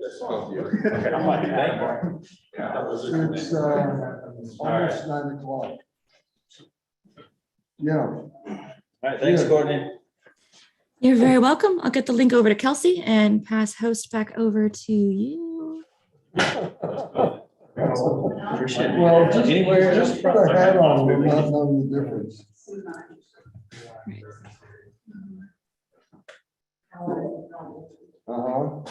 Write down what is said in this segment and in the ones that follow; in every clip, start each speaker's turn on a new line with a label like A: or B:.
A: Okay, I'm like, thank you.
B: It's almost 9 o'clock. Yeah.
A: All right, thanks,
B: Yeah.
A: Courtney.
C: You're very welcome. I'll get the link over to Kelsey and pass host back over to you.
A: Appreciate it.
B: Well, just
A: Anywhere
B: just put a hat on, we'll not know the difference. Uh-huh.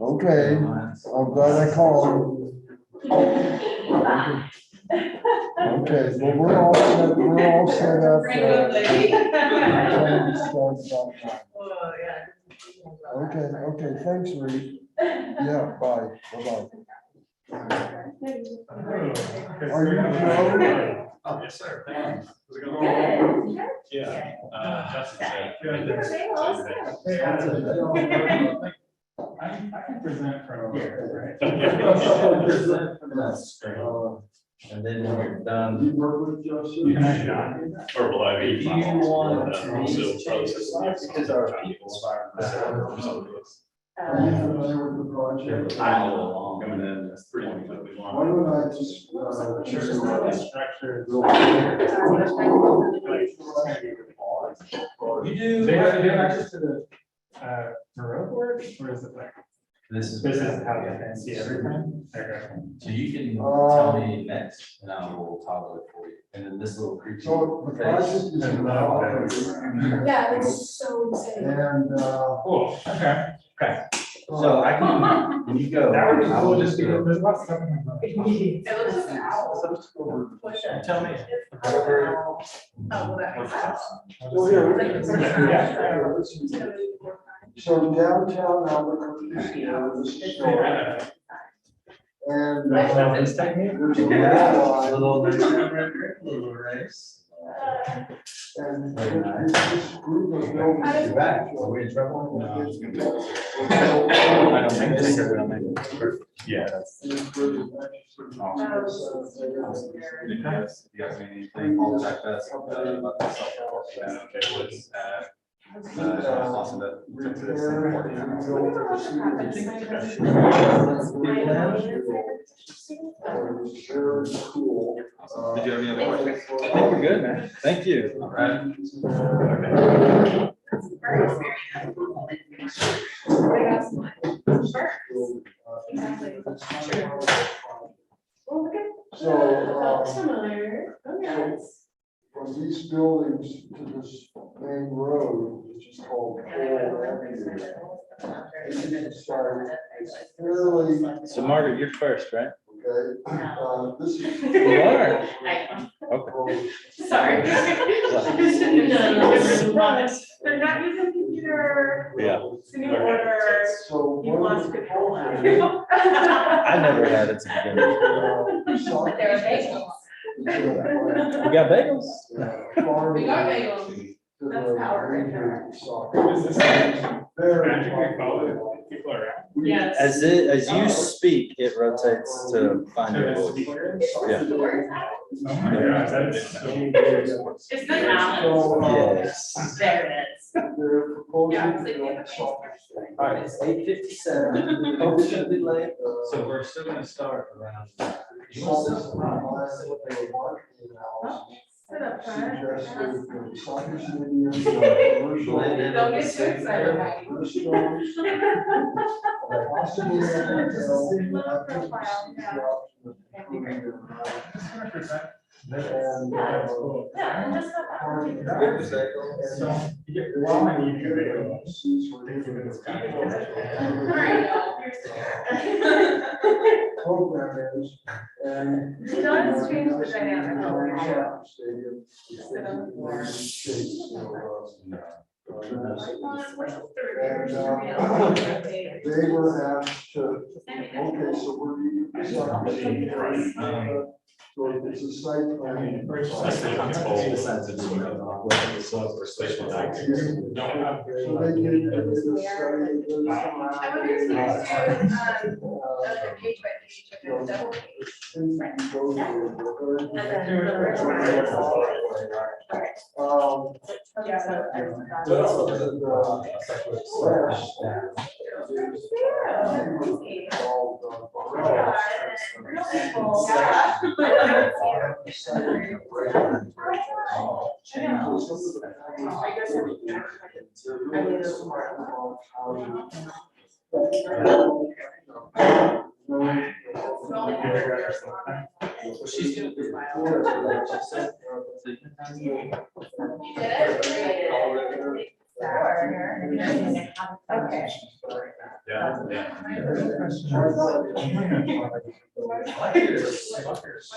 B: Okay, I'm glad I called. Okay, well, we're all set up. Okay, thanks, Reed. Yeah, bye, bye-bye. Are you Joe?
D: Oh, yes, sir. Thank you. How's it going? Yeah. Justin said. I can present from here, right?
A: And then when you're done.
B: You work with Joseph?
D: Or will I be?
A: If you want to
D: Also, process.
A: because our people are.
B: Are you familiar with the project?
D: I know along coming in, that's pretty much what we
B: Why
D: want.
B: don't I just,
D: Structure.
A: You do.
D: They have access to the, road work, or is it like?
A: This is
D: how they can see everything? Okay.
A: So you can tell me next and I will toggle it for you. And then this little creature.
B: so the project is in Albuquerque.
E: Yeah, it's so insane.
B: And,
D: Cool, okay.
A: So I can, when you go.
D: That would be
A: I
D: cool,
A: will
D: just because there's lots of stuff in the.
E: It looks like an owl.
A: Tell me.
E: Oh, well, that makes sense.
B: so here,
D: Yeah.
B: so downtown Albuquerque is here, this is store. And there's a
A: Little race.
B: and this group of buildings.
A: You're back. Are we in trouble?
D: No, I was gonna
A: I don't think so.
D: Yeah, that's.
A: You guys anything on that fest about the
D: Okay, what's,
A: awesome that.
B: Very cool.
A: Did you have any other questions? I think we're good, man. Thank you. All right.
B: So, from these buildings to this main road, which is called Coal Avenue, it's fairly,
A: So Margaret, you're first, right?
B: okay, this is.
A: You are. Okay.
E: Sorry. They're not using computer.
A: Yeah.
E: Sitting order.
B: So.
E: He wants control.
A: I never had it to begin with.
E: But they're bagels.
A: We got bagels.
E: We got bagels. That's power right there.
D: magically follow people around?
E: Yes.
A: As you speak, it rotates to find your voice. Yeah.
D: Oh my gosh, that is so weird.
E: It's the balance.
A: Yes.
E: There it is.
B: They're proposing
E: Yeah,
B: to
E: it's like
B: build
E: the
B: soccer
E: face.
A: All right, it's 8:57. Hope it shouldn't be late. So we're still gonna start around. You want to
B: What they were marketing now.
E: Sit up front.
B: Suggested the soccer stadium.
A: Blend in.
E: Don't get too excited, Maggie.
B: Restaurants, possibly a hotel.
E: Low profile, yeah.
B: And,
E: Yeah, and just have that.
D: So, you get long and you can video.
B: Programmers and.
E: It does change the dynamic.
B: Soccer stadium.
E: Sit on the floor.
B: They were asked to, okay, so where do you start? So it's a site plan. So they did a study.
E: I wonder if you guys do, page by page,
A: She's gonna do
E: Okay.
B: So,
E: I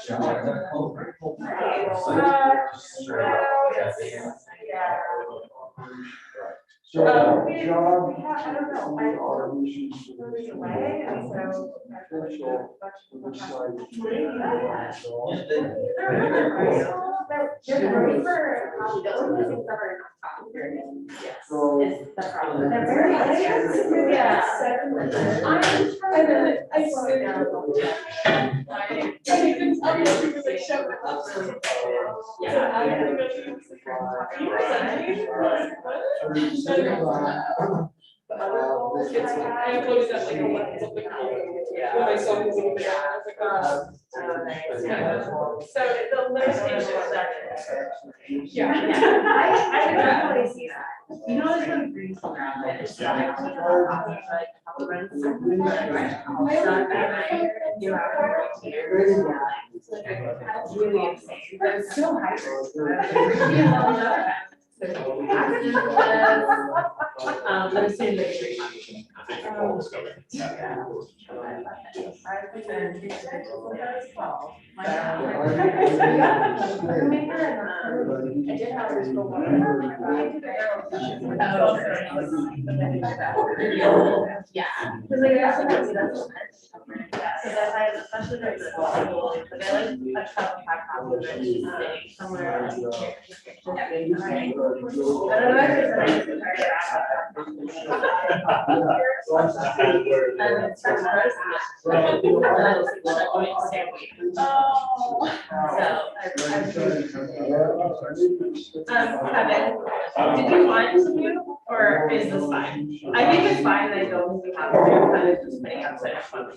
B: job.
E: don't know.
B: Our missions.
E: Moving away, and so. They're very nice. Yeah. So the limitations that. Yeah. I would definitely see that. You know, there's one green color on it. It's like, that's really insane. But it's still high. But it's in the tree. Yeah. Because like that's what I do. So that's why, especially like the but I like a cup of hot coffee that's just sitting somewhere. Kevin, did you want to do, or is this fine? I think it's fine, I don't think we have to, kind of just putting outside of fun.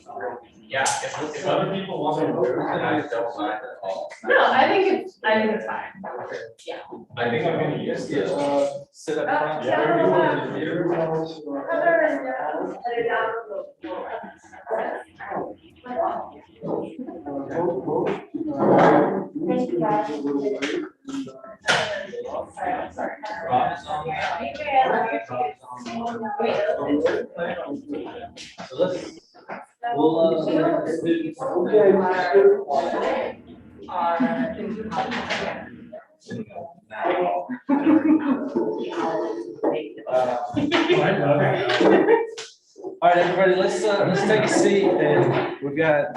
D: Yeah, if other people want to do it, then I don't mind at all.
E: No, I think it's fine. Yeah.
D: I think I'm gonna use this. Sit up front.
E: Yeah.
A: So let's, we'll, all right, everybody, let's take a seat, and we've got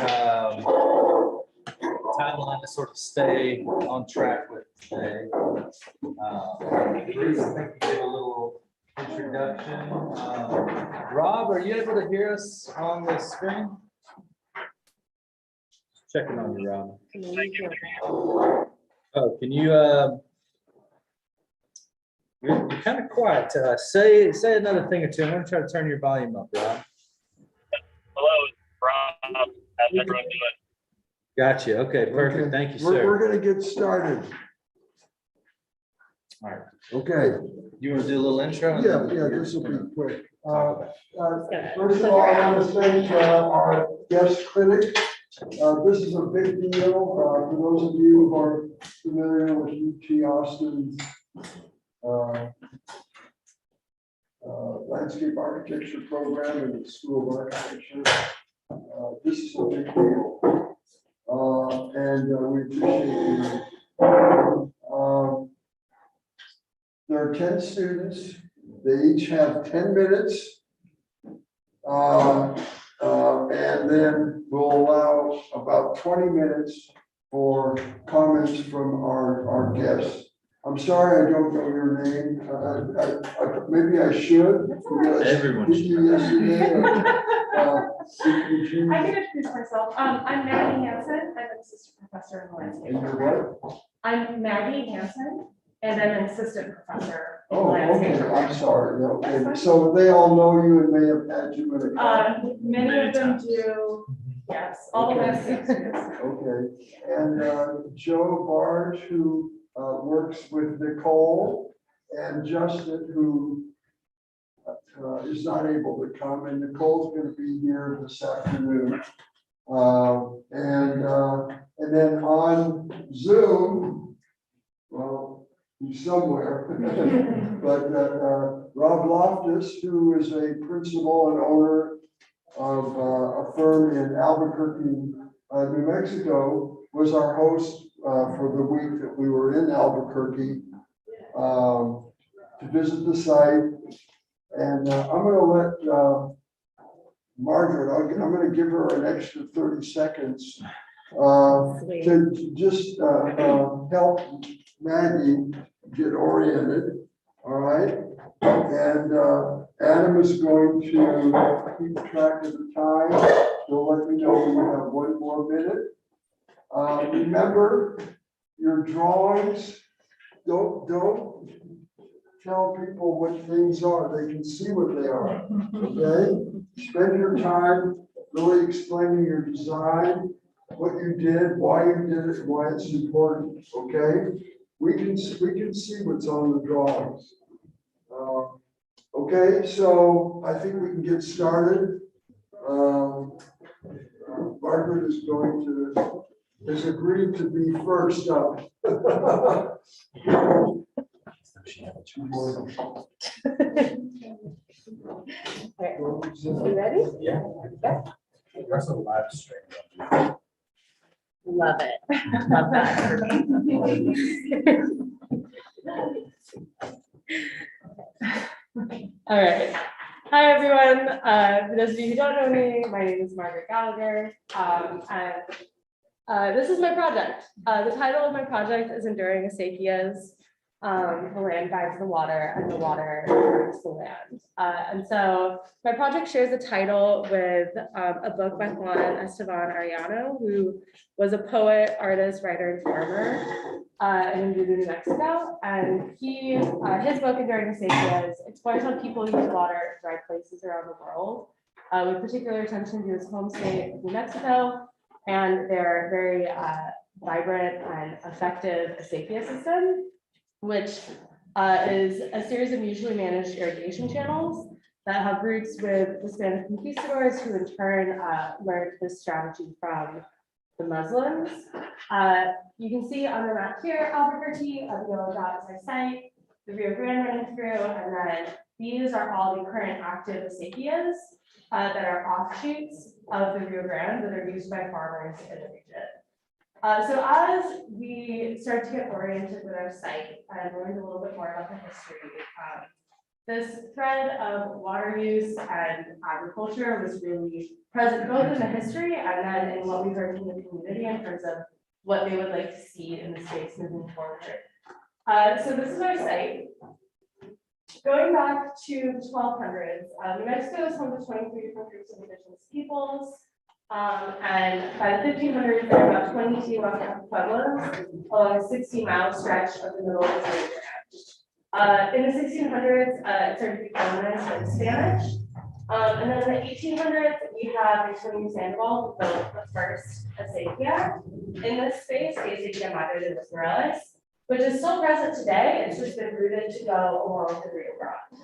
A: timeline to sort of stay on track with today. Bruce, I think you did a little introduction. Rob, are you able to hear us on the screen? Checking on you, Rob. Oh, can you? You're kind of quiet. Say another thing or two. I'm going to try to turn your volume up, Rob.
F: Hello, Rob. How's everyone doing?
A: Gotcha. Okay, perfect.
B: Okay.
A: Thank you,
B: We're
A: sir.
B: gonna get started.
A: All right.
B: Okay,
A: You want to do a little intro? and
B: yeah,
A: then
B: this will be quick.
A: talk about it.
B: First of all, I want to thank our guest critic. This is a big deal for those of you who are familiar with UT Austin's landscape architecture program and the School of Architecture. This is a big deal. And we appreciate you. There are 10 students They each have 10 minutes. And then we'll allow about 20 minutes for comments from our guests. I'm sorry, I don't know your name. Maybe I should.
A: Everyone
B: Did you yesterday?
E: I can introduce myself. I'm Maggie Hansen. I'm an assistant professor in
B: And
E: landscape.
B: you're what?
E: I'm Maggie Hansen, and I'm an assistant professor in
B: Oh,
E: landscape.
B: okay, I'm sorry. Okay, so they all know you and may have had you in a.
E: Many of them do, yes, all the
B: Okay.
E: landscape students.
B: Okay, and Joe Barge, who works with Nicole, and Justin, who is not able to come, and Nicole's gonna be here this afternoon. And then on Zoom, well, he's somewhere, but Rob Loftus, who is a principal and owner of a firm in Albuquerque, New Mexico, was our host for the week that we were in Albuquerque to visit the site. And I'm going to let Margaret, I'm going to give her an extra 30 seconds to just help Maggie get oriented. All right. And Adam is going to keep track of the time. He'll let me know when you have 1 more minute. Remember your drawings. Don't tell people what things are. They can see what they are. Okay? Spend your time really explaining your design, what you did, why you did it, why it's important. Okay? We can see what's on the drawings. Okay, so I think we can get started. Margaret has agreed to be first up.
E: You ready?
D: Yeah. That's a live stream.
E: Love it. Love that for me. All right. Hi, everyone. For those of you who don't know me, my name is Margaret Gallagher. And this is my project. The title of my project is Enduring Acequias. The land guides the water and the water guides the land. And so my project shares a title with a book by Juan Esteban Arellano, who was a poet, artist, writer, and farmer in New Mexico. And his book, Enduring Acequias, explores how people use water in dry places around the world, with particular attention to his home state of New Mexico and their very vibrant and effective acequia system, which is a series of mutually managed irrigation channels that have roots with the Spanish conquistadors, who in turn learned this strategy from the Muslims. You can see on the map here, Albuquerque, the yellow dot is our site, the Rio Grande running through, and then these are all the current active acequias that are offshoots of the Rio Grande that are used by farmers in the region. So as we start to get oriented with our site and learned a little bit more about the history, this thread of water use and agriculture was really present both in the history and then in what we heard from the community in terms of what they would like to see in the space moving forward. So this is our site. Going back to the 1200s, New Mexico is home to 23 different groups of indigenous peoples. And by the 1500s, there were about 22 pueblos along a 60-mile stretch of the middle of the Rio Grande. In the 1600s, it started to be colonized by the Spanish. And then in the 1800s, we have Antonio Sandoval, who built the first acequia in this space, the Acequia Madre de los Morelos, which is still present today. It's just been rooted to go along the Rio Grande.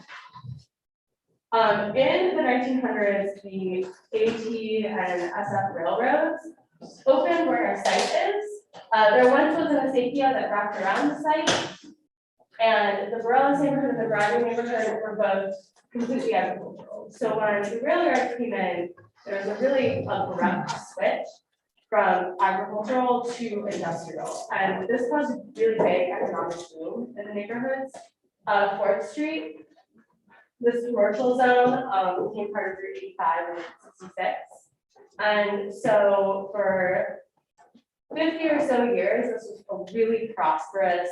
E: In the 1900s, the AT and SF railroads opened where our site is. There once was an acequia that wrapped around the site, and the Morelos neighborhood and the Barbe neighborhood were both completely agricultural. So when the railroad came in, there was a really abrupt switch from agricultural to industrial, and this caused a really big economic boom in the neighborhoods. 4th Street this commercial zone became part of Route 85 and 66. And so for 50 or so years, this was a really prosperous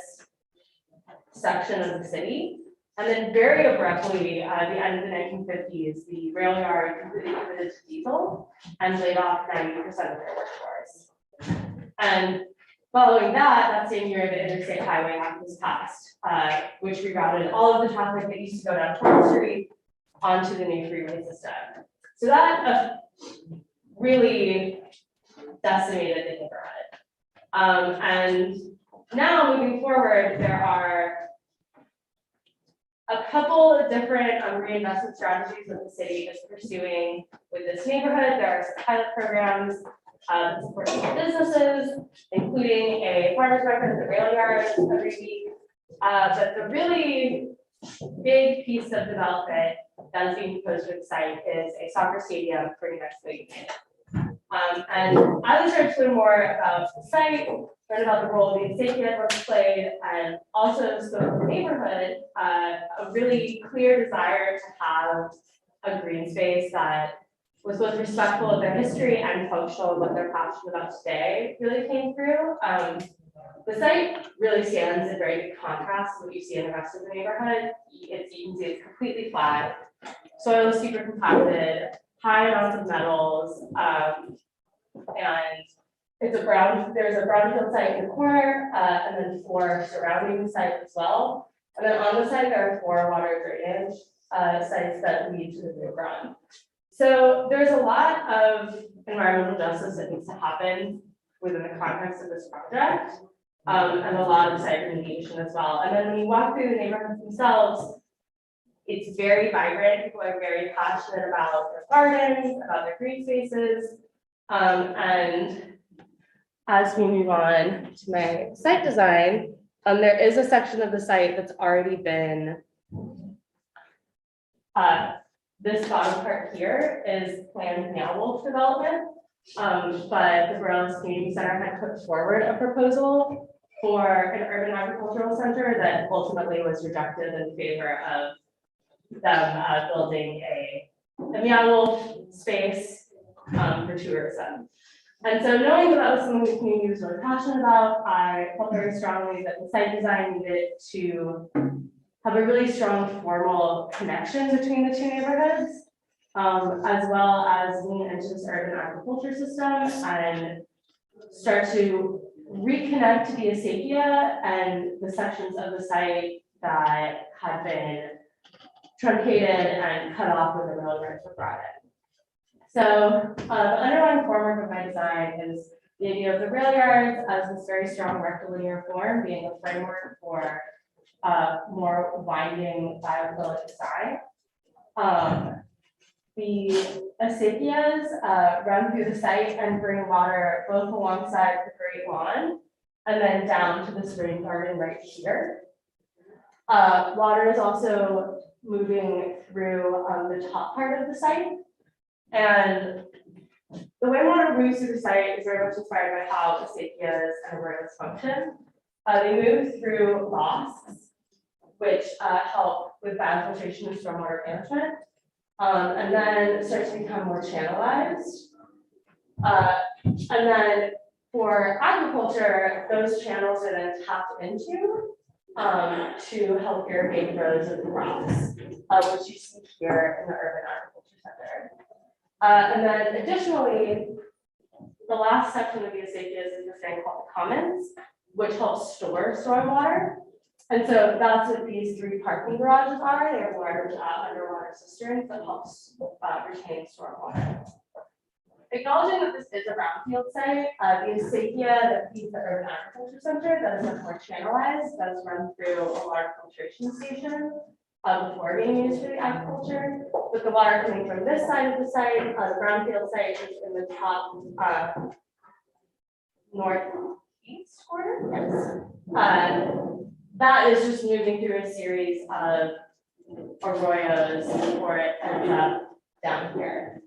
E: section of the city. And then very abruptly, at the end of the 1950s, the rail yard completely pivoted to diesel and laid off 90% of their workforce. And following that same year, the Interstate Highway Act was passed, which rerouted all of the traffic that used to go down 12th Street onto the new freeway system. So that really decimated the neighborhood. And now moving forward, there are a couple of different reinvestment strategies that the city is pursuing with this neighborhood. There are some pilot programs that support small businesses, including a farmer's market at the rail yard every week. But the really big piece of development that is being proposed with the site is a soccer stadium for New Mexico United. And I was started to learn more about the site, learn about the role the safety networks played, and also spoke to the neighborhood, a really clear desire to have a green space that was both respectful of their history and functional of what they're passionate about today really came through. The site really stands in very big contrast to what you see in the rest of the neighborhood. You can see it's completely flat, soil is super compacted, high amounts of metals, and it's a there's a brownfield site in the corner, and then 4 surrounding the site as well. And then on the site, there are 4 water drainage sites that lead to the Blue Run. So there's a lot of environmental justice that needs to happen within the context of this project, and a lot of site remediation as well. And then when you walk through the neighborhoods themselves, it's very vibrant. People are very passionate about their gardens, about their green spaces. And as we move on to my site design, there is a section of the site that's already been, this bottom part here is planned Canal Wolf development. But the Barbe Community Center had put forward a proposal for an urban agricultural center that ultimately was rejected in favor of them building a Meow Wolf space for tourism. And so knowing that that was something the community was really passionate about, I felt very strongly that the site design needed to have a really strong formal connection between the 2 neighborhoods, as well as lean into this urban agriculture system and start to reconnect the acequia and the sections of the site that had been truncated and cut off when the railroads were brought in. So the underlying framework of my design is the idea of the rail yards as this very strong rectilinear form being a framework for more winding biophilic design. The acequias run through the site and bring water both alongside the Great Lawn and then down to this rain garden right here. Water is also moving through the top part of the site. And the way water moves through the site is very much inspired by how acequias and arroyos function. They move through lofts, which help with biofiltration and stormwater management, and then start to become more channelized. And then for agriculture, those channels are then tapped into to help irrigate rows of crops, which you see here in the urban agriculture center. And then additionally, the last section of the acequias is this thing called commons, which helps store stormwater. And so that's what these 3 parking garages are. They have large underwater cisterns that helps retain stormwater. Acknowledging that this is a brownfield site, the acequia that feeds the urban agriculture center that is much more channelized, does run through a water filtration station before being used for the agriculture. With the water coming from this side of the site, the brownfield site is in the top northeast corner. Yes. That is just moving through a series of arroyos before it ends up down here.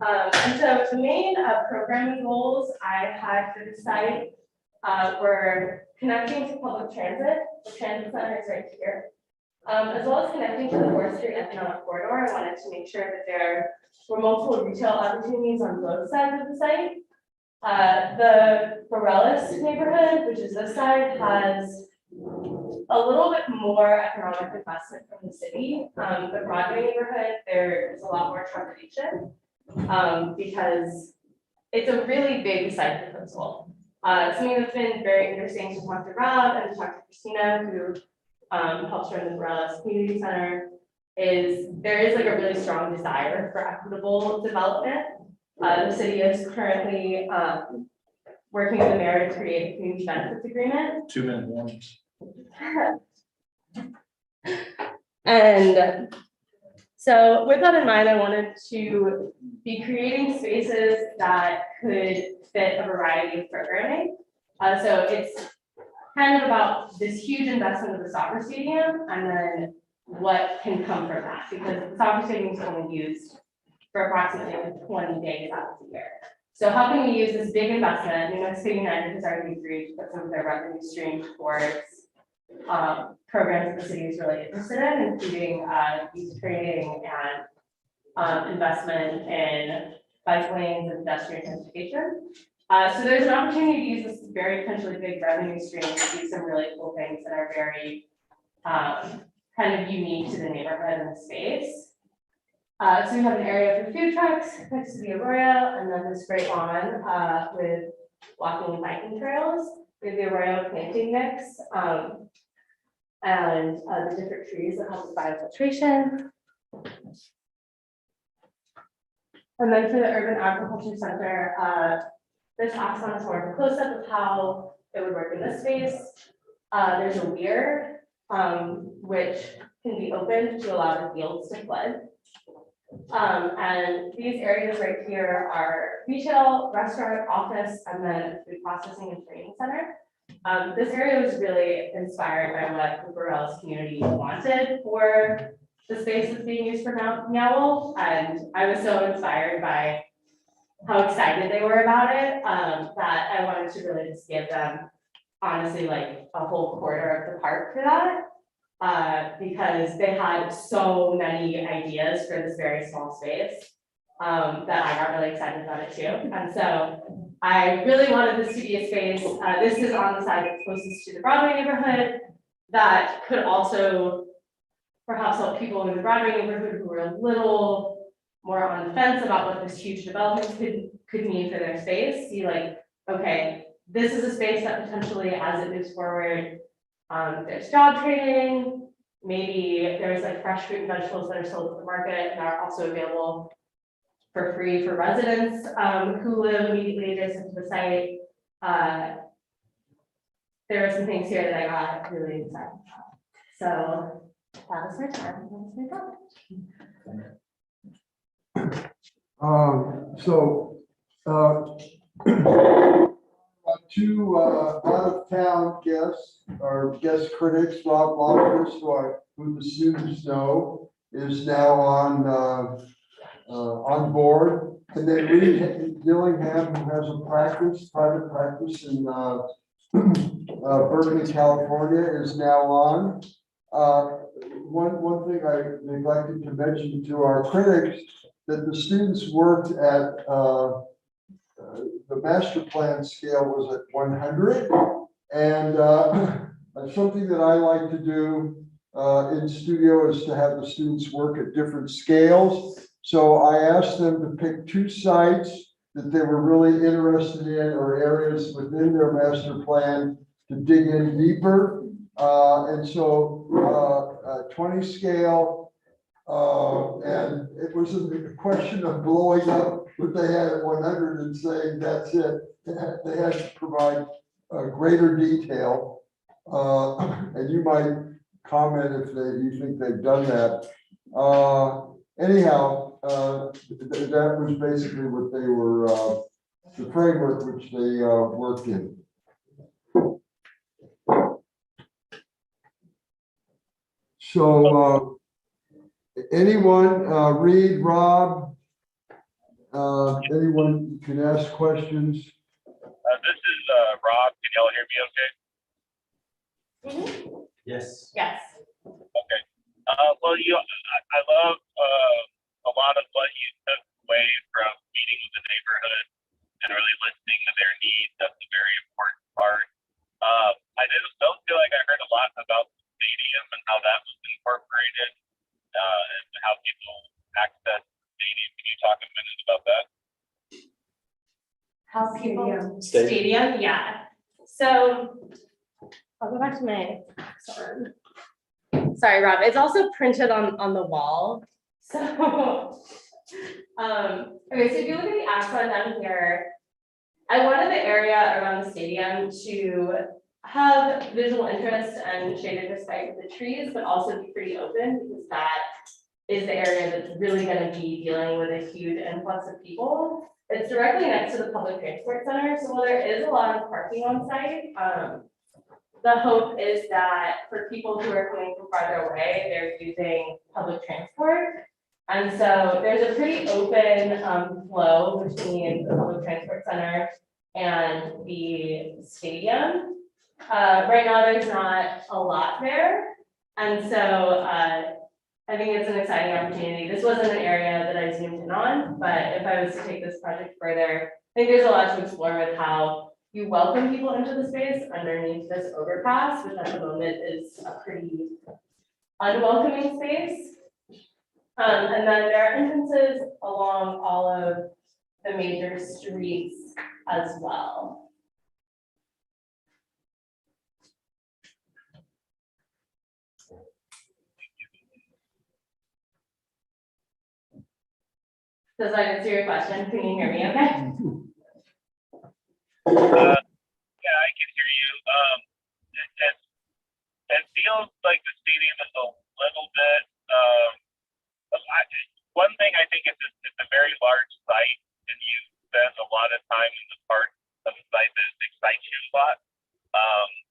E: And so the main programming goals I had for the site were connecting to public transit. The transit center is right here. As well as connecting to the Fourth Street Economic Corridor, I wanted to make sure that there were multiple retail opportunities on both sides of the site. The Borellis neighborhood, which is this side, has a little bit more economic investment from the city. The Broadway neighborhood, there is a lot more trepidation because it's a really big site proposal. Something that's been very interesting to talk to Rob and to talk to Christina, who helps run the Borellis Community Center, is there is like a really strong desire for equitable development. The city is currently working with the mayor to create a community benefits agreement.
A: 2-minute warnings.
E: And so with that in mind, I wanted to be creating spaces that could fit a variety of programming. So it's kind of about this huge investment of the soccer stadium and then what can come from that, because the soccer stadium is only used for approximately 20 days out of the year. So how can we use this big investment? New Mexico United has already agreed to put some of their revenue stream towards programs that the city is really interested in, including youth training and investment in bike lanes and pedestrian transportation. So there's an opportunity to use this very potentially big revenue stream to do some really cool things that are very kind of unique to the neighborhood and the space. So we have an area for food trucks next to the Arroyo, and then this great lawn with walking and biking trails. We have the Arroyo planting mix and the different trees that help with biofiltration. And then for the Urban Agriculture Center, this axon is more of a close-up of how it would work in this space. There's a weir, which can be opened to allow the fields to flood. And these areas right here are retail, restaurant, office, and then food processing and training center. This area was really inspired by what the Borellis community wanted for the space that's being used for Meow, and I was so inspired by how excited they were about it that I wanted to really just give them, honestly, like a whole quarter of the park for that, because they had so many ideas for this very small space that I got really excited about it too. And so I really wanted this to be a space, this is on the side that's closest to the Broadway neighborhood, that could also perhaps help people in the Broadway neighborhood who were a little more on the fence about what this huge development could mean for their space, see like, okay, this is a space that potentially, as it moves forward, there's job training, maybe there's like fresh fruit and vegetables that are sold at the market and are also available for free for residents who live immediately adjacent to the site. There are some things here that I got really excited about. So that was my time. That's my project.
B: Two out-of-town guests, or guest critics, Rob Loftus, who the students know, is now on board. And then Reed Dillingham, who has a private practice in Berkeley, California, is now on. One thing I neglected to mention to our critics, that the students worked at the master plan scale was at 100, and something that I like to do in studio is to have the students work at different scales. So I asked them to pick 2 sites that they were really interested in, or areas within their master plan to dig in deeper. And so 20 scale, and it was a question of blowing up what they had at 100 and saying that's it. They had to provide greater detail, and you might comment if you think they've done that. Anyhow, that was basically what they were, the framework which they worked in. So anyone, Reed, Rob, anyone can ask questions.
F: This is Rob. Can y'all hear me okay?
E: Mhm.
A: Yes.
E: Yes.
F: Okay. well, I love a lot of what you took away from meeting with the neighborhood and really listening to their needs. That's a very important part. I don't feel like I heard a lot about the stadium and how that was incorporated and how people access the stadium. Can you talk a minute about that?
E: How people,
A: Stadium.
E: stadium, yeah. So I'll go back to my, sorry, Rob, it's also printed on the wall. So, okay, so if you look at the axon down here, I wanted the area around the stadium to have visual interest and shaded despite the trees, but also be pretty open because that is the area that's really going to be dealing with a huge influx of people. It's directly next to the public transport center, so while there is a lot of parking on site, the hope is that for people who are coming from farther away, they're using public transport. And so there's a pretty open flow between the public transport center and the stadium. Right now, there's not a lot there. And so I think it's an exciting opportunity. This wasn't an area that I zoomed in on, but if I was to take this project further, I think there's a lot to explore with how you welcome people into the space underneath this overpass, which at the moment is a pretty unwelcoming space. And then there are entrances along all of the major streets as well. Does that answer your question? Can you hear me okay?
F: Yeah, I can hear you. It feels like the stadium is a little bit. One thing I think is it's a very large site, and you spend a lot of time in the part of the site that excites you a lot,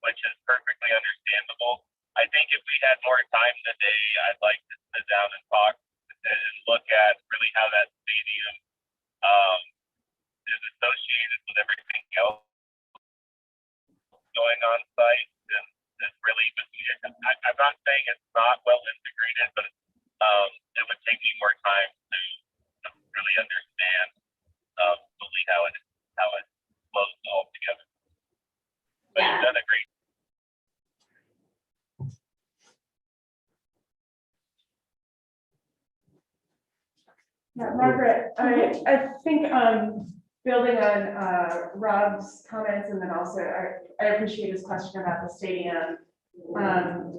F: which is perfectly understandable. I think if we had more time today, I'd like to sit down and talk and look at really how that stadium is associated with everything else going on site. And it's really, I'm not saying it's not well integrated, but it would take me more time to really understand fully how it flows all together. But you've done a great.
G: Yeah, Margaret, I think building on Rob's comments, and then also I appreciate his question about the stadium,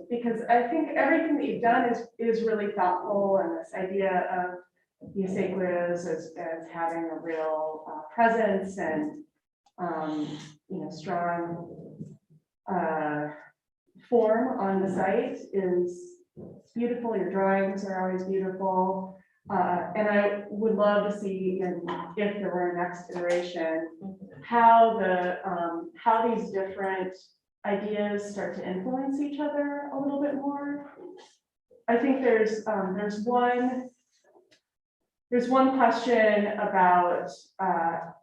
G: because I think everything that you've done is really thoughtful, and this idea of the acequias as having a real presence and strong form on the site is beautiful. Your drawings are always beautiful. And I would love to see, and if there were a next iteration, how these different ideas start to influence each other a little bit more. I think there's one question about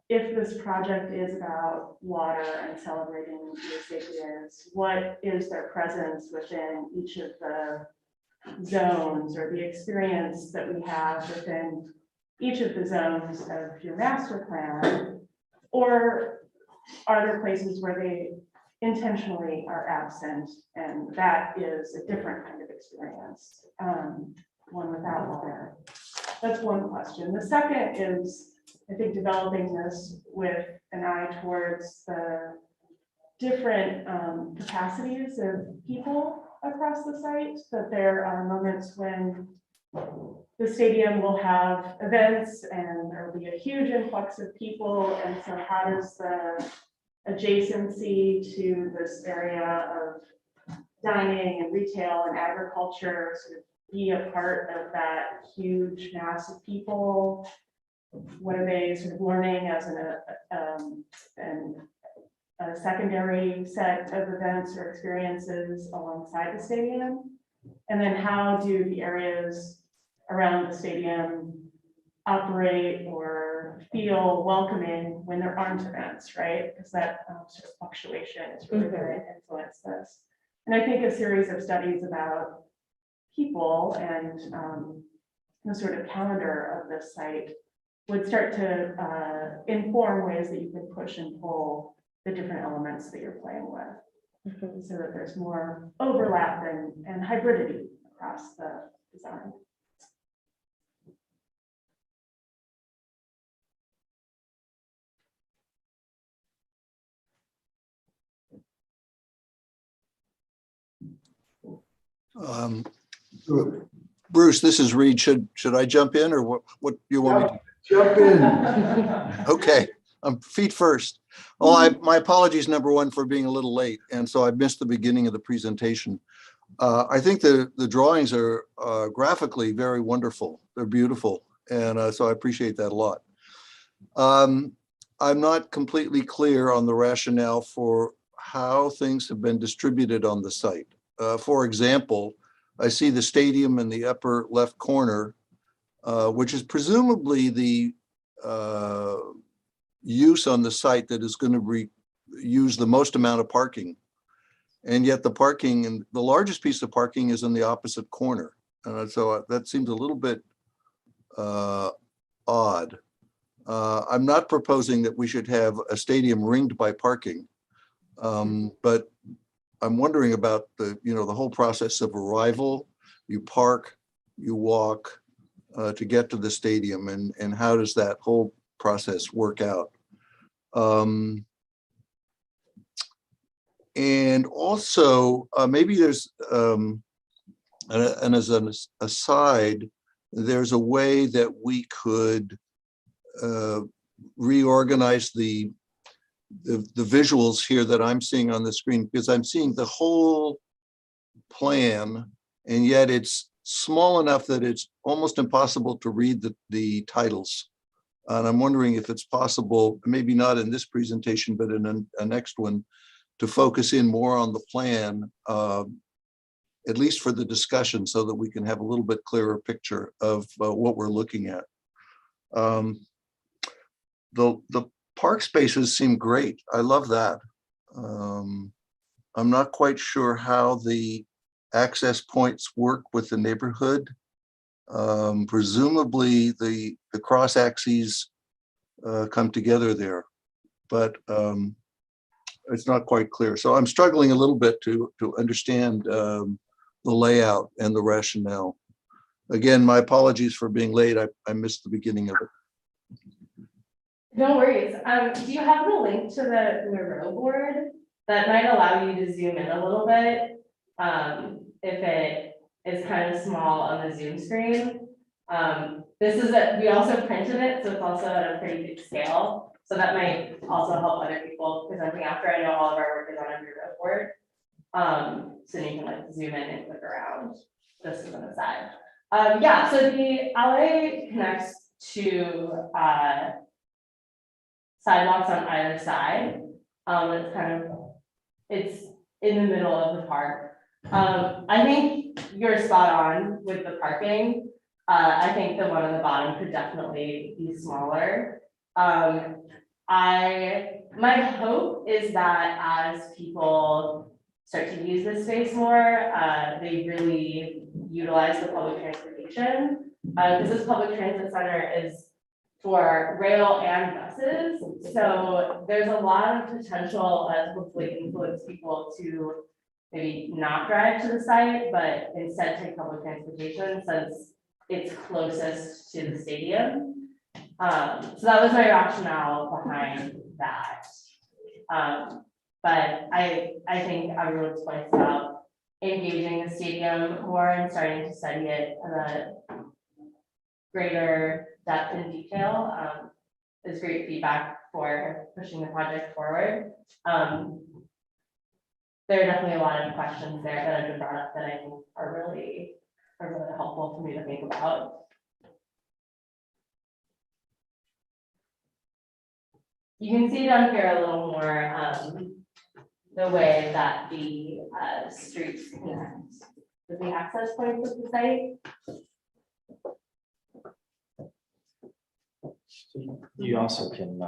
G: if this project is about water and celebrating the acequias, what is their presence within each of the zones, or the experience that we have within each of the zones of your master plan, or are there places where they intentionally are absent, and that is a different kind of experience, one without water? That's one question. The second is, I think, developing this with an eye towards the different capacities of people across the site, that there are moments when the stadium will have events and there will be a huge influx of people. And so how does the adjacency to this area of dining and retail and agriculture sort of be a part of that huge mass of people? What are they sort of learning as a secondary set of events or experiences alongside the stadium? And then how do the areas around the stadium operate or feel welcoming when there aren't events, right? Because that sort of fluctuation is really going to influence this. And I think a series of studies about people and the sort of calendar of this site would start to inform ways that you can push and pull the different elements that you're playing with, so that there's more overlap and hybridity across the design.
H: Bruce, this is Reed. Should I jump in, or what you want me to?
B: Jump in.
H: Okay, feet first. Well, my apologies, number one, for being a little late, and so I missed the beginning of the presentation. I think the drawings are graphically very wonderful. They're beautiful, and so I appreciate that a lot. I'm not completely clear on the rationale for how things have been distributed on the site. For example, I see the stadium in the upper left corner, which is presumably the use on the site that is going to use the most amount of parking. And yet the parking, and the largest piece of parking, is in the opposite corner. So that seems a little bit odd. I'm not proposing that we should have a stadium ringed by parking, but I'm wondering about the whole process of arrival. You park, you walk to get to the stadium, and how does that whole process work out? And also, maybe there's, and as an aside, there's a way that we could reorganize the visuals here that I'm seeing on the screen, because I'm seeing the whole plan, and yet it's small enough that it's almost impossible to read the titles. And I'm wondering if it's possible, maybe not in this presentation, but in a next one, to focus in more on the plan, at least for the discussion, so that we can have a little bit clearer picture of what we're looking at. The park spaces seem great. I love that. I'm not quite sure how the access points work with the neighborhood. Presumably the cross axes come together there, but it's not quite clear. So I'm struggling a little bit to understand the layout and the rationale. Again, my apologies for being late. I missed the beginning of it.
E: No worries. Do you have the link to the row board that might allow you to zoom in a little bit? If it is kind of small on the Zoom screen. We also printed it, so it's also at a pretty big scale. So that might also help other people presenting after. I know all of our work is on a row board. So you can like zoom in and click around, just as an aside. Yeah, so the LA connects to sidewalks on either side. It's in the middle of the park. I think you're spot on with the parking. I think the one on the bottom could definitely be smaller. My hope is that as people start to use this space more, they really utilize the public transportation. Because this public transit center is for rail and buses. So there's a lot of potential as hopefully influence people to maybe not drive to the site, but instead take public transportation since it's closest to the stadium. So that was my rationale behind that. But I think everyone's points about engaging the stadium more and starting to study it at a greater depth and detail is great feedback for pushing the project forward. There are definitely a lot of questions there that have been brought up that I think are really helpful for me to think about. You can see down here a little more the way that the streets connect with the access points of the site.
A: You also can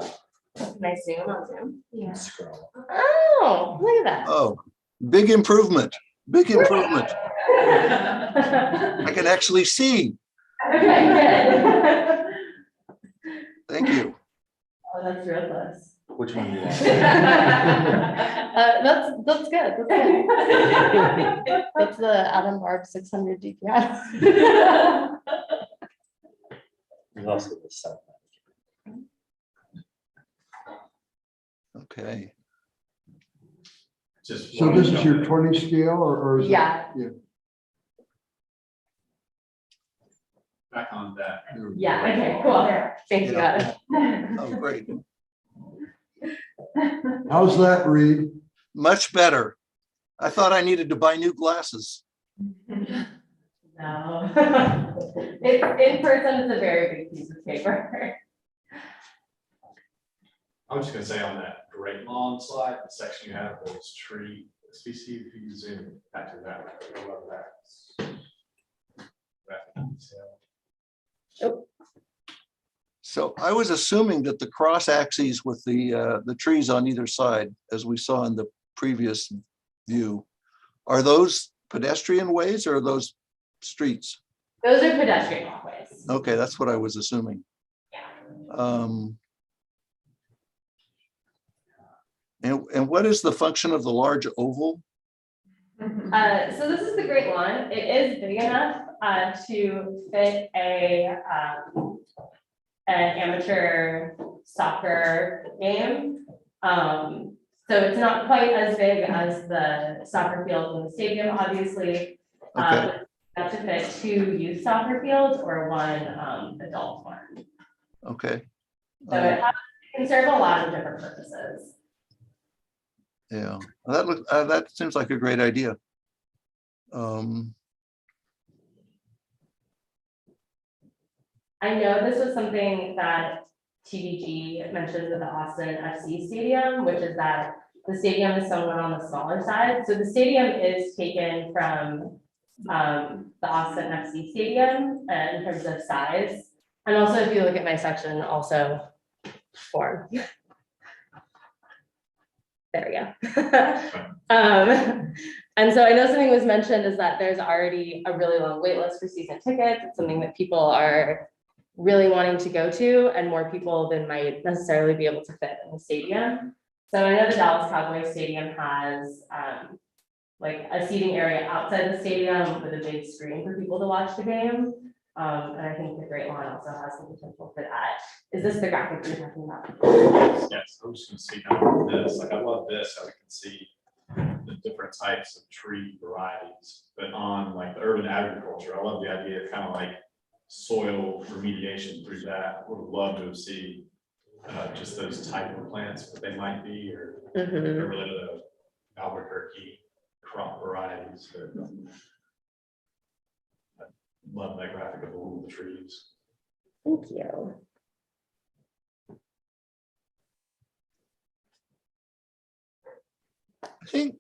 E: Can I zoom on Zoom? Yeah.
A: scroll.
E: Oh, look at that.
H: Oh, big improvement. Big improvement. I can actually see.
E: Okay, good.
H: Thank you.
E: Oh, that's real close.
A: Which one do you
E: That's
A: want?
E: good. That's good. That's the Adam Barbe 600 DPI.
A: There's also the south.
H: Okay.
D: Just.
B: So this is your 20 scale or is it?
E: Yeah.
D: Back on that.
E: Yeah, okay, cool. Thanks,
H: Yeah.
E: God.
H: Oh, great.
B: How's that, Reed?
H: Much better. I thought I needed to buy new glasses.
E: No. It's in person, it's a very big piece of paper.
D: I was just gonna say on that Great Lawn slide, the section you have, those tree species, if you zoom back to that, I love that. Graphic detail.
H: So I was assuming that the cross axes with the trees on either side, as we saw in the previous view, are those pedestrian ways or are those streets?
E: Those are pedestrian walkways.
H: Okay, that's what I was assuming. And what is the function of the large oval?
E: So this is the Great Lawn. It is big enough to fit an amateur soccer game. So it's not quite as big as the soccer field in the stadium, obviously.
H: Okay.
E: Enough to fit 2 youth soccer fields or 1 adult one.
H: Okay.
E: So it can serve a lot of different purposes.
H: Yeah, well, that seems like a great idea.
E: I know this was something that TVG mentioned with the Austin FC stadium, which is that the stadium is somewhat on the smaller side. So the stadium is taken from the Austin FC stadium in terms of size. And also, if you look at my section, also form. There we go. And so I know something was mentioned is that there's already a really long wait list for season tickets. It's something that people are really wanting to go to, and more people than might necessarily be able to fit in the stadium. So I know the Dallas Cowboys Stadium has like a seating area outside the stadium with a big screen for people to watch the game. And I think the Great Lawn also has the potential for that. Is this the graphic you're talking about?
D: Yes, I'm just gonna see how this, like, I love this, how we can see the different types of tree varieties, but on like the urban agriculture, I love the idea of kind of like soil remediation through that. Would love to see just those type of plants, what they might be, or get rid of the Albuquerque crop varieties. But I love that graphic of all the trees.
E: Thank you.
H: I think,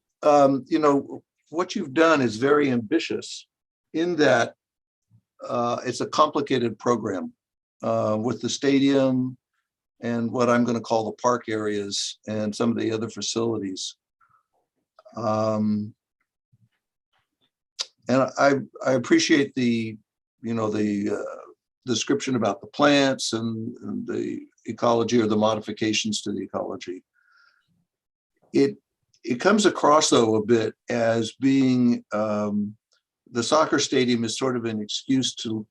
H: you know, what you've done is very ambitious in that it's a complicated program with the stadium and what I'm going to call the park areas and some of the other facilities. And I appreciate the, you know, the description about the plants and the ecology or the modifications to the ecology. It comes across though a bit as being the soccer stadium is sort of an excuse to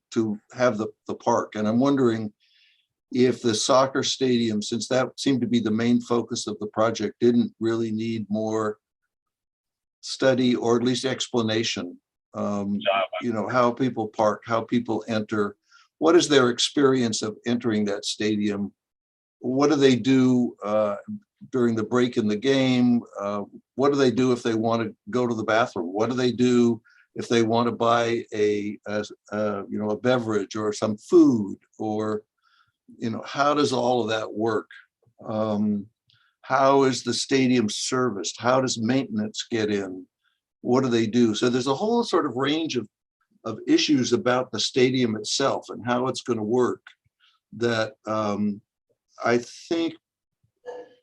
H: have the park. And I'm wondering if the soccer stadium, since that seemed to be the main focus of the project, didn't really need more study or at least explanation. You know, how people park, how people enter, what is their experience of entering that stadium? What do they do during the break in the game? What do they do if they want to go to the bathroom? What do they do if they want to buy a you know, a beverage or some food? Or, you know, how does all of that work? How is the stadium serviced? How does maintenance get in? What do they do? So there's a whole sort of range of issues about the stadium itself and how it's going to work that I think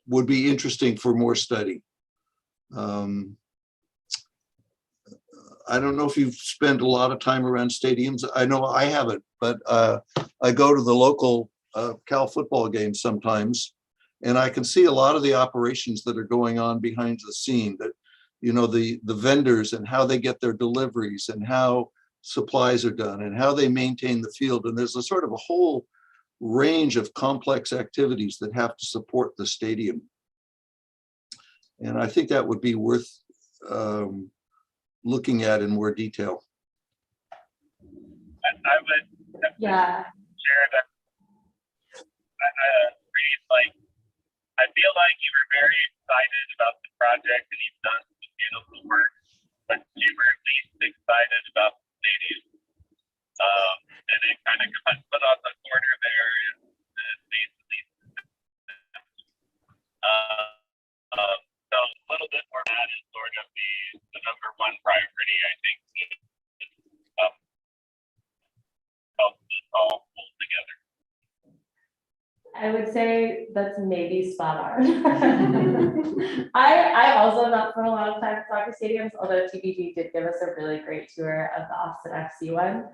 H: would be interesting for more study. I don't know if you've spent a lot of time around stadiums. I know I haven't, but I go to the local Cal football games sometimes, and I can see a lot of the operations that are going on behind the scene, that, you know, the vendors and how they get their deliveries and how supplies are done and how they maintain the field. And there's a sort of a whole range of complex activities that have to support the stadium. And I think that would be worth looking at in more detail.
F: I would
E: Yeah.
F: share that. I feel like you were very excited about the project and you've done some beautiful work, but you were at least excited about the stadium. And it kind of got put on the corner there. And basically, so a little bit more of that is sort of the number one priority, I think, help this all pull together.
E: I would say that's maybe spot on. I also have not spent a lot of time at soccer stadiums, although TBG did give us a really great tour of the Austin FC one.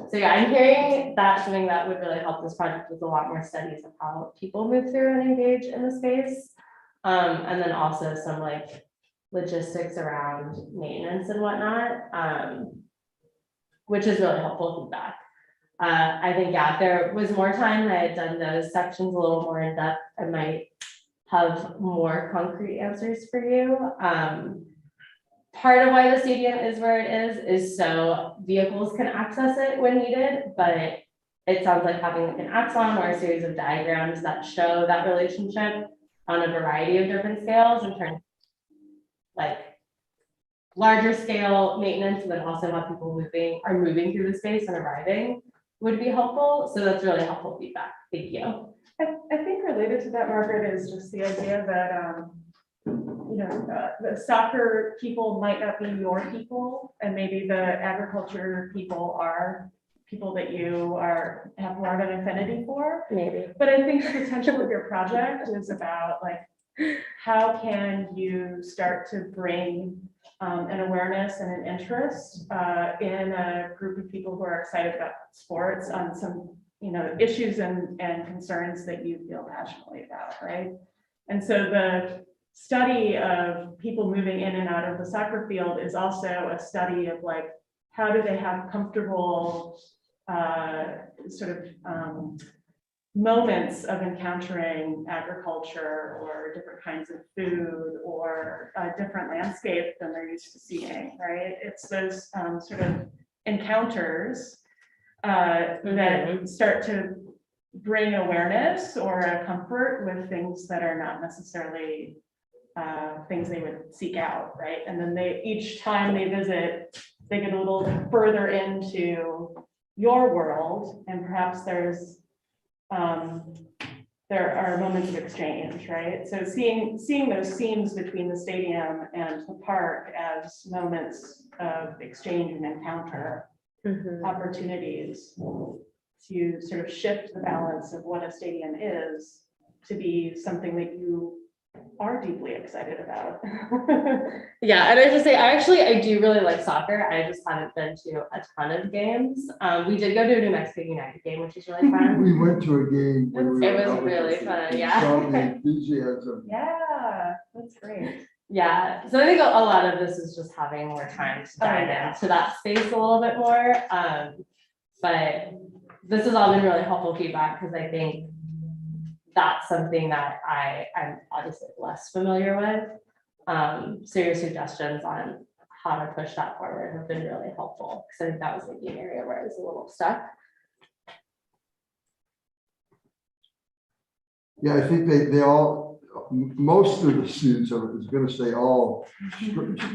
E: So yeah, I'm hearing that's something that would really help this project with a lot more studies of how people move through and engage in the space. And then also some like logistics around maintenance and whatnot, which is really helpful feedback. I think, yeah, if there was more time and I had done those sections a little more in depth, I might have more concrete answers for you. Part of why the stadium is where it is so vehicles can access it when needed, but it sounds like having like an axon or a series of diagrams that show that relationship on a variety of different scales in terms of like larger scale maintenance, and then also how people moving through the space and arriving would be helpful. So that's really helpful feedback. Thank you.
G: I think related to that, Margaret, is just the idea that, the soccer people might not be your people, and maybe the agriculture people are people that you have more of an affinity for.
E: Maybe.
G: But I think the potential of your project is about like, how can you start to bring an awareness and an interest in a group of people who are excited about sports on some, issues and concerns that you feel passionately about, right? And so the study of people moving in and out of the soccer field is also a study of like, how do they have comfortable moments of encountering agriculture or different kinds of food or a different landscape than they're used to seeing, right? It's those sort of encounters that start to bring awareness or a comfort with things that are not necessarily things they would seek out, right? And then each time they visit, they get a little further into your world, and perhaps there are moments of exchange, right? So seeing those seams between the stadium and the park as moments of exchange and encounter opportunities to sort of shift the balance of what a stadium is to be something that you are deeply excited about.
E: Yeah, and I just say, I do really like soccer. I just haven't been to a ton of games. We did go to a New Mexico United game, which was really fun.
B: We went to a game. when we
E: It
B: were in
E: was really
B: Albuquerque.
E: fun,
B: We
E: yeah.
B: saw the enthusiasm.
G: Yeah, that's great.
E: Yeah, so I think a lot of this is just having more time to dive into that space a little bit more. But this has all been really helpful feedback, because I think that's something that I'm obviously less familiar with. So your suggestions on how to push that forward have been really helpful, because I think that was maybe an area where I was a little stuck.
B: Yeah, I think they all, most of the students, I was gonna say all,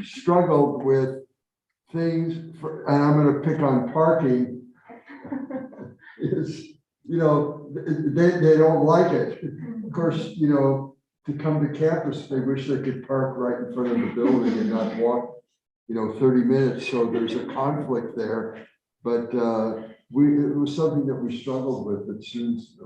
B: struggled with things, and I'm gonna pick on parking, is, they don't like it. Of course, to come to campus, they wish they could park right in front of the building and not walk, 30 minutes, so there's a conflict there. But it was something that we struggled with, that students,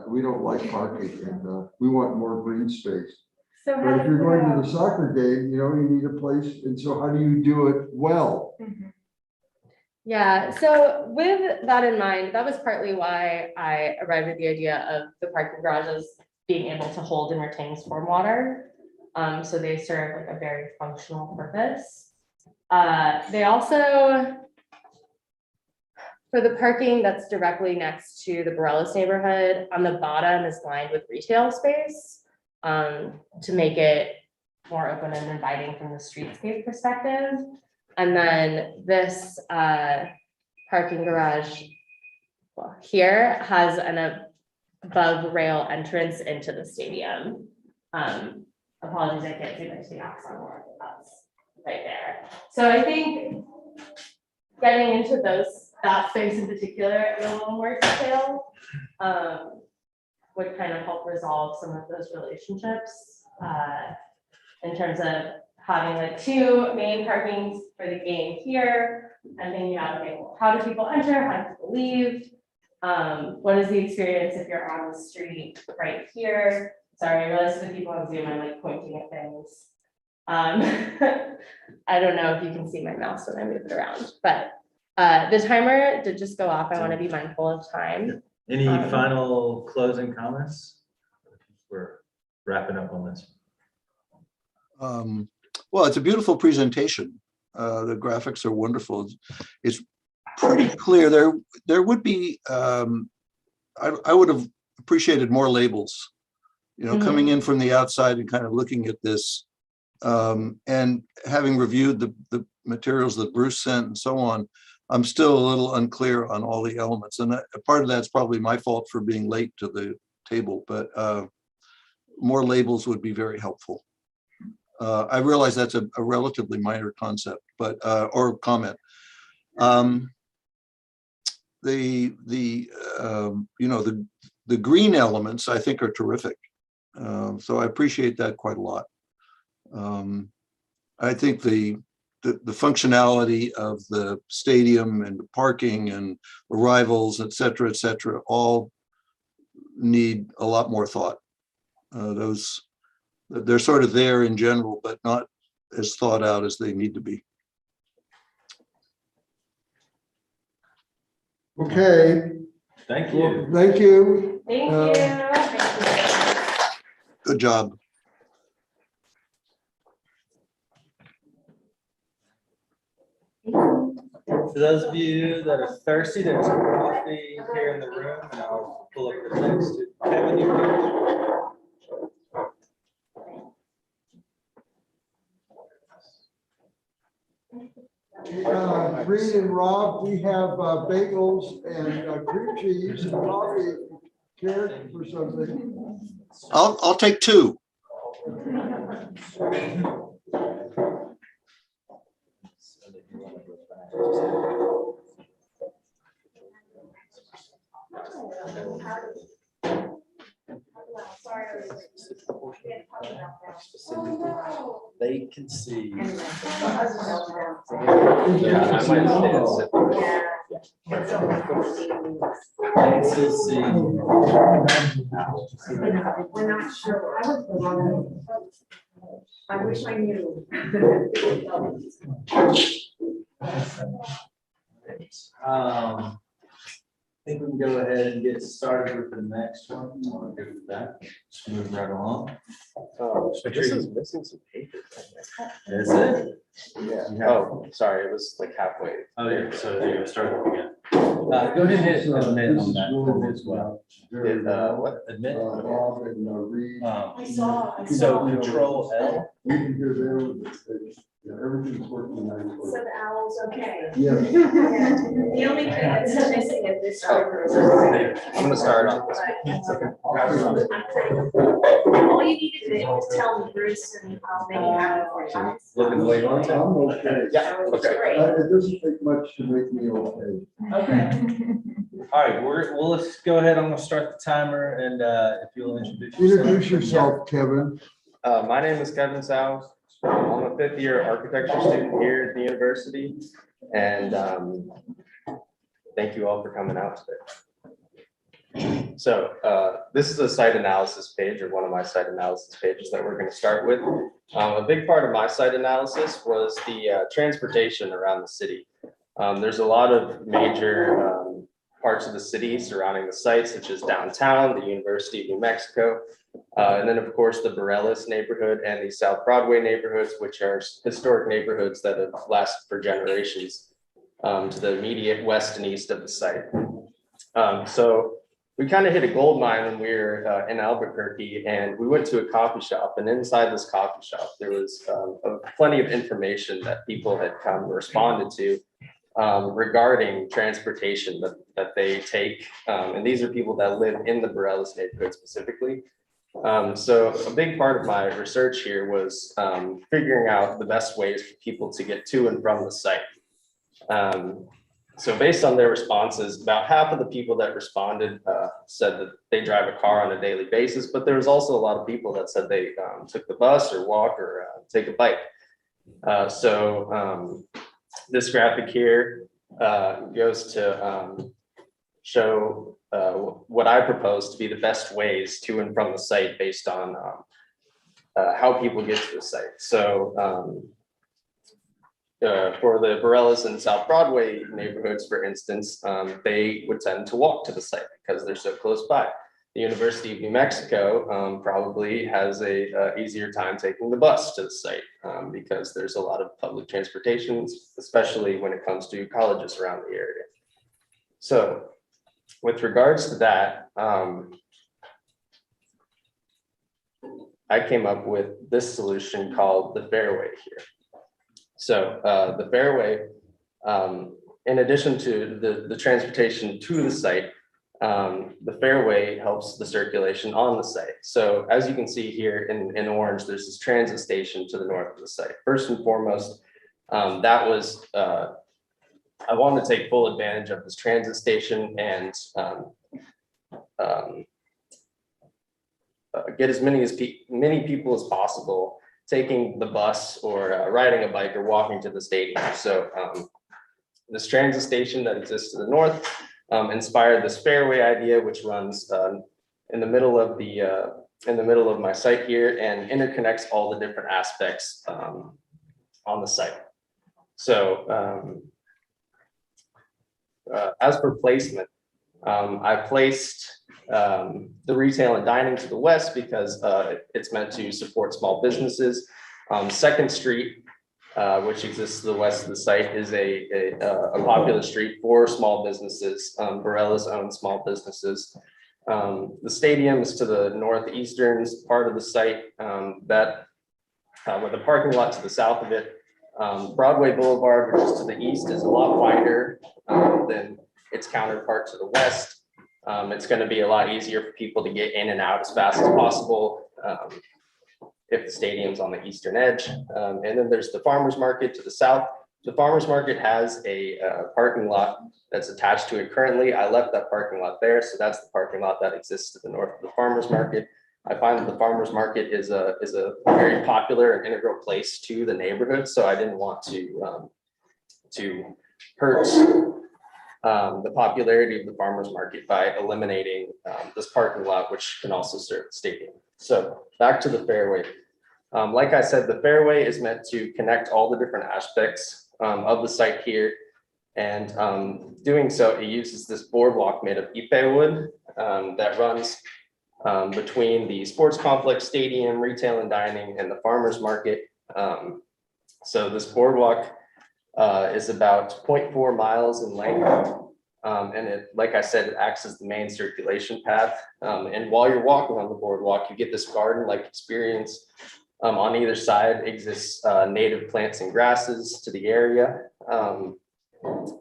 B: we don't like parking, and we want more green space.
E: So how
B: But if
E: do
B: you're
E: you
B: going to
E: know?
B: the soccer game, you need a place, and so how do you do it well?
E: Yeah, so with that in mind, that was partly why I arrived at the idea of the parking garages being able to hold and retain stormwater. So they serve like a very functional purpose. They also, for the parking that's directly next to the Borellis neighborhood, on the bottom is lined with retail space to make it more open and inviting from the streetscape perspective. And then this parking garage here has an above rail entrance into the stadium. Apologies, I can't see the accent more. That's right there. So I think getting into that space in particular in a little more detail would kind of help resolve some of those relationships in terms of having like two main parkings for the game here, and then you have, okay, well, how do people enter, how do people leave? What is the experience if you're on the street right here? Sorry, I realize the people on Zoom, I'm like pointing at things. I don't know if you can see my mouse when I move it around, but the timer did just go off. I want to be mindful of time.
A: Any final closing comments? We're wrapping up on this.
H: Well, it's a beautiful presentation. The graphics are wonderful. It's pretty clear. There would be, I would have appreciated more labels, coming in from the outside and kind of looking at this and having reviewed the materials that Bruce sent and so on. I'm still a little unclear on all the elements, and part of that's probably my fault for being late to the table, but more labels would be very helpful. I realize that's a relatively minor concept, but or comment. The green elements I think are terrific, so I appreciate that quite a lot. I think the functionality of the stadium and the parking and arrivals, et cetera, all need a lot more thought. They're sort of there in general, but not as thought out as they need to be.
B: Okay,
A: Thank
B: well,
A: you.
B: thank you.
E: Thank you.
H: Good job.
A: For those of you that are thirsty, there's coffee here in the room, and I'll pull up the next. Kevin, you can.
B: Reed and Rob, we have bagels and cream cheese and coffee. If you care for something?
H: I'll take two.
A: They can see.
I: Yeah, I might have
A: I can still see.
I: We're not sure. I was the wrong one. I wish I knew.
A: I think we can go ahead and get started with the next one. I want to do with that. Just move right along.
I: This is missing some paper.
A: Is it?
I: Yeah. Oh, sorry, it was like halfway.
A: Oh, yeah. So there you go. Start again. Go ahead and hit admit on that as well.
I: What?
A: Admit.
B: Bob and Reed.
I: I saw.
A: So Control L.
B: We can hear them. Everything's working nicely.
I: So the owl's okay.
B: Yeah.
I: The only thing that's missing is this. I'm gonna start off. All you need to do is tell me, Bruce, and I'll make it happen for you.
A: Looking the way you want
B: I'm
A: to.
B: okay.
I: Yeah, okay.
B: It doesn't take much to make me okay.
A: Okay. All right, well, let's go ahead. I'm gonna start the timer, and if you'll introduce yourself.
B: Introduce yourself, Kevin.
J: My name is Kevin Sow. I'm a fifth-year architecture student here at the university, and thank you all for coming out today. So this is a site analysis page, or one of my site analysis pages that we're going to start with. A big part of my site analysis was the transportation around the city. There's a lot of major parts of the city surrounding the site, such as downtown, the University of New Mexico, and then of course the Bareilles neighborhood and the South Broadway neighborhoods, which are historic neighborhoods that have lasted for generations to the immediate west and east of the site. So we kind of hit a gold mine when we were in Albuquerque, and we went to a coffee shop, and inside this coffee shop, there was plenty of information that people had come responded to regarding transportation that they take. And these are people that live in the Bareilles neighborhood specifically. So a big part of my research here was figuring out the best ways for people to get to and from the site. So based on their responses, about half of the people that responded said that they drive a car on a daily basis, but there was also a lot of people that said they took the bus or walk or take a bike. So this graphic here goes to show what I propose to be the best ways to and from the site based on how people get to the site. So for the Bareilles and South Broadway neighborhoods, for instance, they would tend to walk to the site because they're so close by. The University of New Mexico probably has a easier time taking the bus to the site because there's a lot of public transportation, especially when it comes to colleges around the area. So with regards to that, I came up with this solution called the Fairway here. So the Fairway, in addition to the transportation to the site, the Fairway helps the circulation on the site. So as you can see here in orange, there's this transit station to the north of the site. First and foremost, that was, I wanted to take full advantage of this transit station and get as many people as possible taking the bus or riding a bike or walking to the stadium. So this transit station that exists to the north inspired this Fairway idea, which runs in the middle of my site here and interconnects all the different aspects on the site. So as for placement, I placed the retail and dining to the west because it's meant to support small businesses. Second Street, which exists to the west of the site, is a popular street for small businesses. Bareilles own small businesses. The stadium is to the northeastern part of the site, with a parking lot to the south of it. Broadway Boulevard, which is to the east, is a lot wider than its counterpart to the west. It's going to be a lot easier for people to get in and out as fast as possible if the stadium's on the eastern edge. And then there's the farmer's market to the south. The farmer's market has a parking lot that's attached to it currently. I left that parking lot there, so that's the parking lot that exists to the north of the farmer's market. I find that the farmer's market is a very popular and integral place to the neighborhood, so I didn't want to hurt the popularity of the farmer's market by eliminating this parking lot, which can also serve the stadium. So back to the Fairway. Like I said, the Fairway is meant to connect all the different aspects of the site here. And doing so, it uses this boardwalk made of ipe wood that runs between the sports complex, stadium, retail and dining, and the farmer's market. So this boardwalk is about 0.4 miles in length. And it, like I said, it acts as the main circulation path. And while you're walking on the boardwalk, you get this garden-like experience. On either side exists native plants and grasses to the area.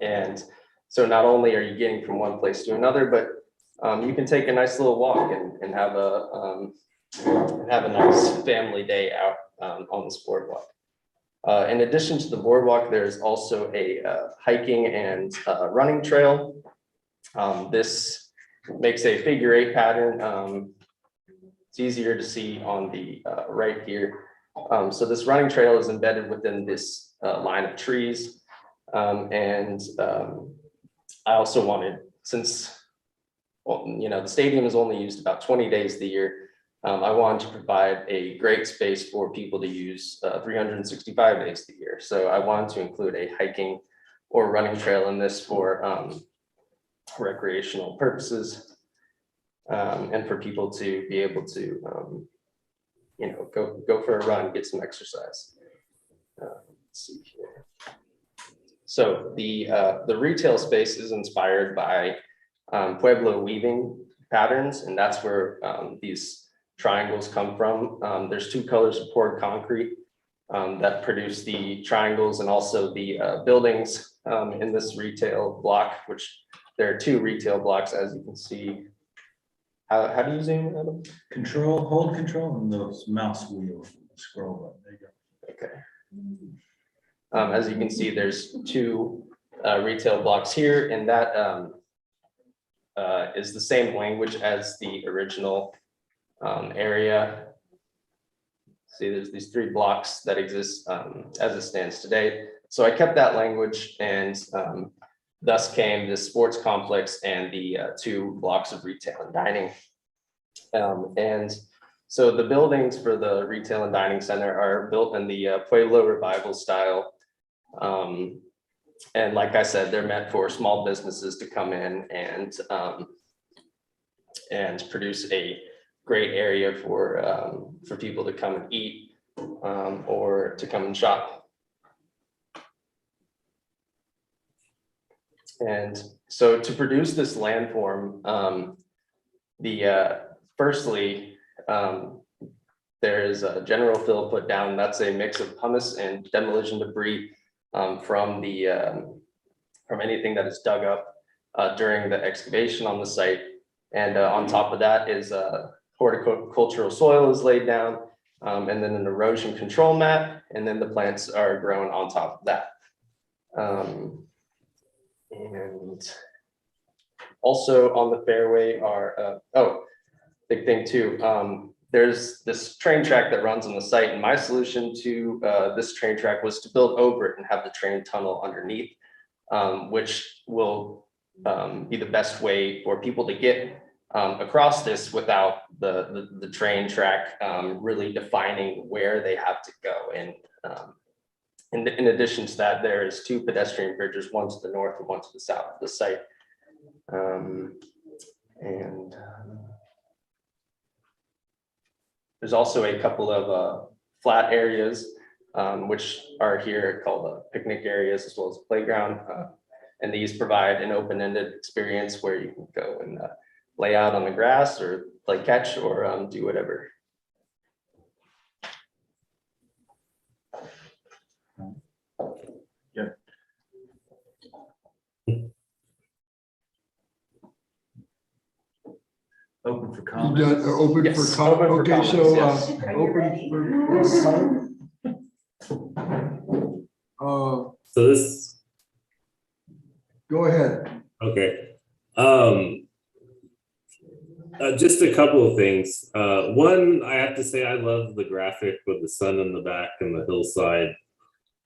J: And so not only are you getting from one place to another, but you can take a nice little walk and have a nice family day out on this boardwalk. In addition to the boardwalk, there's also a hiking and running trail. This makes a figure-8 pattern. It's easier to see on the right here. So this running trail is embedded within this line of trees. I also wanted, since well, the stadium is only used about 20 days of the year. I wanted to provide a great space for people to use 365 days of the year. So I wanted to include a hiking or running trail in this for recreational purposes, and for people to be able to, go for a run, get some exercise. Let's see here. So the retail space is inspired by Pueblo weaving patterns, and that's where these triangles come from. There's two colors of poured concrete that produce the triangles and also the buildings in this retail block, which there are two retail blocks, as you can see. How do you zoom, Adam?
A: Hold control on those mouse wheel, scroll up, there you go.
J: Okay. As you can see, there's two retail blocks here, and that is the same language as the original area. See, there's these three blocks that exist as it stands today. So I kept that language, and thus came the sports complex and the two blocks of retail and dining. And so the buildings for the retail and dining center are built in the Pueblo revival style. And like I said, they're meant for small businesses to come in and produce a great area for people to come and eat or to come and shop. And so to produce this landform, firstly, there is a general fill put down. That's a mix of pumice and demolition debris from anything that is dug up during the excavation on the site. And on top of that is horticultural soil is laid down, and then an erosion control mat, and then the plants are grown on top of that. And also on the fairway are, big thing too, there's this train track that runs on the site, and my solution to this train track was to build over it and have the train tunnel underneath, which will be the best way for people to get across this without the train track really defining where they have to go. And in addition to that, there's two pedestrian bridges, one to the north and one to the south of the site. There's also a couple of flat areas, which are here called picnic areas, as well as a playground. And these provide an open-ended experience where you can go and lay out on the grass or play catch or do whatever.
A: Yep. Open for
B: You
A: comments.
B: done, open
J: Yes,
B: for comment,
J: open for
B: okay,
J: comments,
B: so,
J: yes.
K: So this,
B: go ahead.
K: okay. Just a couple of things. One, I have to say, I love the graphic with the sun in the back and the hillside.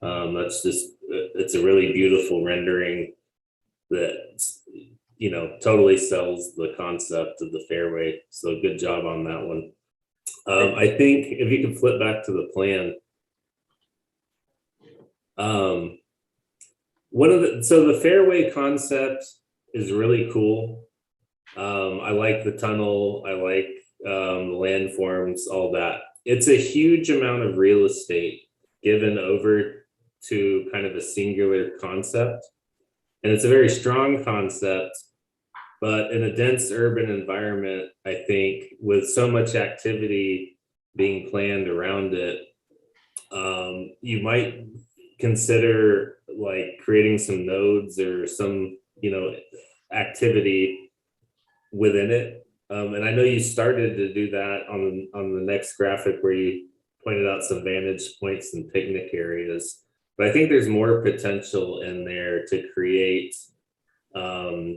K: That's just, it's a really beautiful rendering that, totally sells the concept of the fairway. So good job on that one. I think if you can flip back to the plan. So the fairway concept is really cool. I like the tunnel. I like the landforms, all that. It's a huge amount of real estate given over to kind of a singular concept. And it's a very strong concept, but in a dense urban environment, I think with so much activity being planned around it, you might consider like creating some nodes or some, activity within it. And I know you started to do that on the next graphic where you pointed out some vantage points and picnic areas. But I think there's more potential in there to create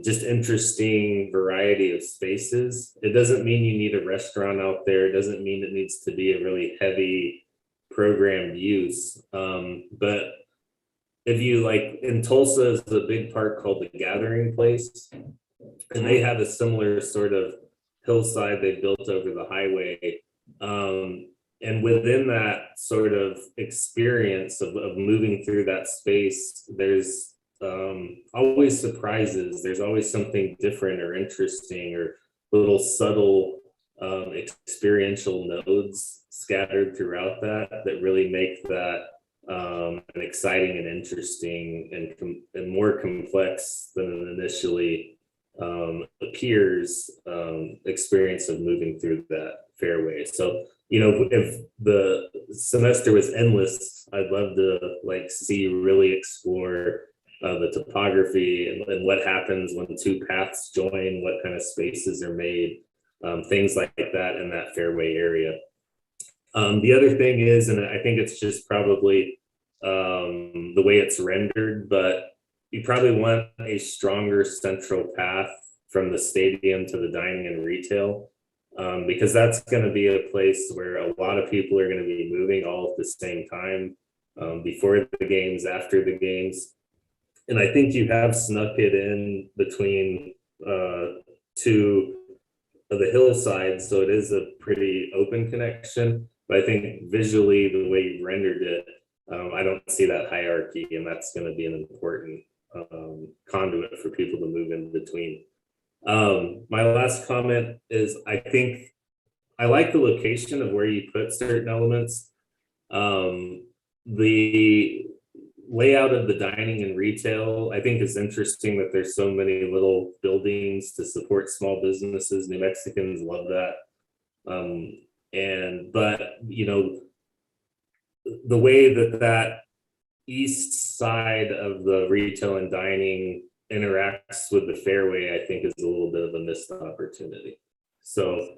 K: just interesting variety of spaces. It doesn't mean you need a restaurant out there. It doesn't mean it needs to be a really heavy programmed use. But if you like, in Tulsa is a big park called the Gathering Place. and they had a similar sort of hillside they built over the highway. And within that sort of experience of moving through that space, there's always surprises. There's always something different or interesting or little subtle experiential nodes scattered throughout that really make that an exciting and interesting and more complex than it initially appears experience of moving through that fairway. So, you know, if the semester was endless, I'd love to like see you really explore the topography and what happens when two paths join, what kind of spaces are made, things like that in that fairway area. The other thing is, and I think it's just probably the way it's rendered, but you probably want a stronger central path from the stadium to the dining and retail, because that's going to be a place where a lot of people are going to be moving all at the same time, before the games, after the games. And I think you have snuck it in between two of the hillsides, so it is a pretty open connection. But I think visually, the way you rendered it, I don't see that hierarchy, and that's going to be an important conduit for people to move in between. My last comment is I think I like the location of where you put certain elements. The layout of the dining and retail, I think, is interesting that there's so many little buildings to support small businesses. New Mexicans love that. But you know, the way that east side of the retail and dining interacts with the fairway, I think, is a little bit of a missed opportunity. So,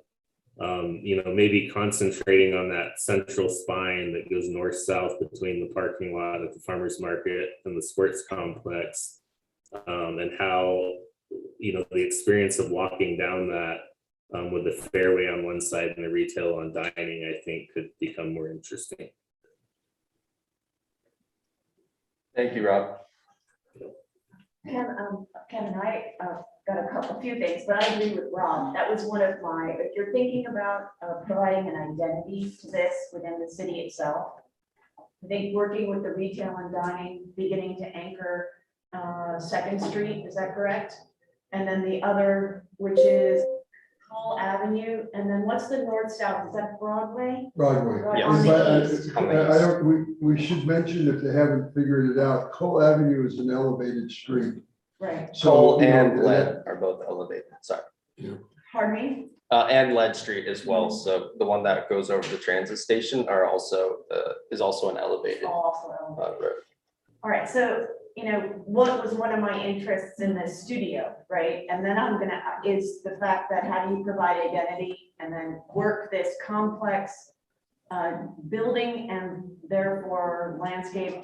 K: you know, maybe concentrating on that central spine that goes north-south between the parking lot at the farmer's market and the sports complex, and how, you know, the experience of walking down that with the fairway on one side and the retail on dining, I think could become more interesting.
J: Thank you, Rob.
I: Kevin, I got a few things, but I agree with Rob. That was one of my, if you're thinking about providing an identity to this within the city itself, I think working with the retail and dining, beginning to anchor 2nd Street, is that correct? And then the other, which is Cole Avenue, and then what's the north-south, is that Broadway?
B: Broadway.
J: Yes.
I: On the east.
B: I don't, we should mention, if they haven't figured it out, Cole Avenue is an elevated street.
I: Right,
J: Cole
B: you know,
J: and Lead are both elevated, sorry.
I: pardon me?
J: And Lead Street as well. So the one that goes over the transit station is also an elevated
I: Also.
J: road.
I: All right, so, you know, what was one of my interests in this studio, right? And then is the fact that how do you provide identity and then work this complex building and therefore landscape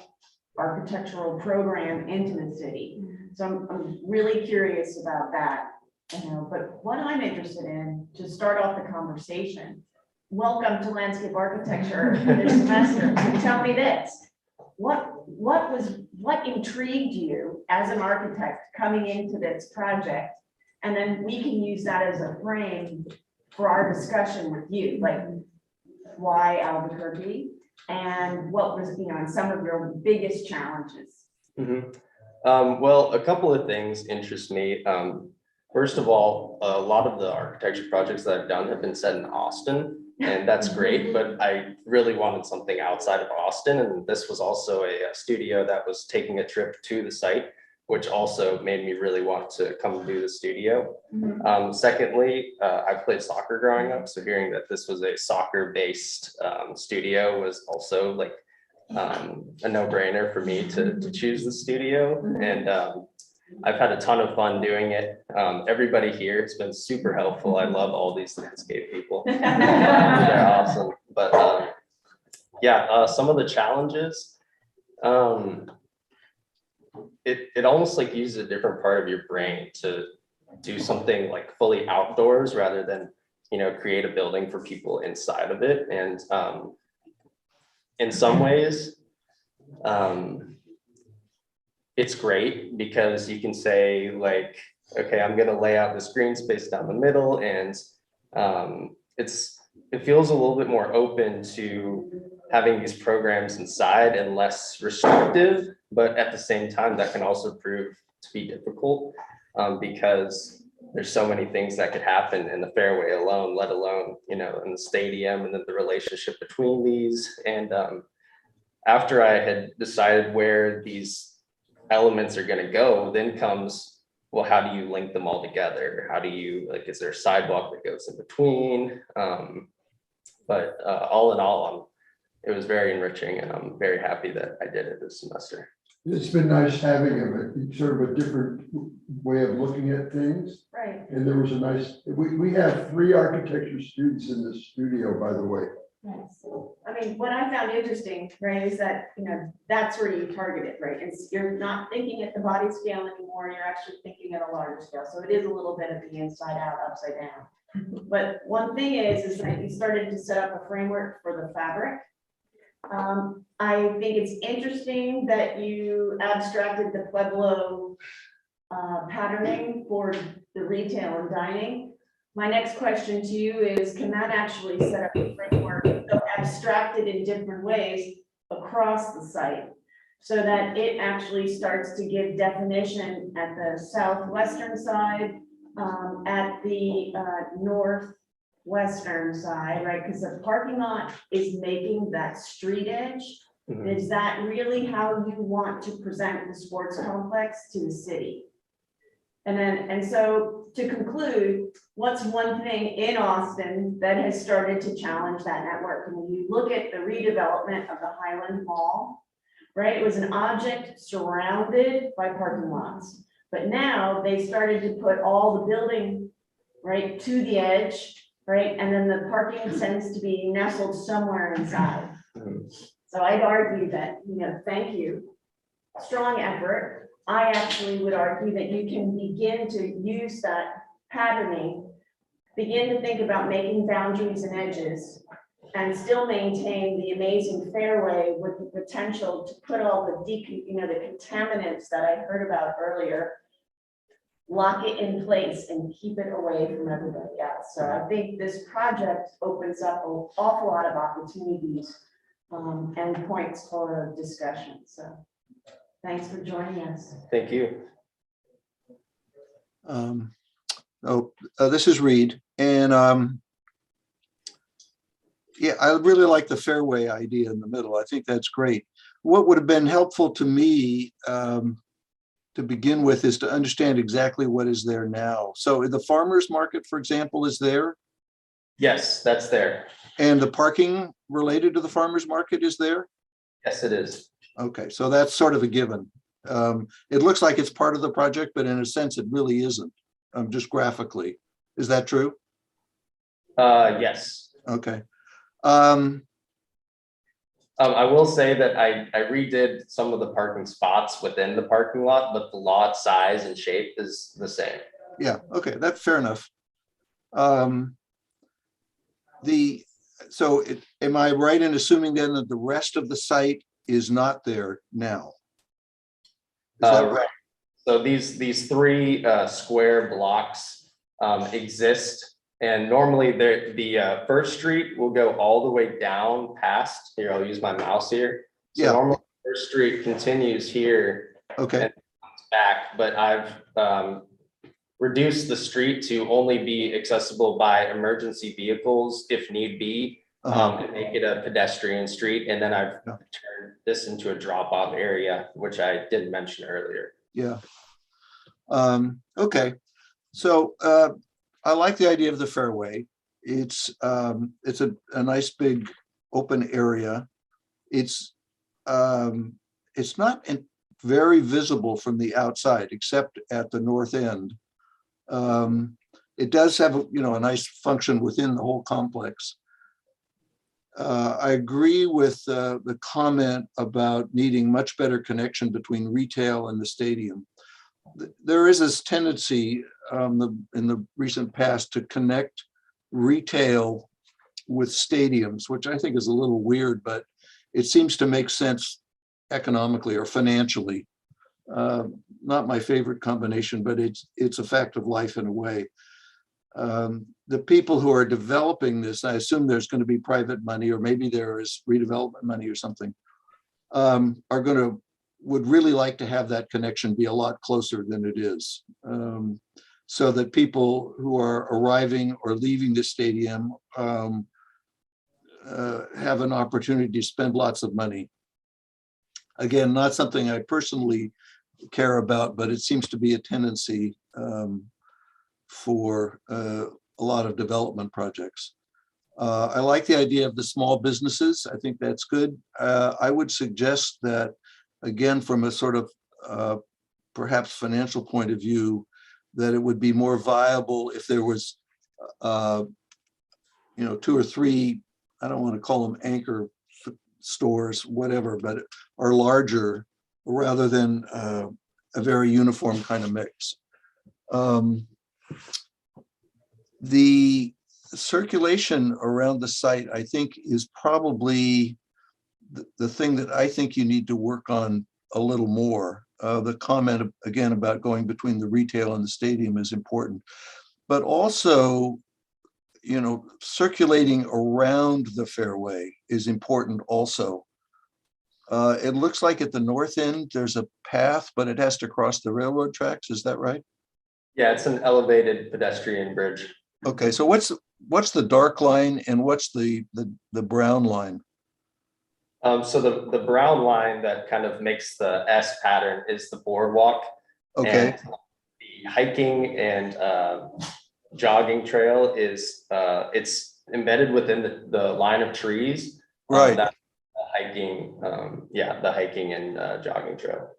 I: architectural program into the city. So I'm really curious about that, you know, but what I'm interested in, to start off the conversation, welcome to landscape architecture this semester. So tell me this, what intrigued you as an architect coming into this project? And then we can use that as a frame for our discussion with you, like why Albuquerque and what was, you know, and some of your biggest challenges.
J: Well, a couple of things interest me. First of all, a lot of the architecture projects that I've done have been set in Austin, and that's great, but I really wanted something outside of Austin, and this was also a studio that was taking a trip to the site, which also made me really want to come do the studio. Secondly, I played soccer growing up, so hearing that this was a soccer-based studio was also like a no-brainer for me to choose the studio. And I've had a ton of fun doing it. Everybody here has been super helpful. I love all these landscape people. They're awesome. But yeah, some of the challenges, it almost like uses a different part of your brain to do something like fully outdoors rather than, you know, create a building for people inside of it. And in some ways, it's great because you can say like, okay, I'm gonna lay out this green space down the middle, and it feels a little bit more open to having these programs inside and less restrictive, but at the same time, that can also prove to be difficult because there's so many things that could happen in the fairway alone, let alone, you know, in the stadium, and then the relationship between these. And after I had decided where these elements are going to go, then comes, well, how do you link them all together? How do you, like, is there a sidewalk that goes in between? But all in all, it was very enriching, and I'm very happy that I did it this semester.
B: It's been nice having a sort of a different way of looking at things.
I: Right.
B: And there was a nice, we have 3 architecture students in the studio, by the way.
I: Yes. I mean, what I found interesting, right, is that, you know, that's where you target it, right? It's, you're not thinking at the body scale anymore, you're actually thinking at a larger scale. So it is a little bit of the inside out, upside down. But one thing is that you started to set up a framework for the fabric. I think it's interesting that you abstracted the Pueblo patterning for the retail and dining. My next question to you is, can that actually set up a framework so abstracted in different ways across the site so that it actually starts to give definition at the southwestern side, at the northwestern side, right? Because the parking lot is making that street edge.
J: Mhm.
I: Is that really how you want to present the sports complex to the city? And so to conclude, what's one thing in Austin that has started to challenge that network? And when you look at the redevelopment of the Highland Mall, right? It was an object surrounded by parking lots. But now they started to put all the building, right, to the edge, right? And then the parking tends to be nestled somewhere inside. So I'd argue that, you know, thank you, strong effort. I actually would argue that you can begin to use that patterning, begin to think about making boundaries and edges, and still maintain the amazing fairway with the potential to put all the the contaminants that I heard about earlier, lock it in place and keep it away from everybody else. So I think this project opens up an awful lot of opportunities and points for discussion. So thanks for joining us.
J: Thank you.
H: This is Reed, and yeah, I really like the fairway idea in the middle. I think that's great. What would have been helpful to me to begin with is to understand exactly what is there now. So the farmers market, for example, is there?
J: Yes, that's there.
H: And the parking related to the farmers market is there?
J: Yes, it is.
H: Okay, so that's sort of a given. It looks like it's part of the project, but in a sense, it really isn't, just graphically. Is that true?
J: Yes.
H: Okay.
J: I will say that I redid some of the parking spots within the parking lot, but the lot size and shape is the same.
H: Yeah, okay, that's fair enough. Am I right in assuming then that the rest of the site is not there now? Is that right?
J: So these 3 square blocks exist. And normally the First Street will go all the way down past here. I'll use my mouse here. So
H: yeah.
J: Normally First Street continues here.
H: Okay.
J: And comes back, but I've reduced the street to only be accessible by emergency vehicles if need be, and make it a pedestrian street. And then I've turned this into a drop-off area, which I didn't mention earlier.
H: Yeah. Okay. So I like the idea of the fairway. It's a nice big open area. It's not very visible from the outside, except at the north end. It does have a nice function within the whole complex. I agree with the comment about needing much better connection between retail and the stadium. There is this tendency in the recent past to connect retail with stadiums, which I think is a little weird, but it seems to make sense economically or financially. Not my favorite combination, but it's a fact of life in a way. The people who are developing this, I assume there's going to be private money, or maybe there is redevelopment money or something, would really like to have that connection be a lot closer than it is. So that people who are arriving or leaving the stadium have an opportunity to spend lots of money. Again, not something I personally care about, but it seems to be a tendency for a lot of development projects. I like the idea of the small businesses. I think that's good. I would suggest that, again, from a sort of perhaps financial point of view, that it would be more viable if there was, 2 or 3, I don't want to call them anchor stores, whatever, but are larger rather than a very uniform kind of mix. The circulation around the site, I think, is probably the thing that I think you need to work on a little more. The comment again about going between the retail and the stadium is important, but also, circulating around the fairway is important also. It looks like at the north end, there's a path, but it has to cross the railroad tracks. Is that right?
J: Yeah, it's an elevated pedestrian bridge.
H: Okay, so what's the dark line and what's the brown line?
J: So the brown line that kind of makes the S pattern is the boardwalk.
H: Okay.
J: And the hiking and jogging trail is it's embedded within the line of trees.
H: Right.
J: That's the hiking, the hiking and jogging trail.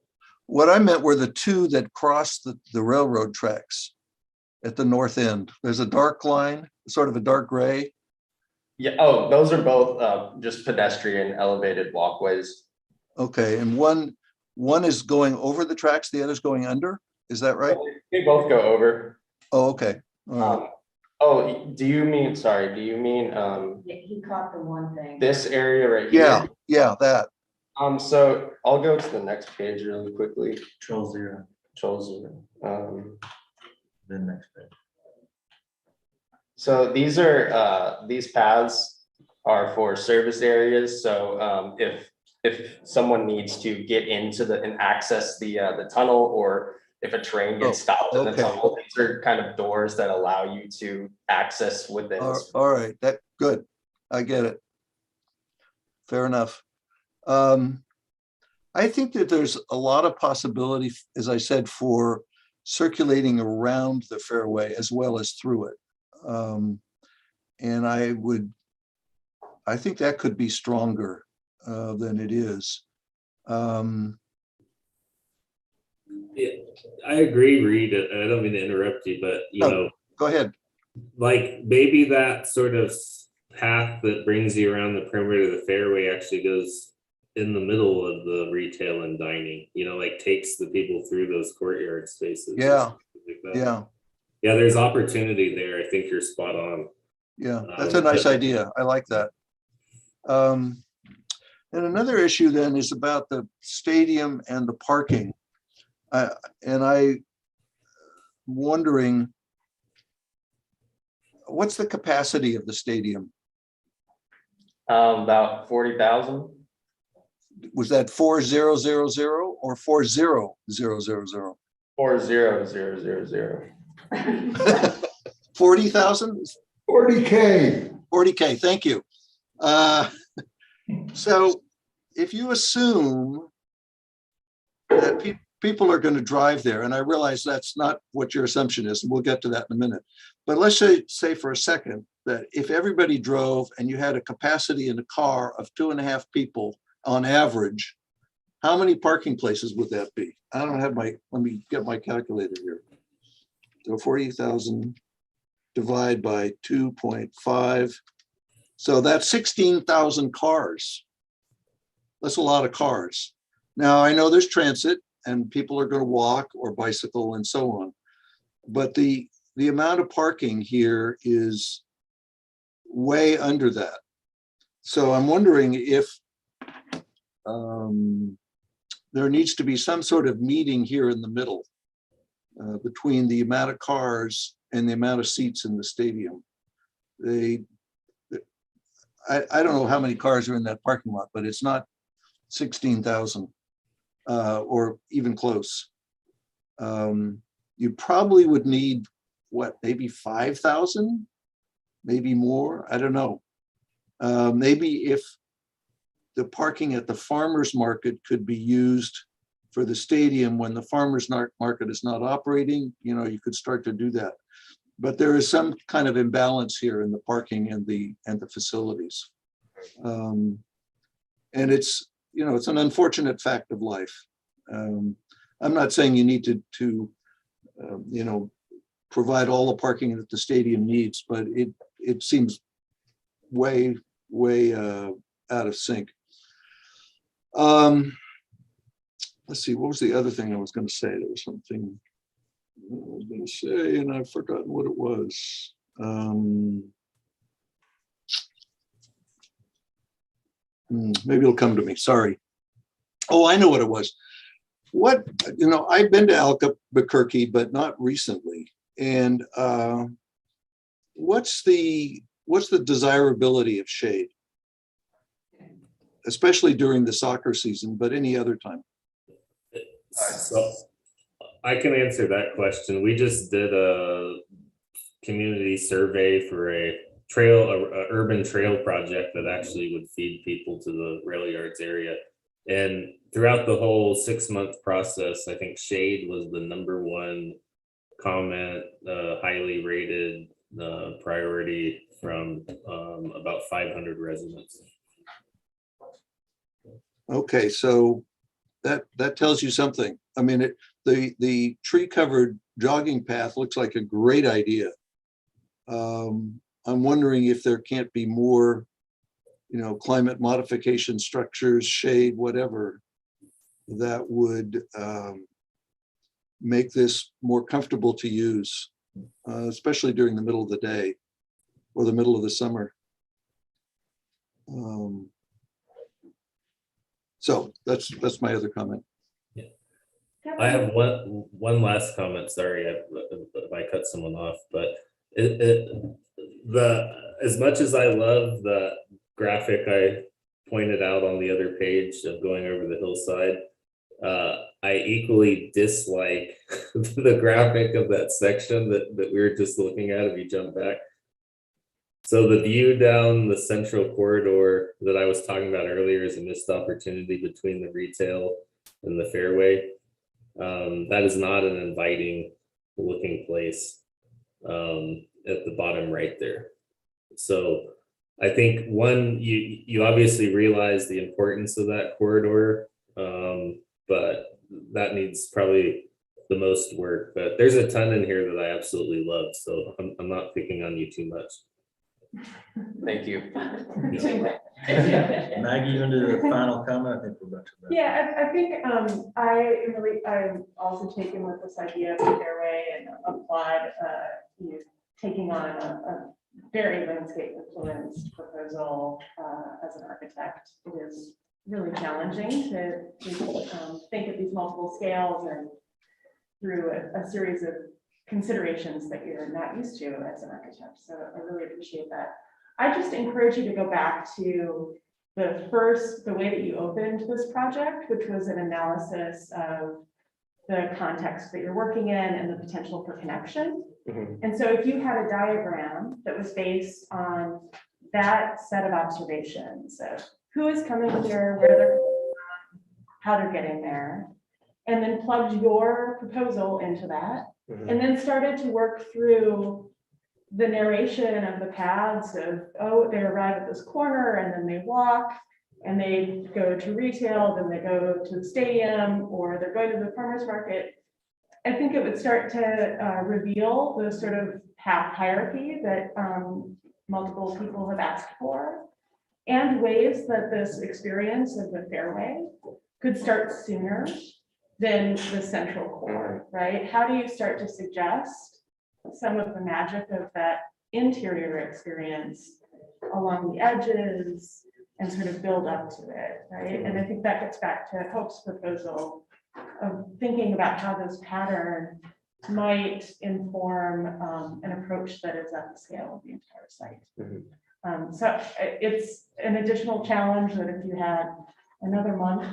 H: What I meant were the two that cross the railroad tracks at the north end. There's a dark line, sort of a dark gray.
J: Yeah. Oh, those are both just pedestrian elevated walkways.
H: Okay, and one is going over the tracks, the other's going under. Is that right?
J: They both go over.
H: Oh, okay. All right.
J: Do you mean? Sorry. Do you mean
I: He caught the one thing.
J: this area right here?
H: Yeah, yeah, that.
J: So I'll go to the next page really quickly.
A: Control 0,
J: Control 0.
A: then next page.
J: So these are these paths are for service areas. So if someone needs to get into and access the tunnel, or if a train gets stopped in the tunnel, these are kind of doors that allow you to access within.
H: All right, that good. I get it. Fair enough. I think that there's a lot of possibility, as I said, for circulating around the fairway as well as through it. And I think that could be stronger than it is.
K: Yeah, I agree, Reed. I don't mean to interrupt you, but
H: go ahead.
K: Like maybe that sort of path that brings you around the perimeter of the fairway actually goes in the middle of the retail and dining, like takes the people through those courtyard spaces.
H: Yeah.
K: Like that.
H: Yeah.
K: Yeah, there's opportunity there. I think you're spot on.
H: Yeah, that's a nice idea. I like that. And another issue then is about the stadium and the parking. And I'm wondering, what's the capacity of the stadium?
J: About 40,000.
H: Was that 4000 or 40000?
J: 40000.
H: 40,000?
B: 40K.
H: 40K, thank you. So if you assume that people are going to drive there, and I realize that's not what your assumption is, and we'll get to that in a minute, but let's say for a second that if everybody drove and you had a capacity in a car of 2.5 people on average, how many parking places would that be? I don't have let me get my calculator here. So 40,000 divide by 2.5. So that's 16,000 cars. That's a lot of cars. Now I know there's transit and people are going to walk or bicycle and so on, but the amount of parking here is way under that. So I'm wondering if there needs to be some sort of meeting here in the middle between the amount of cars and the amount of seats in the stadium. I don't know how many cars are in that parking lot, but it's not 16,000 or even close. You probably would need, what, maybe 5,000, maybe more, I don't know. Maybe if the parking at the farmer's market could be used for the stadium when the farmer's market is not operating, you could start to do that. But there is some kind of imbalance here in the parking and the facilities. And it's, it's an unfortunate fact of life. I'm not saying you need to provide all the parking that the stadium needs, but it seems way out of sync. Let's see, what was the other thing I was going to say? There was something I was going to say, and I've forgotten what it was. Maybe it'll come to me. Sorry. Oh, I know what it was. I've been to Albuquerque, but not recently. And what's the desirability of shade, especially during the soccer season, but any other time?
K: So I can answer that question. We just did a community survey for a urban trail project that actually would feed people to the rail yards area. And throughout the whole 6-month process, I think shade was the #1 comment, highly rated priority from about 500 residents.
H: Okay, so that tells you something. I mean, the tree-covered jogging path looks like a great idea. I'm wondering if there can't be more, climate modification structures, shade, whatever, that would make this more comfortable to use, especially during the middle of the day or the middle of the summer. So that's my other comment.
K: Yeah. I have one last comment. Sorry if I cut someone off, but as much as I love the graphic I pointed out on the other page of going over the hillside, I equally dislike the graphic of that section that we were just looking at if you jump back. So the view down the central corridor that I was talking about earlier is a missed opportunity between the retail and the Fairway. That is not an inviting looking place at the bottom right there. So I think you obviously realize the importance of that corridor, but that needs probably the most work. But there's a ton in here that I absolutely love, so I'm not picking on you too much.
J: Thank you.
A: Maggie, you want to do the final comment? I think we're about to.
G: Yeah, I think I'm also taken with this idea of Fairway and applaud taking on a very landscape influenced proposal as an architect. It is really challenging to think of these multiple scales and through a series of considerations that you're not used to as an architect. So I really appreciate that. I just encourage you to go back to the way that you opened this project, which was an analysis of the context that you're working in and the potential for connection. Mm-hmm. And so if you had a diagram that was based on that set of observations of who is coming here, where they're coming from, how they're getting there, and then plugged your proposal into that, mm-hmm. and then started to work through the narration of the paths of, oh, they arrive at this corner and then they walk and they go to retail, then they go to the stadium, or they're going to the farmer's market. I think it would start to reveal the sort of path hierarchy that multiple people have asked for, and ways that this experience of the Fairway could start sooner than the central core, right? How do you start to suggest some of the magic of that interior experience along the edges, and sort of build up to it, right? And I think that gets back to Hope's proposal of thinking about how this pattern might inform an approach that is at the scale of the entire site. So it's an additional challenge that if you had another month,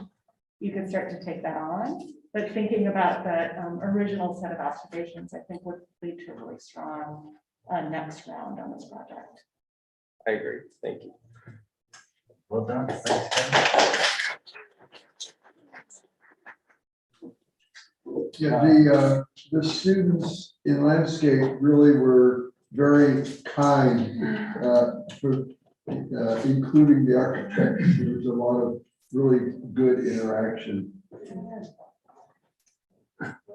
G: you could start to take that on. But thinking about that original set of observations, I think would lead to a really strong next round on this project.
J: I agree. Thank you.
A: Well done. Thanks, Ken.
B: Yeah, the students in landscape really were very kind, for including the architects. There was a lot of really good interaction.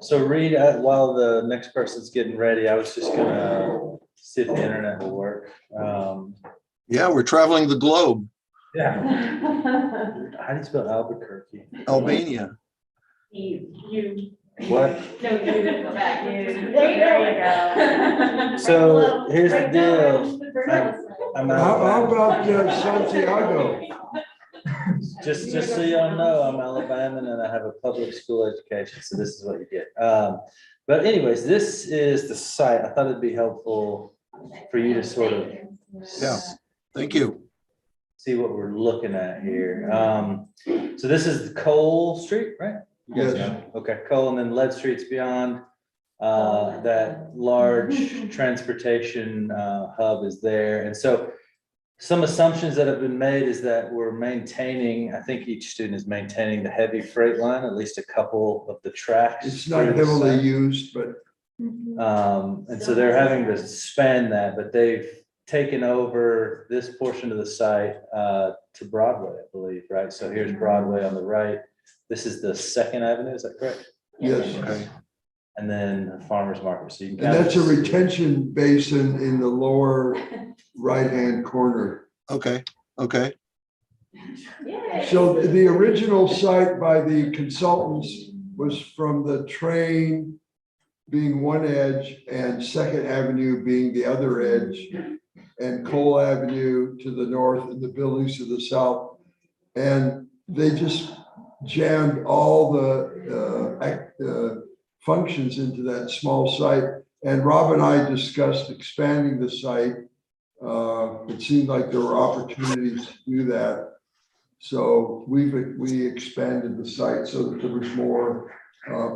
A: So Reed, while the next person's getting ready, I was just gonna see if the internet will work.
H: Yeah, we're traveling the globe,
A: Yeah. How do you spell Albuquerque?
H: Albania.
I: You.
A: What?
I: No, you didn't go back.
G: There you go.
A: So here's the deal. I'm
B: How
A: Alabama.
B: about Santiago?
A: Just so y'all know, I'm Alabama and I have a public school education, so this is what you get. But anyways, this is the site. I thought it'd be helpful for you to sort of
H: Yeah. Thank you.
A: see what we're looking at here. So this is Cole Street, right? You guys
B: Yes.
A: know. Okay, Cole, and then Lead Street's beyond. That large transportation hub is there. And so some assumptions that have been made is that we're maintaining, I think each student is maintaining the heavy freight line, at least a couple of the tracks.
B: It's not heavily used, but
A: And so they're having to span that, but they've taken over this portion of the site to Broadway, I believe, right? So here's Broadway on the right. This is the Second Avenue, is that correct?
B: yes.
H: Okay.
A: And then the Farmers Market. So you can
B: And
A: kind
B: that's a
A: of
B: retention basin in the lower right-hand corner.
H: Okay. Okay.
B: So the original site by the consultants was from the train being one edge and Second Avenue being the other edge, and Cole Avenue to the north and the buildings to the south. And they just jammed all the functions into that small site. And Rob and I discussed expanding the site. It seemed like there were opportunities to do that. So we expanded the site so that there was more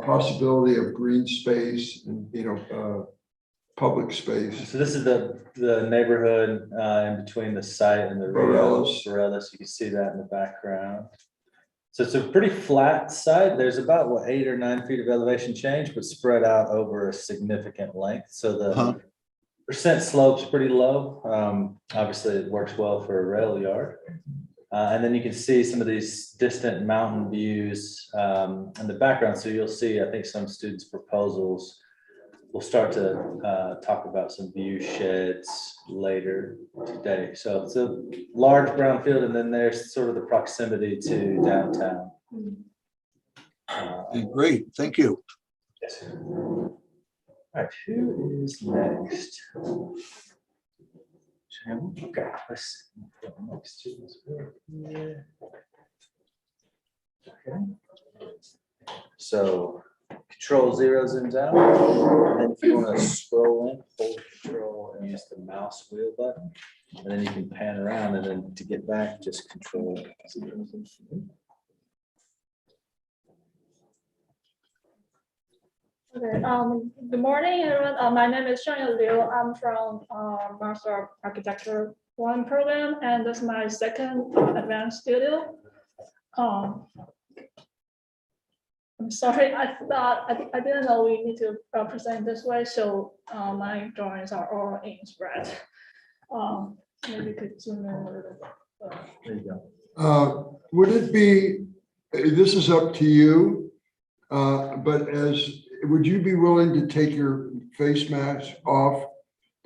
B: possibility of green space and, public space.
A: So this is the neighborhood in between the site and the
B: Borellis.
A: Borellis. You can see that in the background. So it's a pretty flat site. There's about 8 or 9 feet of elevation change, but spread out over a significant length. So the percent slope's pretty low. Obviously it works well for a rail yard. And then you can see some of these distant mountain views in the background. So you'll see, I think some students' proposals will start to talk about some view sheds later today. So it's a large brownfield, and then there's sort of the proximity to downtown.
H: Great. Thank you.
A: Yes. All right, who is next? Jim? Okay, let's see. Next to this one here. Okay. So Control 0 zooms out, and then if you want to scroll in, hold Control and use the mouse wheel button, and then you can pan around, and then to get back, just Control 0 zoom in.
L: Okay, good morning, everyone. My name is Shanya Liu. I'm from Master of Architecture 1 program, and this is my second advanced studio. I'm sorry, I didn't know we need to present this way, so my drawings are all in spread. Maybe you could zoom in a little bit.
A: There you go.
B: Would it be, this is up to you, but would you be willing to take your face mask off?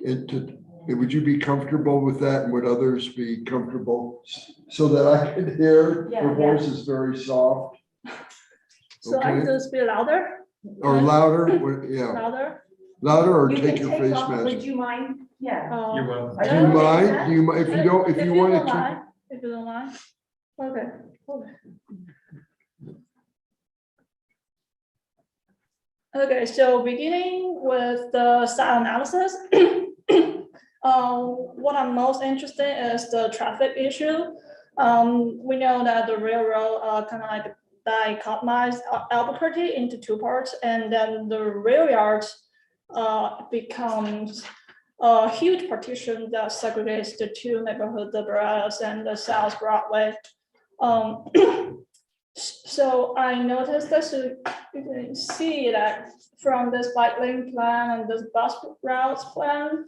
B: Would you be comfortable with that, and would others be comfortable so that I can hear? Her voice is very soft.
L: So I can just be louder?
B: Or louder, yeah.
L: Louder?
B: Louder, or
I: You
B: take
I: can
B: your
I: take
B: face
I: off,
B: mask.
I: would you mind? Yeah.
A: You're welcome.
B: Do you mind? If you want to
L: If
B: keep.
L: you don't mind, if you don't mind. Okay. Okay, so beginning with the site analysis, what I'm most interested in is the traffic issue. We know that the railroad kind of like dichotomized Albuquerque into two parts, and then the rail yard becomes a huge partition that segregates the two neighborhoods, the Barras and the South Broadway. So I noticed that you can see that from this bike lane plan and this bus routes plan,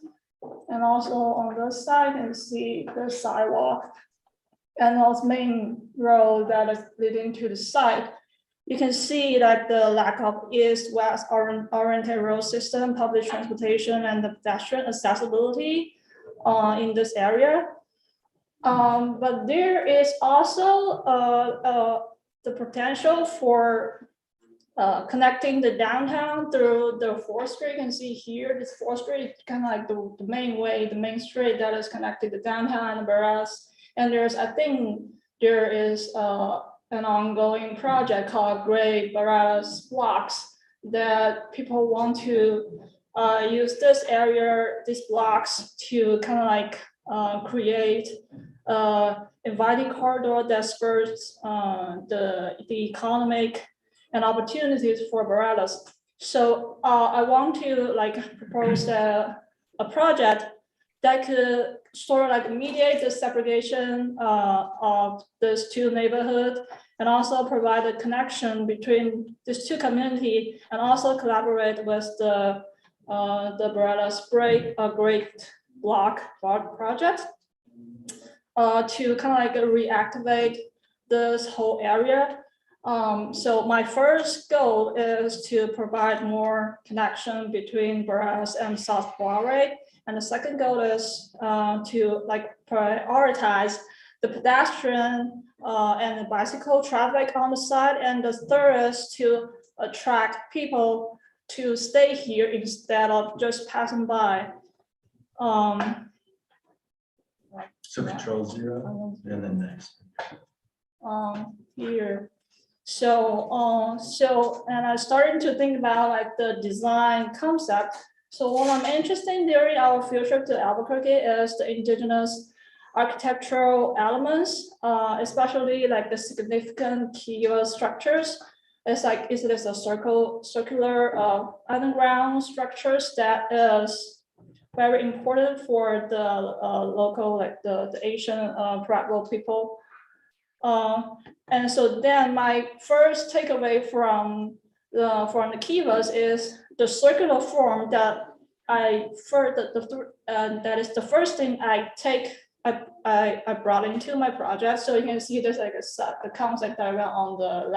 L: and also on this side, you can see the sidewalk and also main road that is leading to the site. You can see that the lack of east-west oriented road system, public transportation, and the pedestrian accessibility in this area. But there is also the potential for connecting the downtown through the 4th Street. You can see here, this 4th Street, kind of like the main way, the main street that is connected to downtown and Barras. And I think there is an ongoing project called Great Barras Blocks that people want to use this area, these blocks, to kind of like create inviting corridor that spurs the economic and opportunities for Barras. So I want to like propose a project that could sort of like mediate the segregation of these two neighborhoods, and also provide a connection between these two communities, and also collaborate with the Barras Great Block project to kind of like reactivate this whole area. So my first goal is to provide more connection between Barras and South Broadway. And the second goal is to like prioritize the pedestrian and the bicycle traffic on the side. And the third is to attract people to stay here instead of just passing by.
A: So control 0 and then next.
L: Here. So and I started to think about like the design concept. So what I'm interested in during our field trip to Albuquerque is the indigenous architectural elements, especially like the significant kiva structures. It's like it is a circular underground structures that is very important for the local, like the Asian Pueblo people. And so then my first takeaway from the kivas is the circular form that that is the first thing I brought into my project. So you can see there's like the concept diagram on the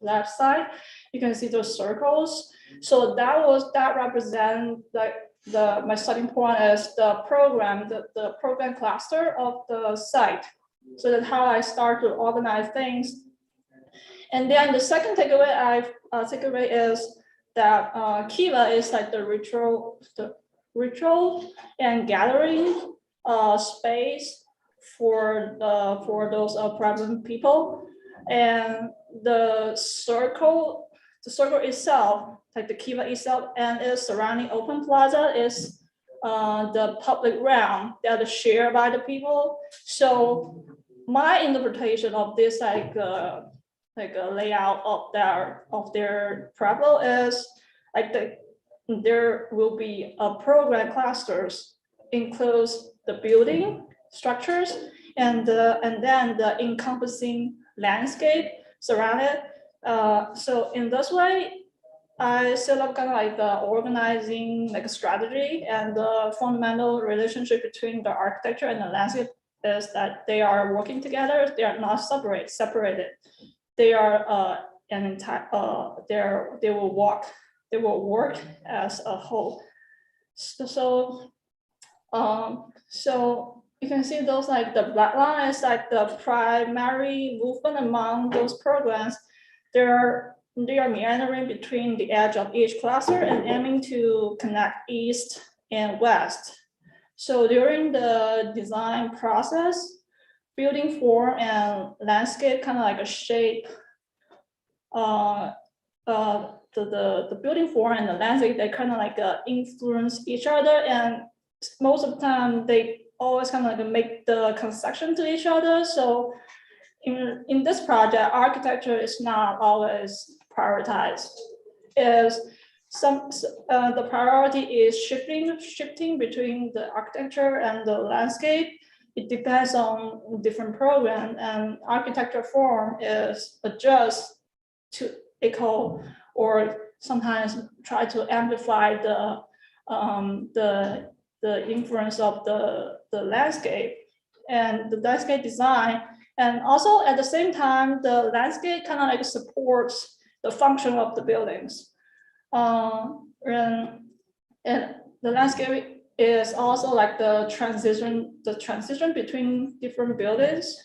L: left side. You can see those circles. So that represents like my starting point is the program, the program cluster of the site. So that's how I start to organize things. And then the second takeaway is that kiva is like the ritual and gathering space for those present people. And the circle itself, like the kiva itself, and its surrounding open plaza is the public realm that is shared by the people. So my interpretation of this like a layout of their Pueblo is like there will be a program clusters includes the building structures and then the encompassing landscape surrounded. So in this way, I set up kind of like the organizing like a strategy, and the fundamental relationship between the architecture and the landscape is that they are working together. They are not separated. They are they will work as a whole. So you can see those like the black line is like the primary movement among those programs. They are meandering between the edge of each cluster and aiming to connect east and west. So during the design process, building form and landscape kind of like a shape. The building form and the landscape, they kind of like influence each other, and most of the time they always kind of like make the concession to each other. So in this project, architecture is not always prioritized. Is the priority is shifting between the architecture and the landscape. It depends on different program, and architecture form is adjust to echo or sometimes try to amplify the influence of the landscape and the landscape design. And also at the same time, the landscape kind of like supports the function of the buildings. And the landscape is also like the transition between different buildings.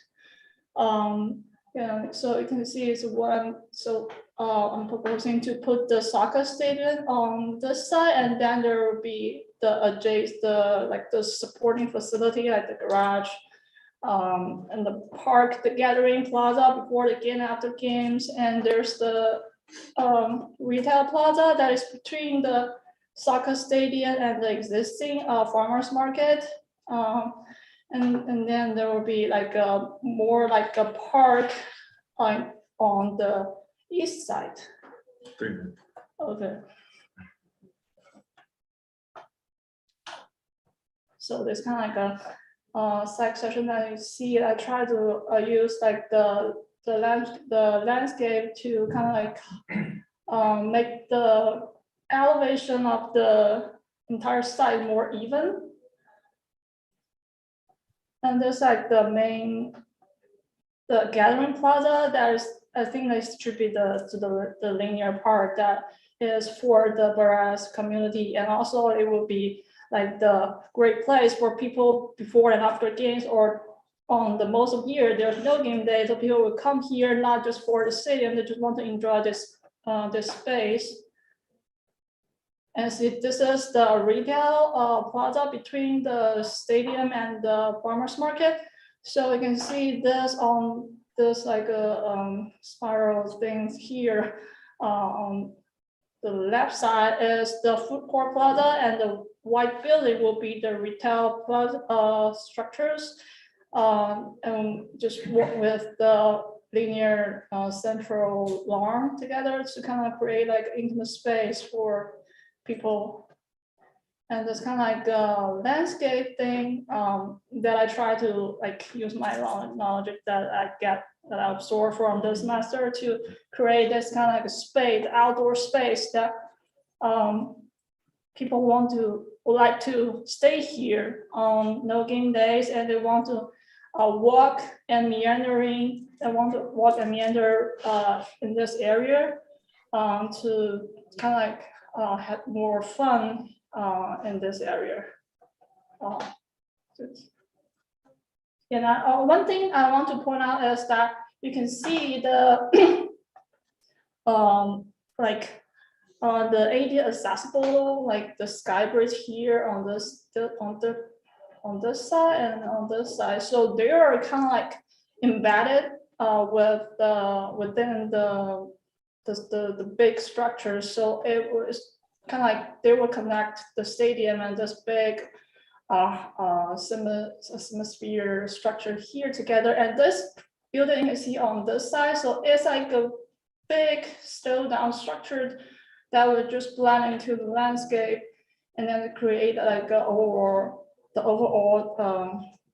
L: Yeah, so you can see it's one. So I'm proposing to put the soccer stadium on this side, and then there will be the supporting facility like the garage, and the park, the gathering plaza before the game, after games, and there's the retail plaza that is between the soccer stadium and the existing farmers market. And then there will be like more like a park on the east side. Okay. So there's kind of like a side section that you see. I try to use like the landscape to kind of like make the elevation of the entire site more even. And there's like the gathering plaza that is, I think that should be the linear part that is for the Barras community, and also it will be like the great place for people before and after games, or on the most of the year there's no game day, so people will come here not just for the stadium, they just want to enjoy this space. And see, this is the retail plaza between the stadium and the farmers market. So you can see this on this like a spiral things here. On the left side is the food court plaza, and the white building will be the retail plaza structures. And just work with the linear central lawn together to kind of create like intimate space for people. And this kind of like a landscape thing that I try to like use my knowledge that I absorb from this master to create this kind of like a space, outdoor space that people would like to stay here on no game days, and they want to walk and meander in this area to kind of like have more fun in this area. And one thing I want to point out is that you can see the the AD accessible, like the sky bridge here on this side and on this side. So they are kind of like embedded within the big structure. So it was kind of like they will connect the stadium and this big semisphere structure here together. And this building you see on this side, so it's like a big still down structure that would just blend into the landscape and then create like the overall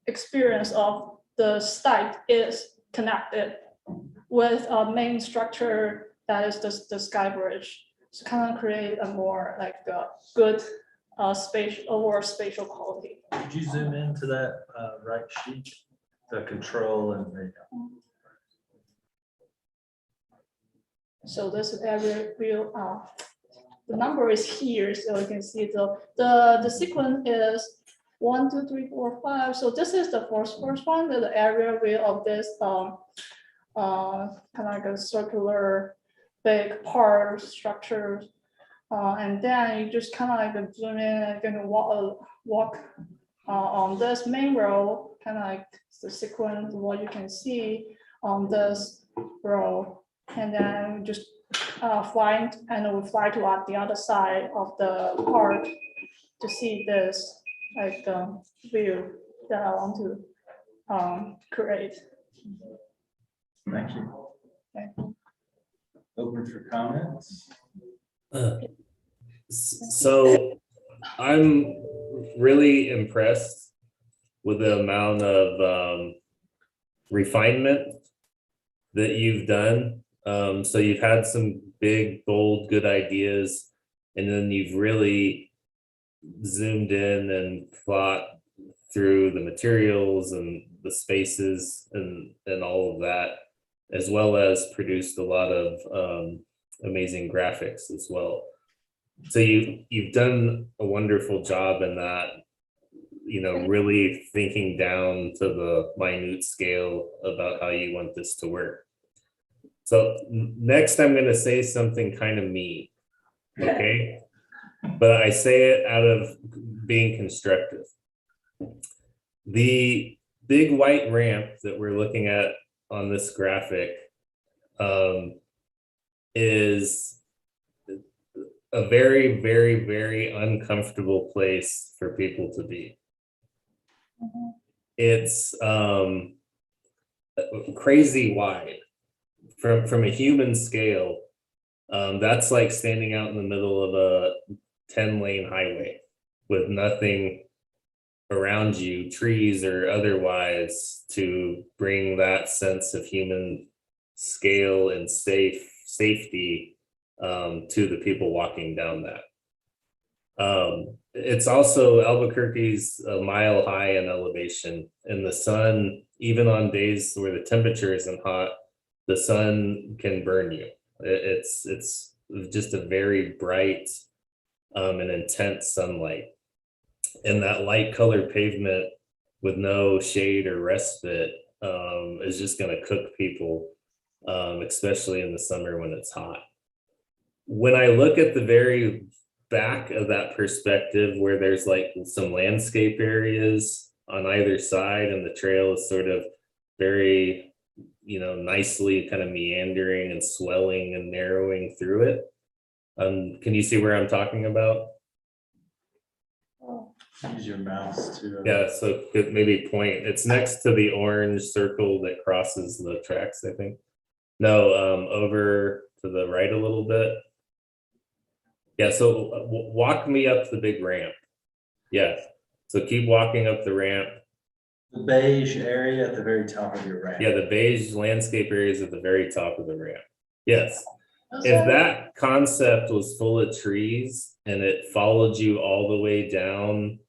L: experience of the site is connected with a main structure that is the sky bridge. To kind of create a more like a good spatial quality.
A: Could you zoom into that right sheet, the control and the.
L: So this area the number is here, so you can see the sequence is 1, 2, 3, 4, 5. So this is the first one, the area view of this kind of like a circular big part structure. And then you just kind of like zoom in and going to walk on this main road, kind of like the sequence of what you can see on this row. And then just flying, and we fly to the other side of the park to see this like view that I want to create.
A: Thank you.
L: Okay.
A: Open for comments.
K: So I'm really impressed with the amount of refinement that you've done. So you've had some big, bold, good ideas, and then you've really zoomed in and thought through the materials and the spaces and all of that, as well as produced a lot of amazing graphics as well. So you've done a wonderful job in that, you know, really thinking down to the minute scale about how you want this to work. So next I'm going to say something kind of mean, okay? But I say it out of being constructive. The big white ramp that we're looking at on this graphic is a very, very, very uncomfortable place for people to be. It's crazy wide from a human scale. That's like standing out in the middle of a 10-lane highway with nothing around you, trees or otherwise, to bring that sense of human scale and safety to the people walking down that. It's also, Albuquerque's a mile high in elevation, and the sun, even on days where the temperature isn't hot, the sun can burn you. It's just a very bright and intense sunlight. And that light colored pavement with no shade or respite is just going to cook people, especially in the summer when it's hot. When I look at the very back of that perspective, where there's like some landscape areas on either side, and the trail is sort of very, you know, nicely kind of meandering and swelling and narrowing through it. Can you see where I'm talking about?
A: Use your mouse to.
K: Yeah, so could maybe point. It's next to the orange circle that crosses the tracks, I think. No, over to the right a little bit. Yeah, so walk me up the big ramp. Yes, so keep walking up the ramp.
A: The beige area at the very top of your ramp.
K: Yeah, the beige landscape area is at the very top of the ramp. Yes. If that concept was full of trees and it followed you all the way down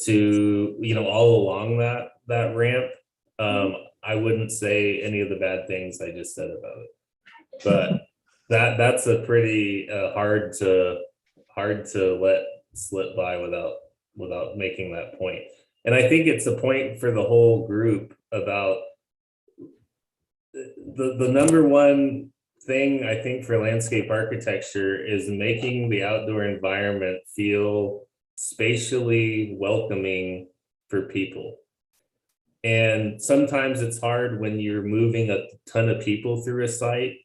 K: to, you know, all along that ramp, I wouldn't say any of the bad things I just said about it. But that's a pretty hard to let slip by without making that point. And I think it's a point for the whole group about the number one thing I think for landscape architecture is making the outdoor environment feel spatially welcoming for people. And sometimes it's hard when you're moving a ton of people through a site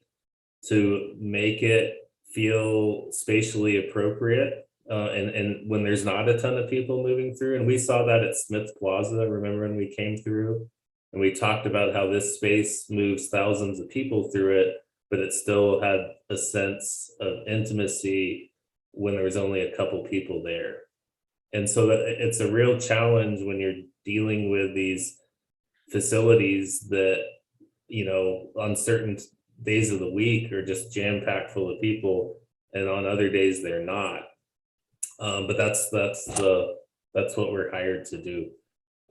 K: to make it feel spatially appropriate. And when there's not a ton of people moving through, and we saw that at Smith Plaza, remember when we came through and we talked about how this space moves thousands of people through it, but it still had a sense of intimacy when there was only a couple people there. And so that it's a real challenge when you're dealing with these facilities that, you know, on certain days of the week are just jam-packed full of people, and on other days they're not. But that's what we're hired to do.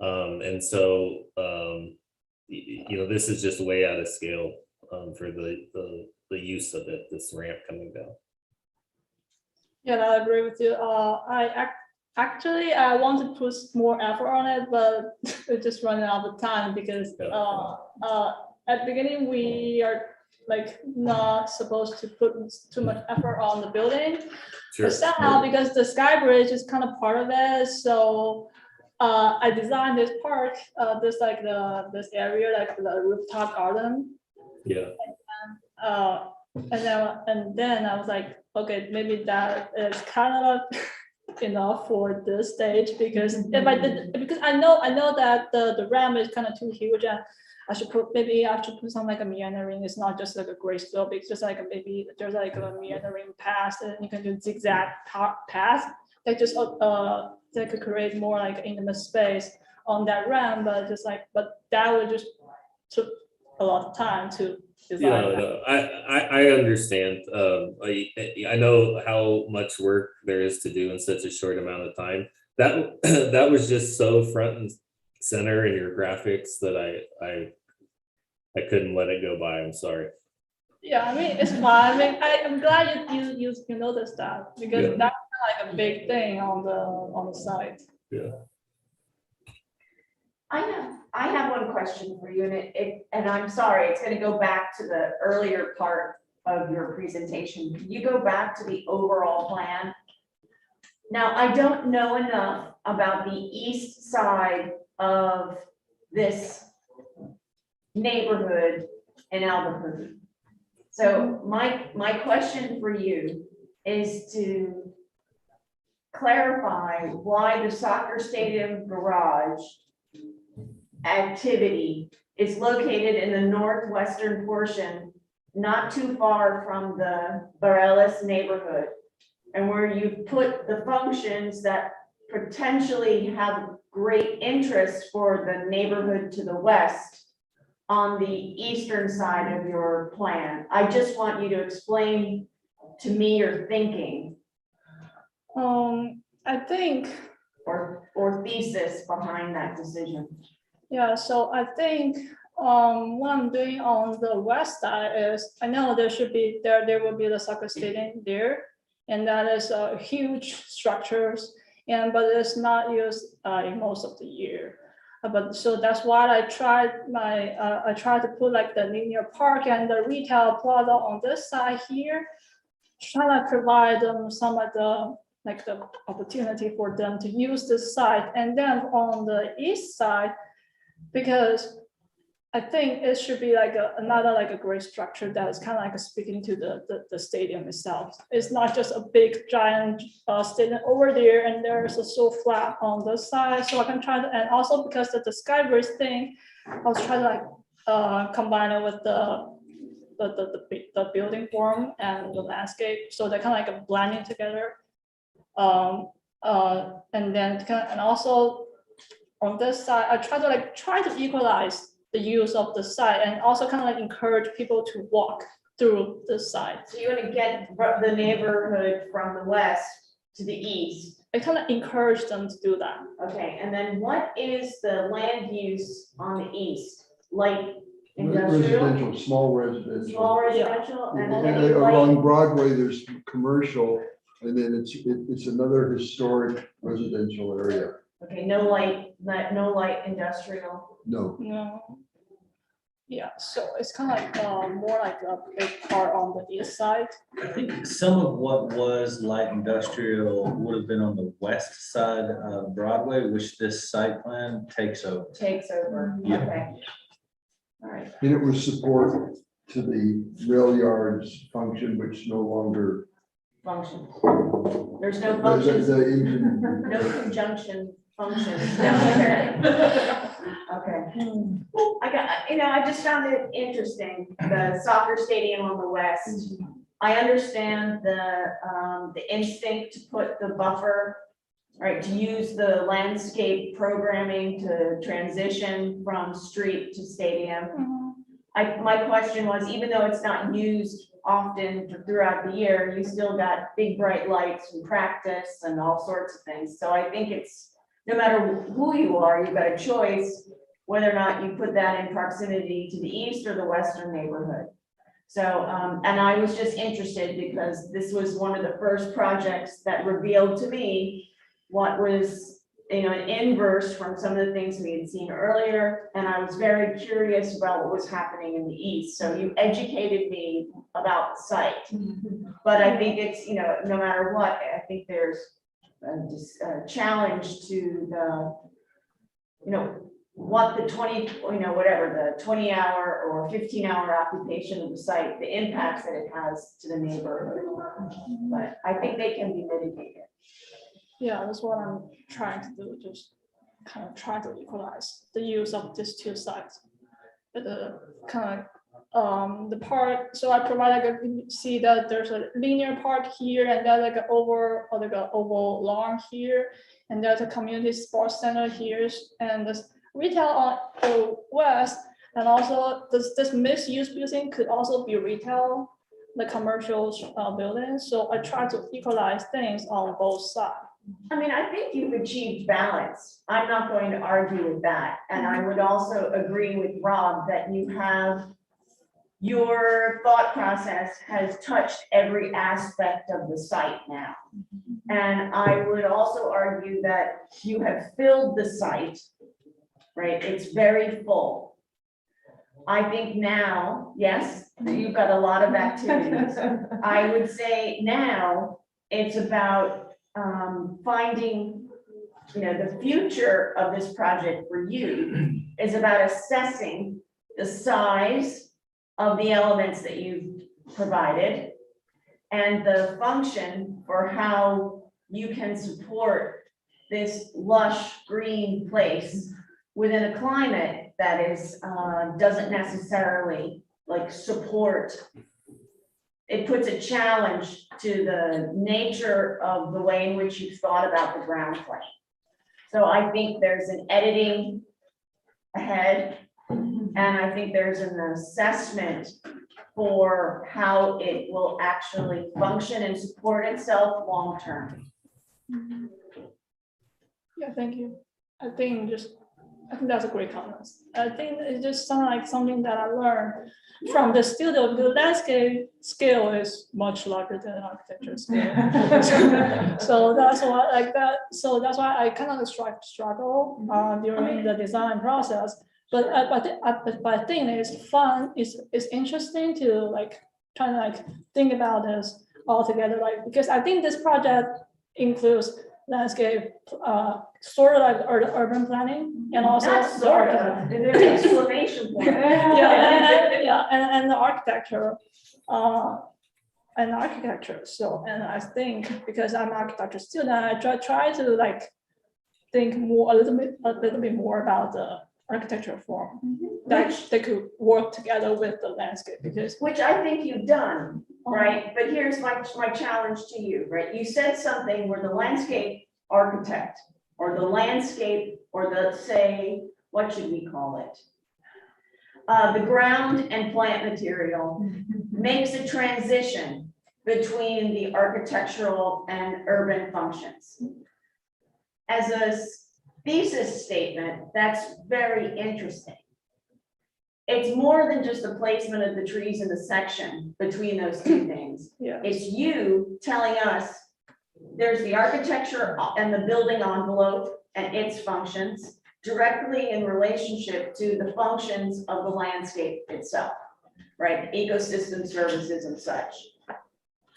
K: And so, you know, this is just way out of scale for the use of it, this ramp coming down.
L: Yeah, I agree with you. Actually, I want to put more effort on it, but it's just running out of time because at the beginning we are like not supposed to put too much effort on the building. Sure. But somehow, because the sky bridge is kind of part of it, so I designed this park, this like this area, like the rooftop garden.
K: Yeah.
L: And then I was like, okay, maybe that is kind of enough for this stage, because if I did, because I know that the ramp is kind of too huge, and I should put some like a meandering. It's not just like a great slope. It's just like maybe there's like a meandering path, and you can do zigzag path. That just that could create more like intimate space on that ramp, but that would just took a lot of time to design.
K: No, I understand. I know how much work there is to do in such a short amount of time. That was just so front and center in your graphics that I couldn't let it go by. I'm sorry.
L: Yeah, I mean it's fine. I mean I'm glad you noticed that, because that's like a big thing on the site.
K: Yeah.
I: I have one question for you, and I'm sorry, it's gonna go back to the earlier part of your presentation. Can you go back to the overall plan? Now, I don't know enough about the east side of this neighborhood in Albuquerque. So my question for you is to clarify why the soccer stadium garage activity is located in the northwestern portion, not too far from the Bareilles neighborhood, and where you put the functions that potentially have great interest for the neighborhood to the west on the eastern side of your plan. I just want you to explain to me your thinking.
L: I think,
I: or thesis behind that decision.
L: yeah, so I think what I'm doing on the west side is, I know there will be the soccer stadium there, and that is huge structures, but it's not used in most of the year. But so that's why I tried to put like the linear park and the retail plaza on this side here, trying to provide them some of the opportunity for them to use this site. And then on the east side, because I think it should be like another great structure that is kind of like speaking to the stadium itself. It's not just a big giant stadium over there, and there's a so flat on the side. So I can try to, and also because of the skybridge thing, I was trying to combine it with the building form and the landscape, so they're kind of blending together. And then and also on this side, I try to equalize the use of the site, and also kind of encourage people to walk through the site.
I: So you want to get the neighborhood from the west to the east.
L: I kind of encourage them to do that.
I: Okay, and then what is the land use on the east? Light industrial?
B: Residential, small residential.
I: Small residential, and then
B: And
I: any
B: along
I: light,
B: Broadway, there's commercial, and then it's another historic residential area.
I: okay, no light industrial.
B: No.
L: No. Yeah, so it's kind of more like a big part on the east side.
A: I think some of what was light industrial would have been on the west side of Broadway, which this site plan takes over.
I: Takes over,
A: Yeah.
I: okay. All right,
B: And it was support to the rail yards function, which no longer.
I: function. There's no functions,
B: The engine.
I: no conjunction functions down there. Okay. I just found it interesting, the soccer stadium on the west. I understand the instinct to put the buffer, right, to use the landscape programming to transition from street to stadium. My question was, even though it's not used often throughout the year, you still got big bright lights and practice and all sorts of things. So I think it's, no matter who you are, you've got a choice whether or not you put that in proximity to the east or the western neighborhood. So, and I was just interested because this was one of the first projects that revealed to me what was, an inverse from some of the things we had seen earlier. And I was very curious about what was happening in the east. So you educated me about the site. But I think it's, no matter what, I think there's a challenge to you know, what the 20, you know, whatever, the 20-hour or 15-hour occupation of the site, the impacts that it has to the neighborhood. But I think they can be mitigated.
L: Yeah, that's what I'm trying to do, just kind of try to equalize the use of these two sites. But the kind of the part, so I provide like see that there's a linear part here, and then like an oval lawn here, and there's a community sports center here, and this retail on the west, and also this mixed use building could also be retail, the commercial buildings. So I try to equalize things on both sides.
I: I mean, I think you've achieved balance. I'm not going to argue with that. And I would also agree with Rob that your thought process has touched every aspect of the site now. And I would also argue that you have filled the site, right? It's very full. I think now, yes, you've got a lot of activities. I would say now it's about finding, you know, the future of this project for you is about assessing the size of the elements that you've provided and the function for how you can support this lush green place within a climate that is doesn't necessarily like support. It puts a challenge to the nature of the way in which you've thought about the ground plane. So I think there's an editing ahead, and I think there's an assessment for how it will actually function and support itself long-term.
L: Yeah, thank you. I think that's a great comment. I think it just sounds like something that I learned from the studio. The landscape scale is much larger than the architecture scale. So that's why like that. So that's why I kind of struggle during the design process. But I think it's fun. It's interesting to like try to like think about this all together. Like because I think this project includes landscape, sort of like urban planning, and also
I: Not sort of, there's an exclamation point.
L: and the architecture, So, and I think because I'm an architecture student, I try to like think more a little bit more about the architectural form that they could work together with the landscape, because
I: Which I think you've done, right? But here's my challenge to you, right? You said something where the landscape architect or the landscape or the, say, what should we call it? The ground and plant material makes a transition between the architectural and urban functions. As a thesis statement, that's very interesting. It's more than just the placement of the trees in the section between those two things.
L: Yeah.
I: It's you telling us there's the architecture and the building envelope and its functions directly in relationship to the functions of the landscape itself, right? Ecosystem services and such.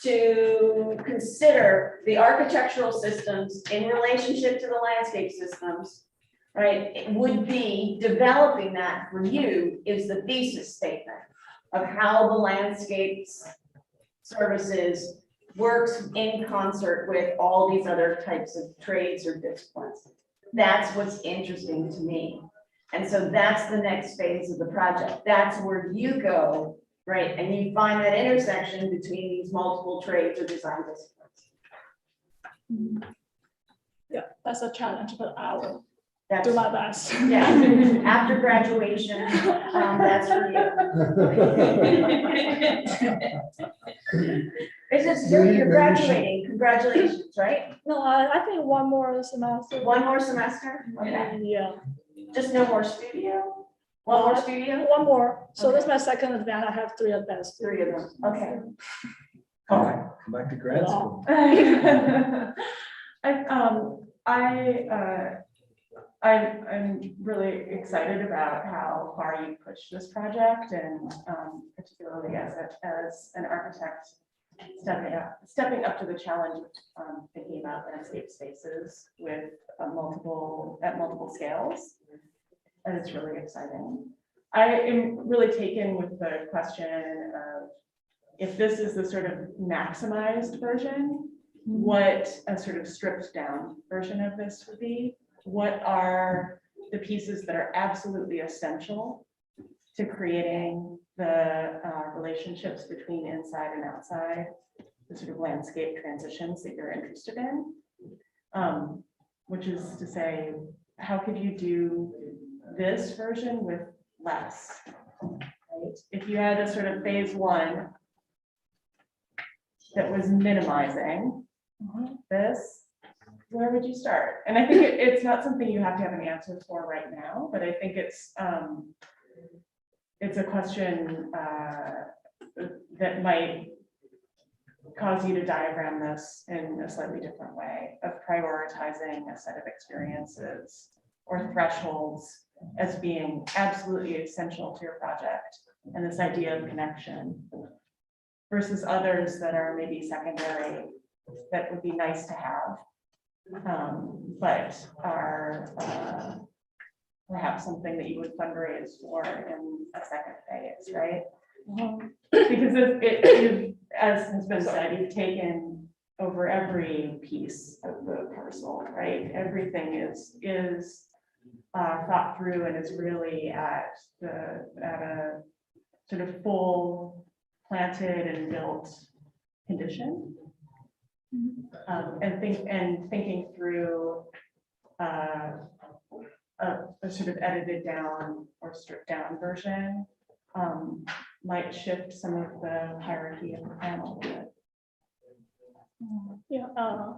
I: To consider the architectural systems in relationship to the landscape systems, right? It would be developing that for you is the thesis statement of how the landscapes services works in concert with all these other types of trades or disciplines. That's what's interesting to me. And so that's the next phase of the project. That's where you go, right? And you find that intersection between these multiple trades or design disciplines.
L: yeah, that's a challenge, but I will
I: That's,
L: do my best.
I: yeah, after graduation, that's for you. Is this, you're graduating, congratulations, right?
L: No, I think one more semester.
I: One more semester? Okay.
L: Yeah.
I: Just no more studio? One more studio?
L: One more. So
I: Okay.
L: that's my second advance. I have 3 advanced.
I: 3 of them, okay.
A: Come back to grad school.
G: I'm really excited about how far you pushed this project, and particularly as an architect stepping up to the challenge of thinking about landscape spaces with at multiple scales. And it's really exciting. I am really taken with the question of if this is the sort of maximized version, what a sort of stripped down version of this would be. What are the pieces that are absolutely essential to creating the relationships between inside and outside, the sort of landscape transitions that you're interested in, which is to say, how could you do this version with less? Right? If you had a sort of phase one that was minimizing this, where would you start? And I think it's not something you have to have an answer for right now, but I think it's a question that might cause you to diagram this in a slightly different way of prioritizing a set of experiences or thresholds as being absolutely essential to your project and this idea of connection versus others that are maybe secondary that would be nice to have, but are perhaps something that you would fundraise for in a second phase, right? Because you've, as has been said, you've taken over every piece of the parcel, right? Everything is thought through and is really at a sort of full planted and built condition. And thinking through a sort of edited down or stripped down version might shift some of the hierarchy of the panel a bit.
L: Yeah, I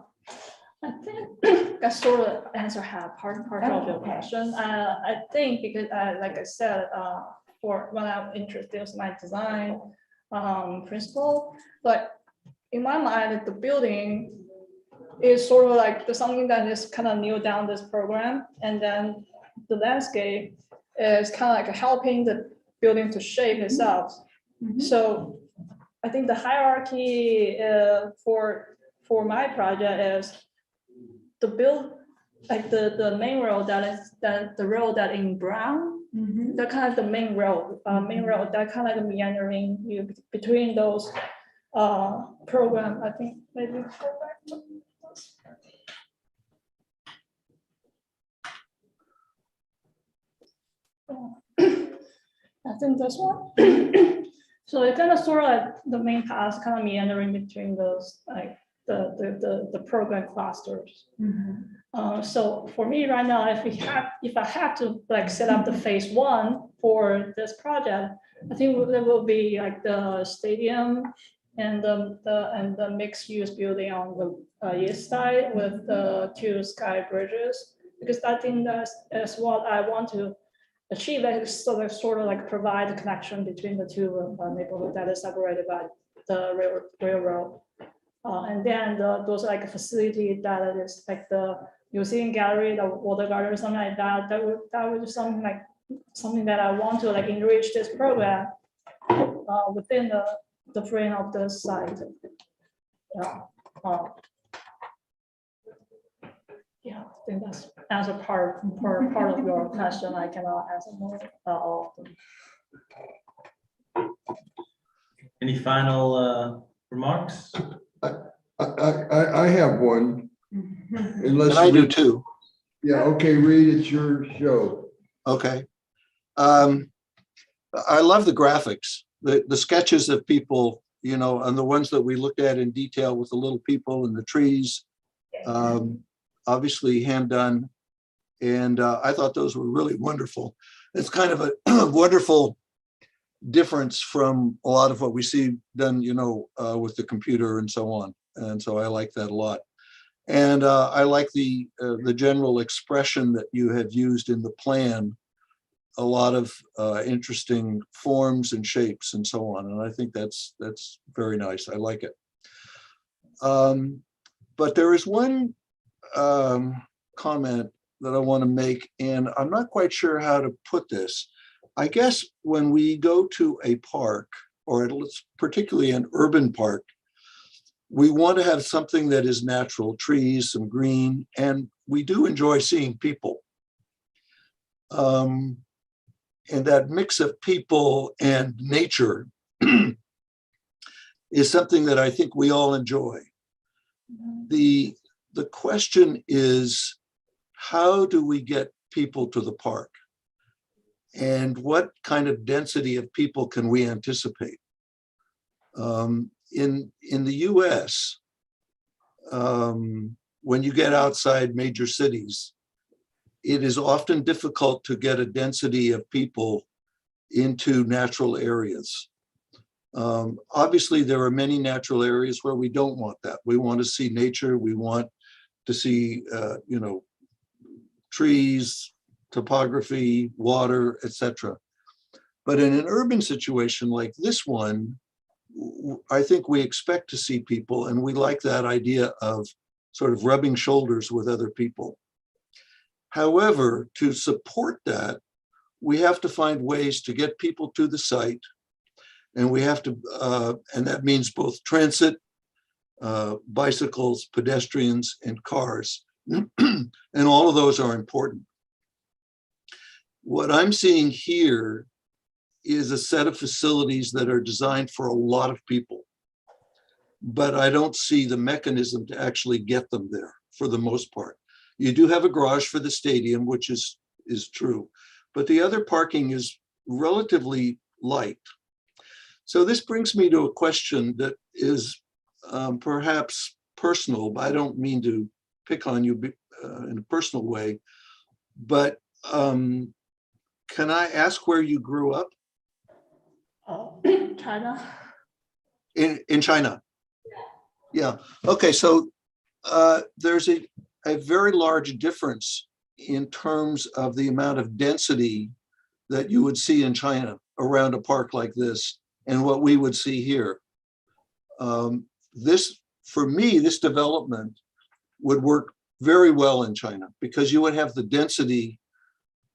L: think that sort of answer part of your question. I think because, like I said, for when I introduced my design principle, but in my mind, the building is sort of like something that is kind of nailed down this program, and then the landscape is kind of like helping the building to shape itself. So I think the hierarchy for my project is the build, like the main road the road that in brown, that kind of the main road that kind of like meandering between those program. I think maybe go back to this. I think this one. So it kind of sort of like the main path kind of meandering between those like the program clusters. So for me right now, if I have to like set up the phase one for this project, I think there will be like the stadium and the mixed use building on the east side with the 2 sky bridges, because I think that's what I want to achieve, like sort of like provide a connection between the two neighborhoods that is separated by the railroad. And then those like a facility that is like the museum gallery, the water garden, or something like that. That would be something that I want to like enrich this program within the frame of the site. Yeah, I think that's as a part of your question. I cannot answer more all of them.
A: Any final remarks?
B: I have one.
H: And I do too.
B: Yeah, okay, Reed, it's your show.
H: Okay. I love the graphics, the sketches of people, you know, and the ones that we looked at in detail with the little people and the trees, obviously hand done. And I thought those were really wonderful. It's kind of a wonderful difference from a lot of what we see done, you know, with the computer and so on. And so I like that a lot. And I like the general expression that you have used in the plan, a lot of interesting forms and shapes and so on. And I think that's very nice. I like it. But there is one comment that I want to make, and I'm not quite sure how to put this. I guess when we go to a park, or particularly an urban park, we want to have something that is natural, trees, some green, and we do enjoy seeing people. And that mix of people and nature is something that I think we all enjoy. The question is, how do we get people to the park? And what kind of density of people can we anticipate? In the US, when you get outside major cities, it is often difficult to get a density of people into natural areas. Obviously, there are many natural areas where we don't want that. We want to see nature. We want to see, trees, topography, water, etc. But in an urban situation like this one, I think we expect to see people, and we like that idea of sort of rubbing shoulders with other people. However, to support that, we have to find ways to get people to the site, and we have to, and that means both transit, bicycles, pedestrians, and cars, and all of those are important. What I'm seeing here is a set of facilities that are designed for a lot of people, but I don't see the mechanism to actually get them there for the most part. You do have a garage for the stadium, which is true, but the other parking is relatively light. So this brings me to a question that is perhaps personal, but I don't mean to pick on you in a personal way, but can I ask where you grew up?
L: China.
H: In China? Yeah, okay, so there's a very large difference in terms of the amount of density that you would see in China around a park like this and what we would see here. For me, this development would work very well in China because you would have the density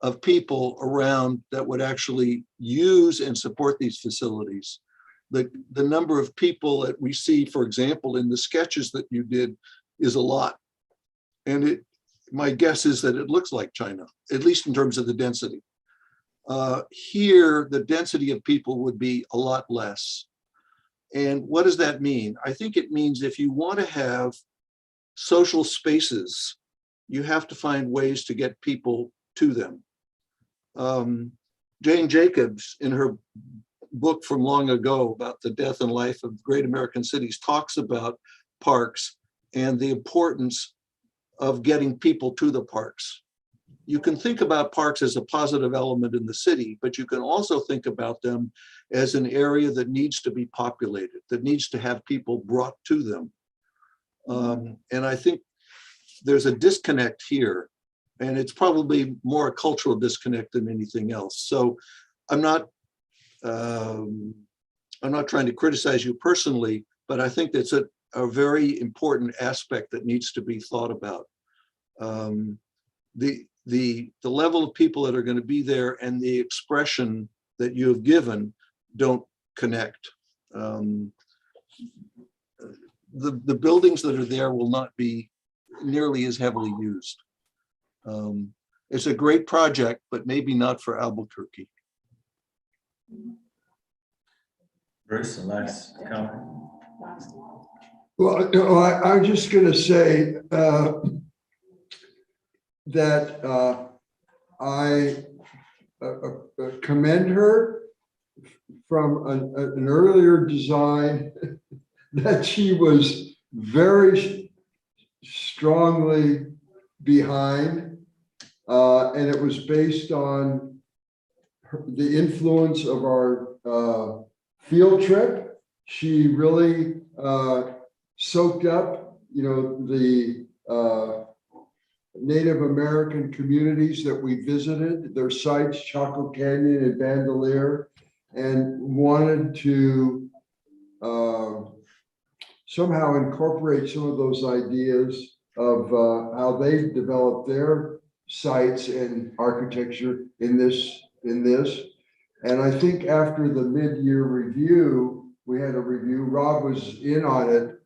H: of people around that would actually use and support these facilities. The number of people that we see, for example, in the sketches that you did is a lot. And my guess is that it looks like China, at least in terms of the density. Here, the density of people would be a lot less. And what does that mean? I think it means if you want to have social spaces, you have to find ways to get people to them. Jane Jacobs, in her book from long ago about the death and life of great American cities, talks about parks and the importance of getting people to the parks. You can think about parks as a positive element in the city, but you can also think about them as an area that needs to be populated, that needs to have people brought to them. And I think there's a disconnect here, and it's probably more a cultural disconnect than anything else. So I'm not trying to criticize you personally, but I think that's a very important aspect that needs to be thought about. The level of people that are going to be there and the expression that you have given don't connect. The buildings that are there will not be nearly as heavily used. It's a great project, but maybe not for Albuquerque.
A: Bruce, a nice comment.
B: Well, I'm just going to say that I commend her from an earlier design that she was very strongly behind, and it was based on the influence of our field trip. She really soaked up, the Native American communities that we visited, their sites, Chaco Canyon and Bandelier, and wanted to somehow incorporate some of those ideas of how they've developed their sites and architecture in this. And I think after the mid-year review, we had a review, Rob was in on it.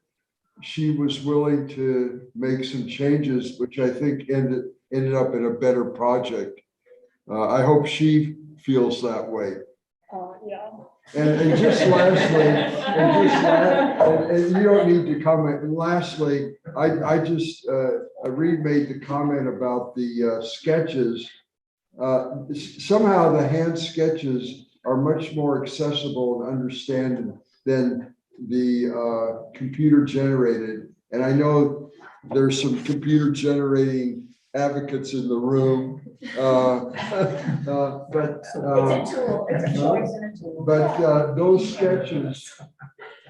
B: she was willing to make some changes, which I think ended up in a better project. I hope she feels that way.
L: Yeah.
B: And just lastly, and you don't need to comment. And lastly, Reed made the comment about the sketches. Somehow the hand sketches are much more accessible and understandable than the computer generated. And I know there's some computer generating advocates in the room. But
I: It's a tool, it's a choice and a tool.
B: But those sketches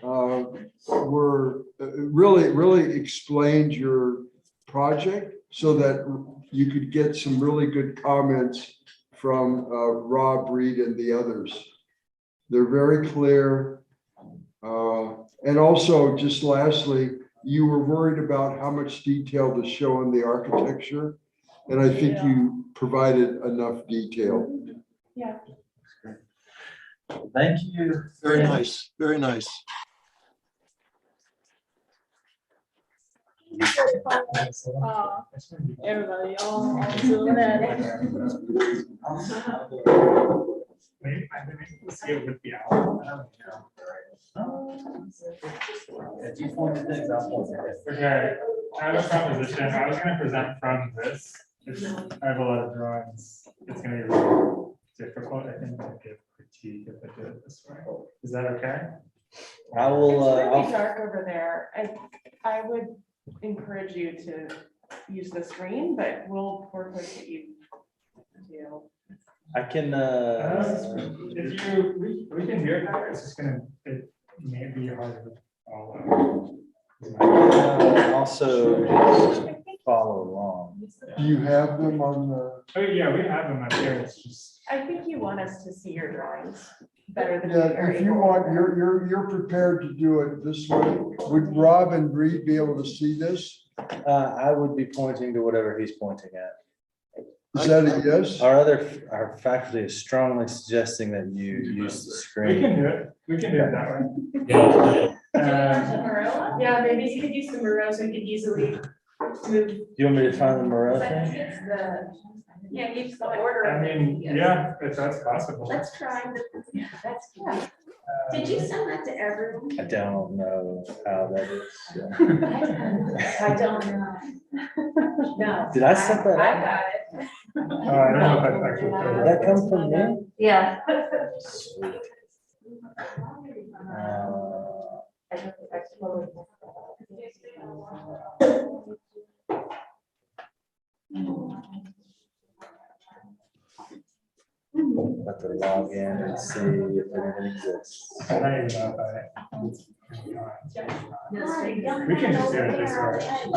B: were really explained your project so that you could get some really good comments from Rob, Reed, and the others. They're very clear. And also, just lastly, you were worried about how much detail to show in the architecture. And I think you provided enough detail.
L: Yeah.
A: Thank you.
H: Very nice, very nice.
L: Everybody on Zoom and
M: Okay, I have a proposition. I was gonna present from this. I have a lot of drawings. It's gonna be really difficult, I think, to give critique if I do it this way. Is that okay?
A: I will,
E: It's really
A: I'll,
E: dark over there. I would encourage you to use the screen, but we'll work with what you do.
A: I can,
M: If you, we can do it better. It's just gonna, it may be hard to follow.
A: also just follow along.
B: Do you have them on the?
M: Oh, yeah, we have them up here. It's just.
E: I think you want us to see your drawings better than we
B: Yeah,
E: are
B: if you
E: able.
B: want, you're prepared to do it this way. Would Rob and Reed be able to see this?
A: I would be pointing to whatever he's pointing at.
B: Is that a yes?
A: Our faculty is strongly suggesting that you use the
M: We
A: screen.
M: can do it. We can do it that way.
E: Yeah, maybe you could use the Miro so you could easily move.
A: Do you want me to find the Moreau thing?
E: It's the, yeah, it's the order.
M: I
E: of
M: mean,
E: it.
M: yeah, if that's possible.
I: Let's try the, that's good. Did you send that to everyone?
A: I don't know how that is.
I: I don't know. No.
A: Did I set that
I: I
A: up?
I: got it.
M: I don't know if that's actually.
A: Did that come from me?
I: Yeah.
A: Sweet. Let the log in and see if anything exists.
M: I don't even know if we can just do it this way. I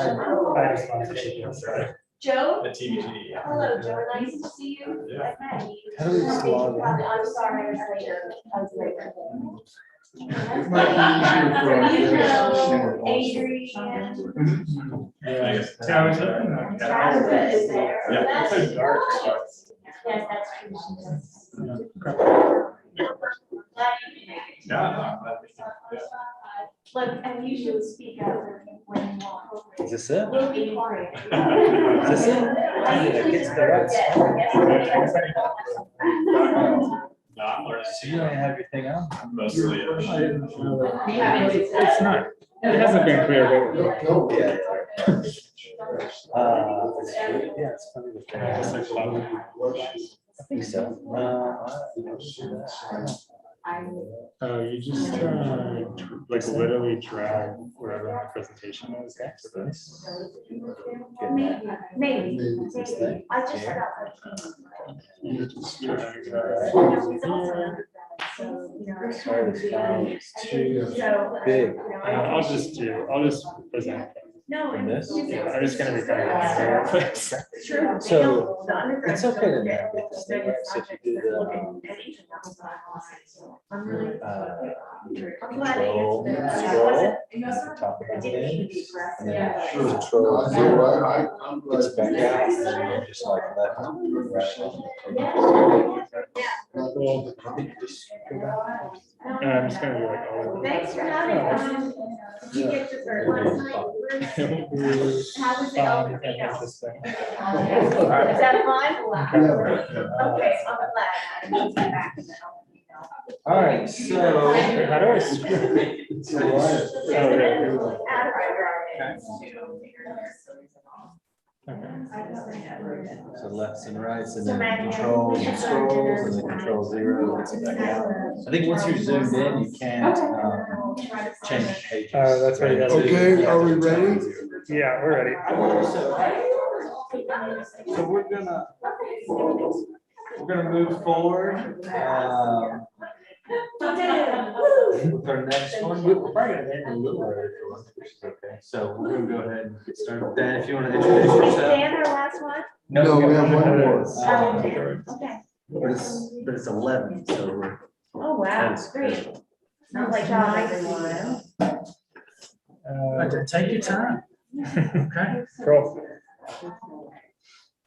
M: just want to see this way.
I: Joe?
D: The TBG.
I: Hello, Joe. Nice to see you.
D: Yeah.
A: How do we just log in?
I: I'm sorry, I was later. I was later.
B: It might be easier for us.
I: Adrian.
M: Yeah, I was looking at that.
I: Travis is there.
M: Yeah, it's so dark.
I: Yes, that's true. Glad you can make it.
D: Yeah.
I: Look, and you should speak out when you want.
A: Is this it?
I: We'll be quiet.
A: Is this it? That gets the right spot.
D: No, I'm learning.
A: So you don't have your thing on?
D: Mostly.
M: It's not, it hasn't been clear, but.
A: Yeah. Yeah, it's funny. I think so.
M: You just like literally drag wherever my presentation is to this.
I: Maybe. I just got
M: You just drag
A: Sorry, this file is too big.
M: I'll just present.
I: No.
A: In this?
M: Yeah, I'm just gonna be kind of.
I: True.
A: So it's okay to navigate this thing, right? So if you do the
I: I'm really.
A: control, scroll, talk about things, and then control
B: No,
A: zero,
B: I'm glad.
A: it's back out, and then you're just like left, right.
M: Cool.
A: Just go back.
M: And I'm just gonna be like all over.
I: Thanks for having us. You get to start last night. Bruce. How was it all the way out? Was that fun? Okay, I'm glad. I need to get back to that.
A: All right, so.
M: How do I scroll?
A: So lefts and rights, and then control scrolls, and then control zero, it's back out. I think once you're zoomed in, you can't change pages.
M: That's right.
B: Okay, are we ready?
M: Yeah, we're ready.
A: So we're gonna move forward. With our next one, we're probably gonna end a little early for lunch, which is okay. So we're gonna go ahead and get started. Dan, if you want to introduce
I: Is
A: yourself.
I: Dan our last one?
B: No, we have one more.
I: Okay.
A: But it's 11, so we're.
I: Oh, wow, great. Not like y'all.
A: Take your time. Okay.
M: Cool.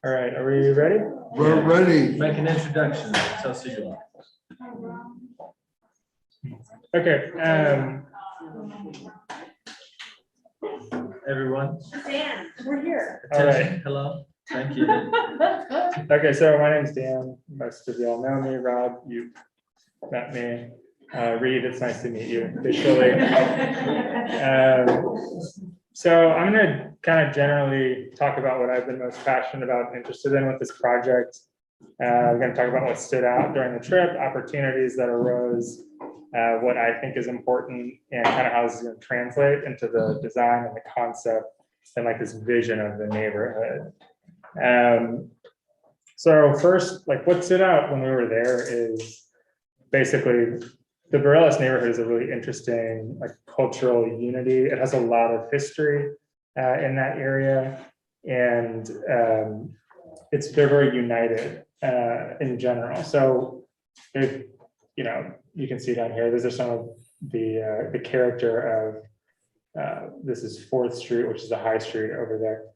M: All right, are we ready?
B: We're ready.
A: Make an introduction. Tell us who you are.
M: Okay.
A: Everyone.
I: Dan, we're here.
M: All right.
A: Attention. Hello. Thank you.
M: Okay, so my name's Dan. Most of y'all know me. Rob, you met me. Reed, it's nice to meet you officially. So I'm going to kind of generally talk about what I've been most passionate about and interested in with this project. We're going to talk about what stood out during the trip, opportunities that arose, what I think is important, and kind of how this is going to translate into the design and the concept and like this vision of the neighborhood. So first, like what stood out when we were there is basically the Bareilles neighborhood is a really interesting like cultural unity. It has a lot of history in that area, and they're very united in general. So if you can see down here, these are some of the character of this is 4th Street, which is a high street over there.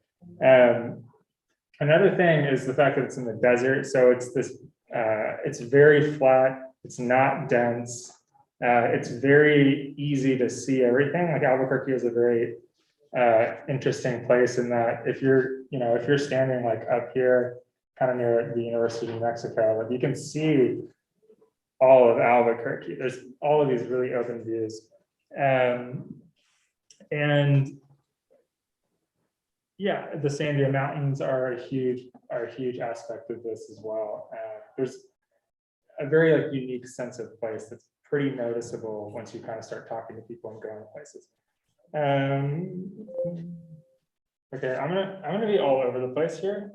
M: Another thing is the fact that it's in the desert. So it's very flat. It's not dense. It's very easy to see everything. Like Albuquerque is a very interesting place in that if you're standing like up here, kind of near the University of New Mexico, like you can see all of Albuquerque. There's all of these really open views. And yeah, the Sandia Mountains are a huge aspect of this as well. There's a very like unique sense of place that's pretty noticeable once you kind of start talking to people and going places. Okay, I'm gonna be all over the place here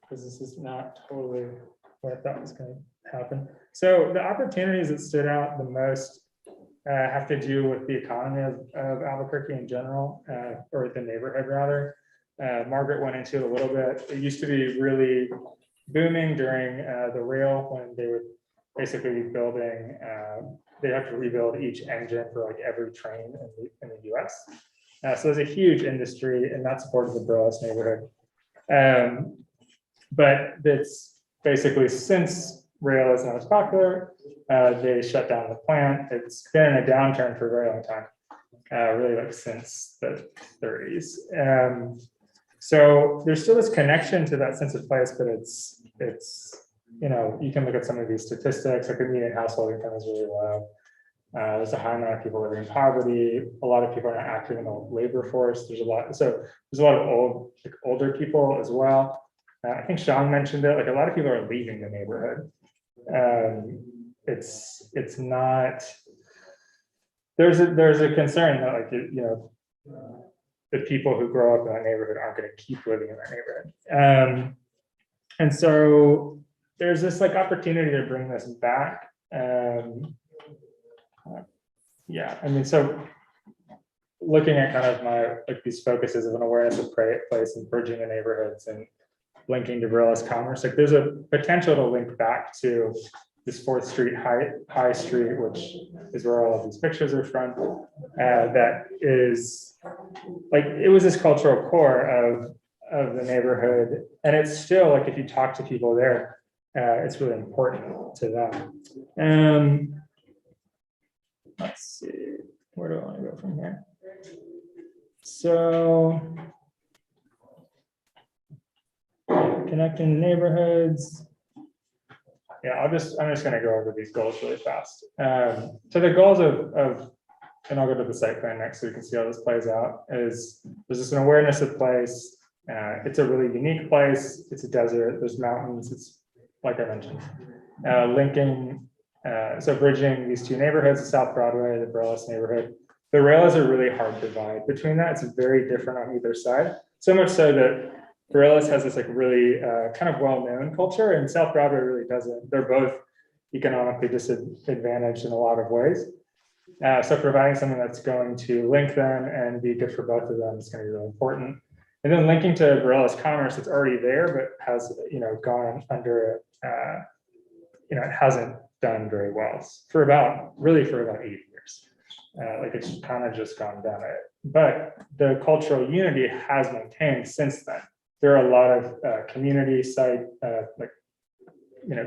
M: because this is not totally what I thought was going to happen. So the opportunities that stood out the most have to do with the economy of Albuquerque in general, or the neighborhood rather. Margaret went into it a little bit. It used to be really booming during the rail when they would basically be building, they have to rebuild each engine for like every train in the US. So there's a huge industry and that supported the Bareilles neighborhood. But it's basically since rail is not as popular, they shut down the plant. It's been in a downturn for a very long time, really like since the 30s. So there's still this connection to that sense of place, but it's you can look at some of these statistics, like the median household income is really low. There's a high amount of people living in poverty. A lot of people are not active in the labor force. There's a lot of older people as well. I think Sean mentioned it, like a lot of people are leaving the neighborhood. It's not, there's a concern that like, the people who grow up in that neighborhood aren't going to keep living in that neighborhood. And so there's this like opportunity to bring this back. Yeah, I mean, so looking at kind of my, like these focuses of an awareness of place and bridging the neighborhoods and linking to Bareilles commerce, like there's a potential to link back to this 4th Street High Street, which is where all of these pictures are from. That is like, it was this cultural core of the neighborhood. And it's still like, if you talk to people there, it's really important to them. Let's see, where do I from here. So connecting neighborhoods. Yeah, I'm just gonna go over these goals really fast. So the goals of, and I'll go to the site plan next so you can see how this plays out, is there's just an awareness of place. It's a really unique place. It's a desert, there's mountains, it's like I mentioned. Linking, so bridging these two neighborhoods, the South Broadway, the Burles neighborhood. The rail is a really hard divide between that. It's very different on either side. So much so that Burles has this like really kind of well-known culture, and South Broadway really doesn't. They're both economically disadvantaged in a lot of ways. So providing something that's going to link them and be good for both of them is going to be really important. And then linking to Burles commerce that's already there, but has gone under, it hasn't done very well for about 8 years. Like it's kind of just gone down it. But the cultural unity has maintained since then. There are a lot of community site,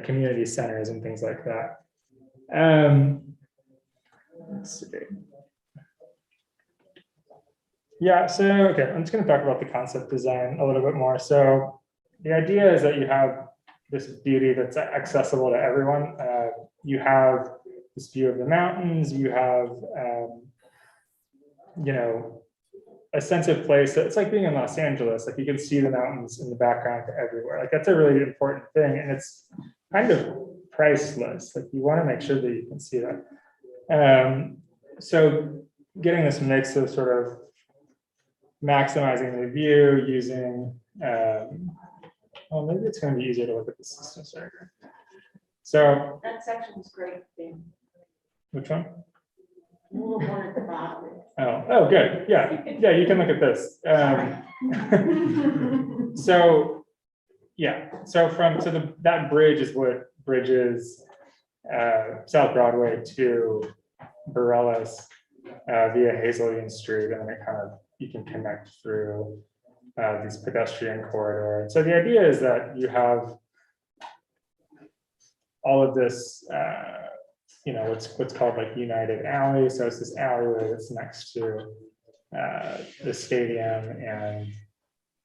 M: community centers and things like that. Let's see. Yeah, so, okay, I'm just gonna talk about the concept design a little bit more. So the idea is that you have this beauty that's accessible to everyone. You have this view of the mountains, you have, a sense of place. It's like being in Los Angeles, like you can see the mountains in the background everywhere. Like that's a really important thing. And it's kind of priceless. Like you want to make sure that you can see that. So getting this mix of sort of maximizing the view using, well, maybe it's going to be easier to look at the system diagram. So
I: That section is great.
C: which one?
I: The little one at the bottom.
C: Oh, good. Yeah, you can look at this. So that bridge is what bridges South Broadway to Burles via Hazelden Street, and then you can connect through these pedestrian corridors. So the idea is that you have all of this, what's called like United Alley. So it's this alleyway that's next to the stadium, and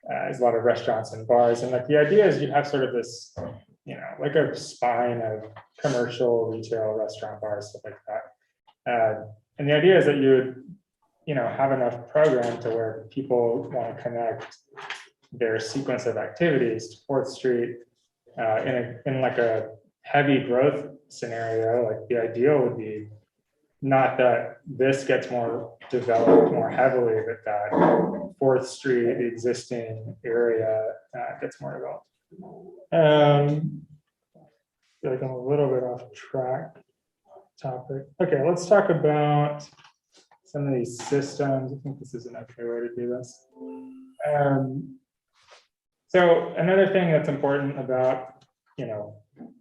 C: there's a lot of restaurants and bars. And like the idea is you have sort of this, like a spine of commercial, retail, restaurant, bars, stuff like that. And the idea is that you would, have enough program to where people want to connect their sequence of activities to 4th Street in like a heavy growth scenario. Like the ideal would be not that this gets more developed more heavily, but that 4th Street, the existing area, gets more developed. I feel like I'm a little bit off track topic. Okay, let's talk about some of these systems. I think this is an okay way to do this. So another thing that's important about,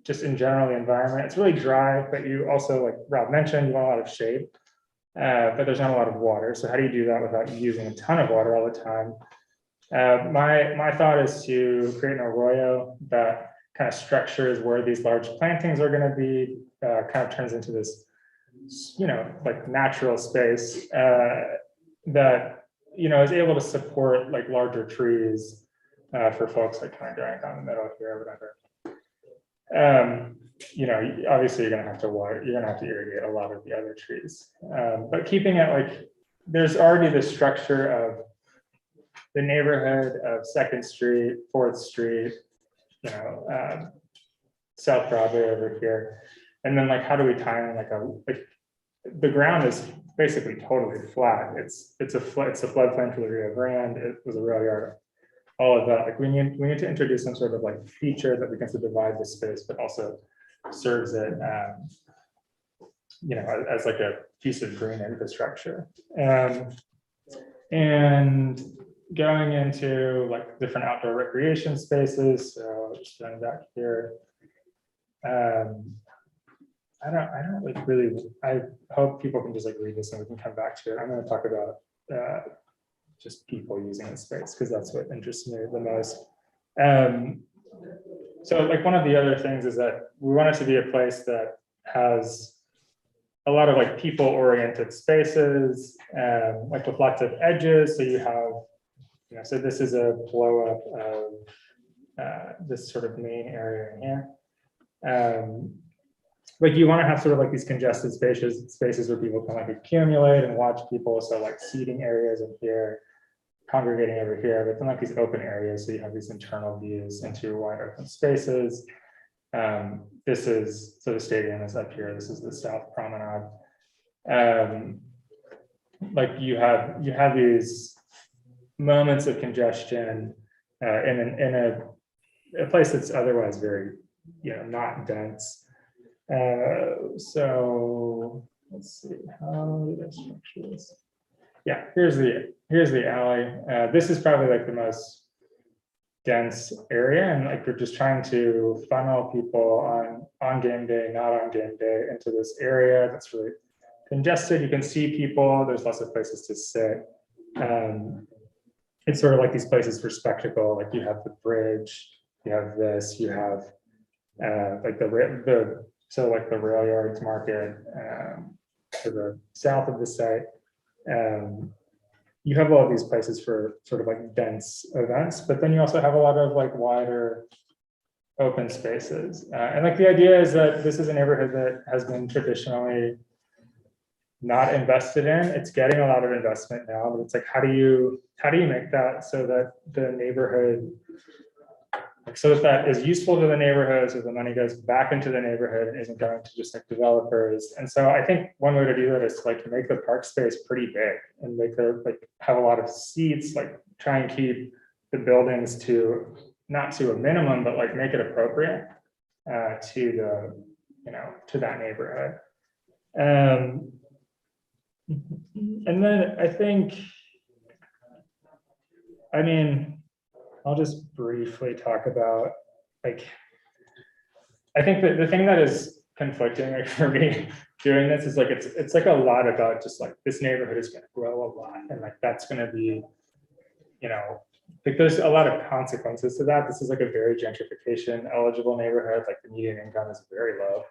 C: just in general, the environment, it's really dry, but you also, like Rob mentioned, you want a lot of shade, but there's not a lot of water. So how do you do that without using a ton of water all the time? My thought is to create an arroyo that kind of structures where these large plantings are going to be, kind of turns into this, like natural space that, is able to support like larger trees for folks like kind of going down the middle here or whatever. Obviously you're going to have to water, you're going to have to irrigate a lot of the other trees. But keeping it like, there's already the structure of the neighborhood of 2nd Street, 4th Street, South Broadway over here. And then like, how do we tie in like the ground is basically totally flat. It's a floodplain for the Rio Grande. It was a rail yard. All of that. Like we need to introduce some sort of like feature that begins to divide the space, but also serves it, as like a piece of green infrastructure. And going into like different outdoor recreation spaces. So just going back here. I hope people can just like read this and we can come back to it. I'm going to talk about just people using the space because that's what interests me the most. So like one of the other things is that we want it to be a place that has a lot of like people-oriented spaces, like with lots of edges. So you have, so this is a blow up of this sort of main area in here. Like you want to have sort of like these congested spaces where people can like accumulate and watch people. So like seating areas in here, congregating over here, but then like these open areas. So you have these internal views into wide open spaces. So the stadium is up here. This is the South Promenade. Like you have these moments of congestion in a place that's otherwise very, not dense. So let's see, how did I structure this? Yeah, here's the alley. This is probably like the most dense area, and like we're just trying to funnel people on game day, not on game day, into this area that's really congested. You can see people, there's lots of places to sit. It's sort of like these places for spectacle, like you have the bridge, you have this, you have like the rail yards market to the south of the site. You have all of these places for sort of like dense events, but then you also have a lot of like wider open spaces. And like the idea is that this is a neighborhood that has been traditionally not invested in. It's getting a lot of investment now, but it's like, how do you make that so that the neighborhood, so that is useful to the neighborhood, so the money goes back into the neighborhood and isn't going to just like developers. And so I think one way to do that is like to make the park space pretty big and make it like have a lot of seats, like try and keep the buildings to not to a minimum, but like make it appropriate to the, to that neighborhood. And then I think, I'll just briefly talk about, like, I think that the thing that is conflicting for me doing this is like, it's like a lot about just like, this neighborhood is going to grow a lot. And like, that's going to be, like there's a lot of consequences to that. This is like a very gentrification eligible neighborhood. Like the median income is very low.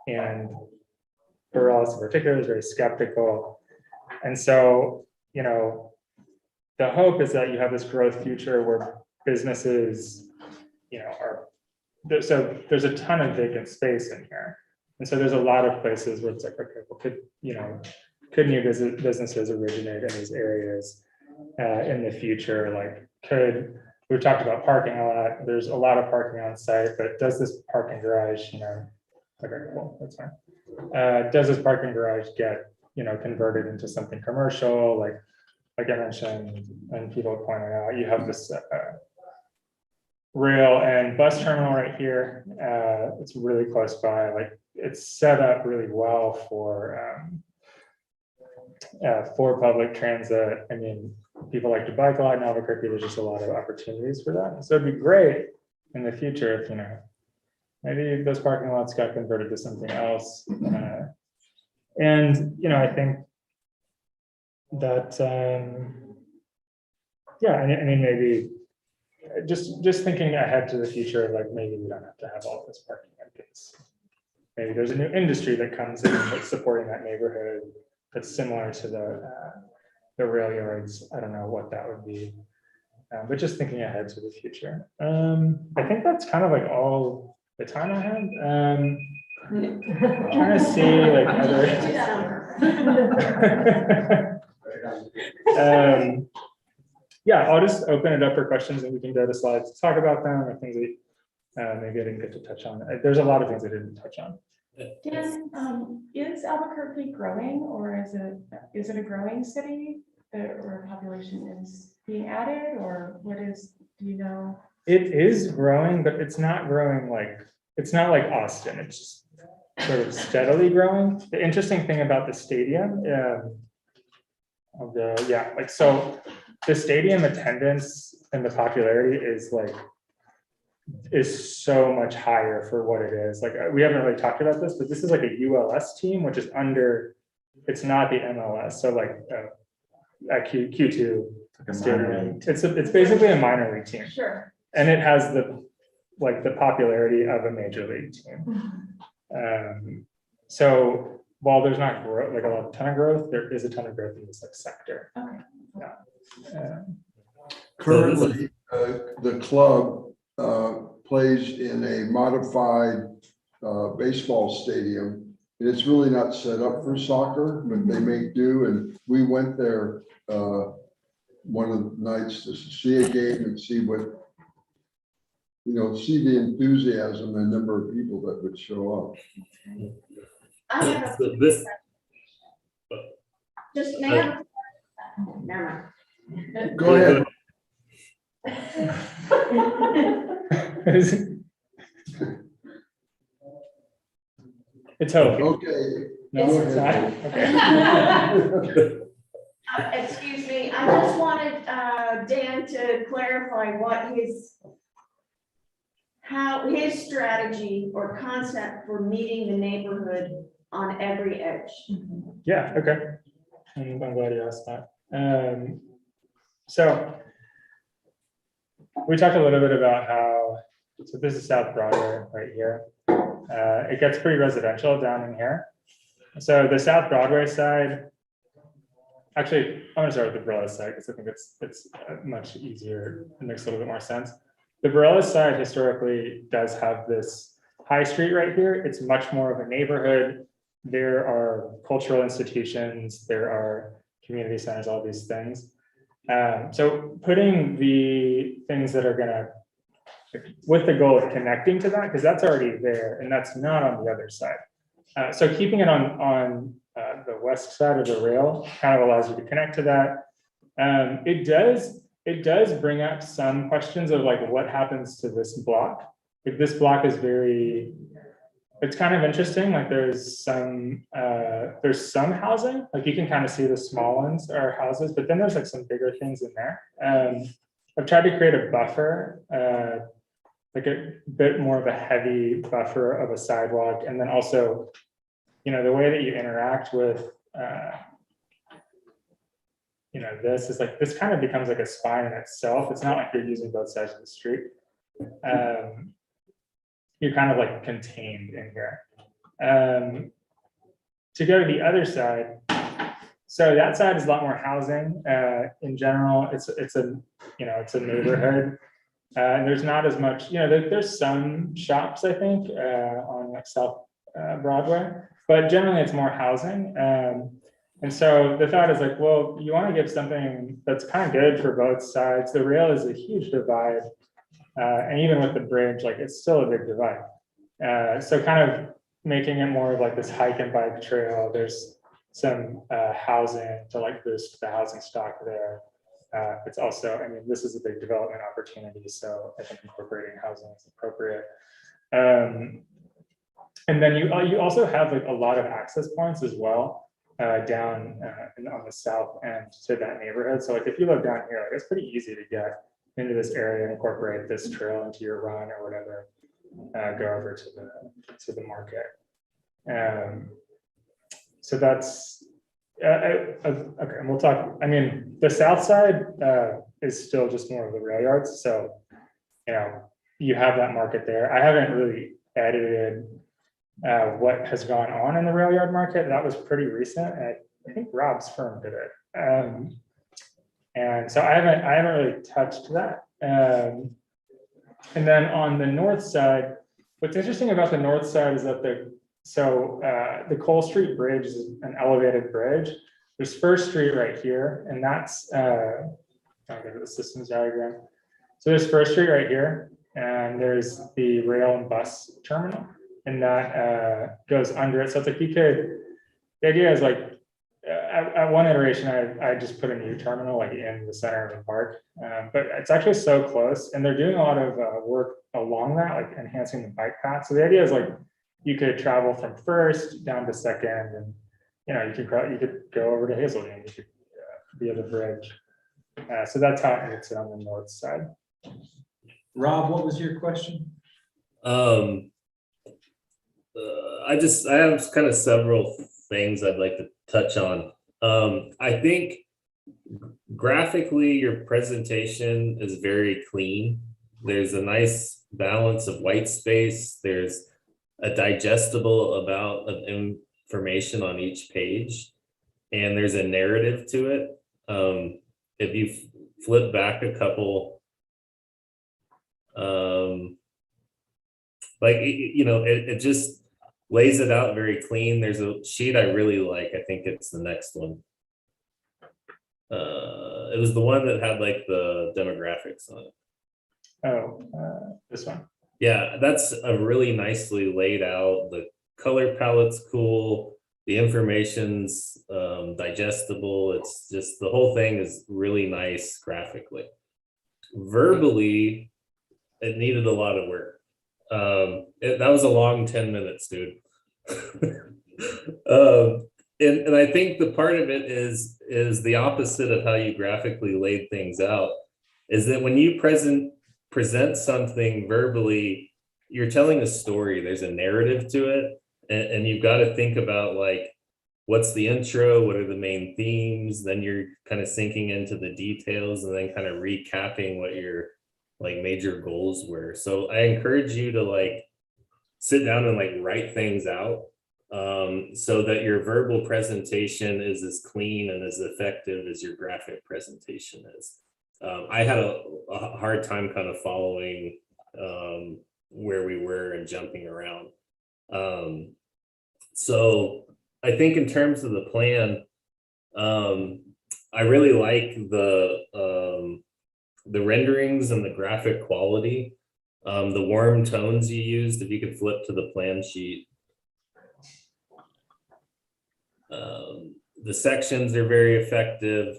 C: And Burles in particular is very skeptical. And so, the hope is that you have this growth future where businesses, so there's a ton of vacant space in here. And so there's a lot of places where it's like, okay, well, could new businesses originate in these areas in the future? Like we've talked about parking a lot. There's a lot of parking on site, but does this parking garage, okay, cool, that's fine. Does this parking garage get, converted into something commercial? Like I mentioned, and people pointed out, you have this rail and bus terminal right here. It's really close by. Like it's set up really well for public transit. People like to bike a lot in Albuquerque. There's just a lot of opportunities for that. So it'd be great in the future if maybe those parking lots got converted to something else. And I think that maybe just thinking ahead to the future, like maybe we don't have to have all this parking empties. Maybe there's a new industry that comes in that's supporting that neighborhood that's similar to the rail yards. I don't know what that would be, but just thinking ahead to the future. I think that's kind of like all the time I have. Trying to see like other. Yeah, I'll just open it up for questions and we can go to slides to talk about them or things that maybe I didn't get to touch on. There's a lot of things I didn't touch on.
G: Dan, is Albuquerque growing, or is it a growing city where population is being added, or what is, do you know?
C: It is growing, but it's not growing it's not like Austin. It's just sort of steadily growing. The interesting thing about the stadium, so the stadium attendance and the popularity is so much higher for what it is. Like we haven't really talked about this, but this is like a ULS team, which is it's not the MLS. So like at Q2 stadium, it's basically a minor league team.
G: Sure.
C: And it has the popularity of a major league team. So while there's not growth, like a ton of growth, there is a ton of growth in this like sector.
I: Okay.
C: Yeah.
B: Currently, the club plays in a modified baseball stadium. And it's really not set up for soccer, but they make do. And we went there one of the nights to see a game and see what, see the enthusiasm and number of people that would show up.
I: I have a,
K: So this,
I: just now. Never mind.
B: Go ahead.
C: It's hope.
B: Okay.
C: No,
B: Go
C: it's
B: ahead.
C: not. Okay.
I: Excuse me, I just wanted Dan to clarify what how his strategy or concept for meeting the neighborhood on every edge.
C: Yeah, okay. I'm glad you asked that. So we talked a little bit about how, so this is South Broadway right here. It gets pretty residential down in here. So the South Broadway side, actually, I'm gonna start with the Bareilles side because I think it's much easier. It makes a little bit more sense. The Bareilles side historically does have this high street right here. It's much more of a neighborhood. There are cultural institutions, there are community centers, all these things. So putting the things that are gonna, with the goal of connecting to that, because that's already there and that's not on the other side. So keeping it on the west side of the rail kind of allows you to connect to that. It does bring up some questions of like what happens to this block. Like this block is it's kind of interesting. Like there's some housing, like you can kind of see the small ones are houses, but then there's like some bigger things in there. I've tried to create a buffer, like a bit more of a heavy buffer of a sidewalk. And then also, the way that you interact with, this is like, this kind of becomes like a spine in itself. It's not like you're using both sides of the street. You're kind of like contained in here. To go to the other side, so that side is a lot more housing. In general, it's a neighborhood. And there's not as much, there's some shops, I think, on like South Broadway, but generally it's more housing. And so the thought is like, well, you want to give something that's kind of good for both sides. The rail is a huge divide. And even with the bridge, like it's still a big divide. So kind of making it more of like this hike and bike trail. There's some housing to like boost the housing stock there. It's also, this is a big development opportunity. So I think incorporating housing is appropriate. And then you also have like a lot of access points as well down on the south end to that neighborhood. So like if you live down here, like it's pretty easy to get into this area and incorporate this trail into your run or whatever, go over to the market. So that's, okay, and we'll talk, the south side is still just more of the rail yards. So, you have that market there. I haven't really edited what has gone on in the rail yard market. That was pretty recent. And I think Rob's firm did it. And so I haven't really touched that. And then on the north side, what's interesting about the north side is that the Cole Street Bridge is an elevated bridge. There's First Street right here, and that's I'll go to the systems diagram. So there's First Street right here, and there's the rail and bus terminal, and that goes under it. So it's like the idea is like, at one iteration, I just put a new terminal like in the center of the park, but it's actually so close, and they're doing a lot of work along that, like enhancing the bike path. So the idea is like you could travel from First down to Second, and you could go over to Hazelden, you could via the bridge. So that's how it makes it on the north side.
A: Rob, what was your question?
K: I have kind of several things I'd like to touch on. I think graphically your presentation is very clean. There's a nice balance of white space. There's a digestible amount of information on each page, and there's a narrative to it. If you flip back a couple, like, it just lays it out very clean. There's a sheet I really like. I think it's the next one. It was the one that had like the demographics on it.
C: Oh, this one.
K: Yeah, that's a really nicely laid out. The color palette's cool. The information's digestible. It's just, the whole thing is really nice graphically. Verbally, it needed a lot of work. That was a long 10 minutes, dude. And I think the part of it is the opposite of how you graphically laid things out, is that when you present something verbally, you're telling a story. There's a narrative to it, and you've got to think about, like, what's the intro, what are the main themes, then you're kind of sinking into the details, and then kind of recapping what your like major goals were. So I encourage you to like sit down and like write things out, so that your verbal presentation is as clean and as effective as your graphic presentation is. I had a hard time kind of following where we were and jumping around. So I think in terms of the plan, I really like the renderings and the graphic quality, the warm tones you used. If you could flip to the plan sheet. The sections are very effective.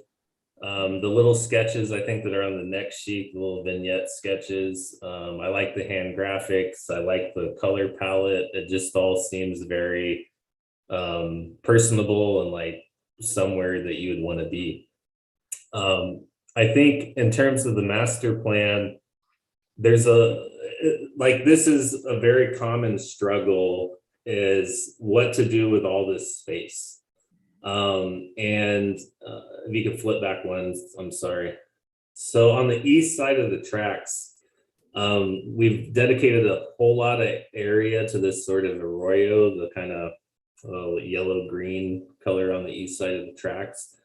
K: The little sketches, I think, that are on the next sheet, the little vignette sketches. I like the hand graphics. I like the color palette. It just all seems very personable and like somewhere that you would want to be. I think in terms of the master plan, there's this is a very common struggle, is what to do with all this space. If you could flip back one, I'm sorry. So on the east side of the tracks, we've dedicated a whole lot of area to this sort of arroyo, the kind of yellow-green color on the east side of the tracks.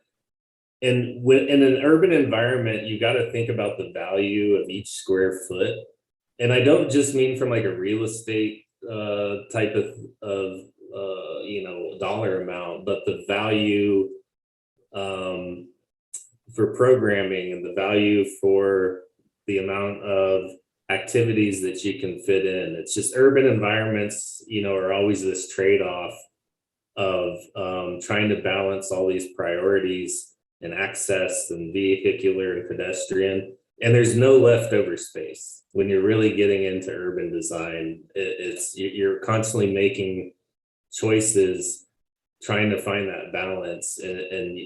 K: And in an urban environment, you got to think about the value of each square foot. And I don't just mean from like a real estate type of dollar amount, but the value for programming and the value for the amount of activities that you can fit in. It's just urban environments, are always this trade-off of trying to balance all these priorities and access and vehicular and pedestrian. And there's no leftover space. When you're really getting into urban design, you're constantly making choices, trying to find that balance. And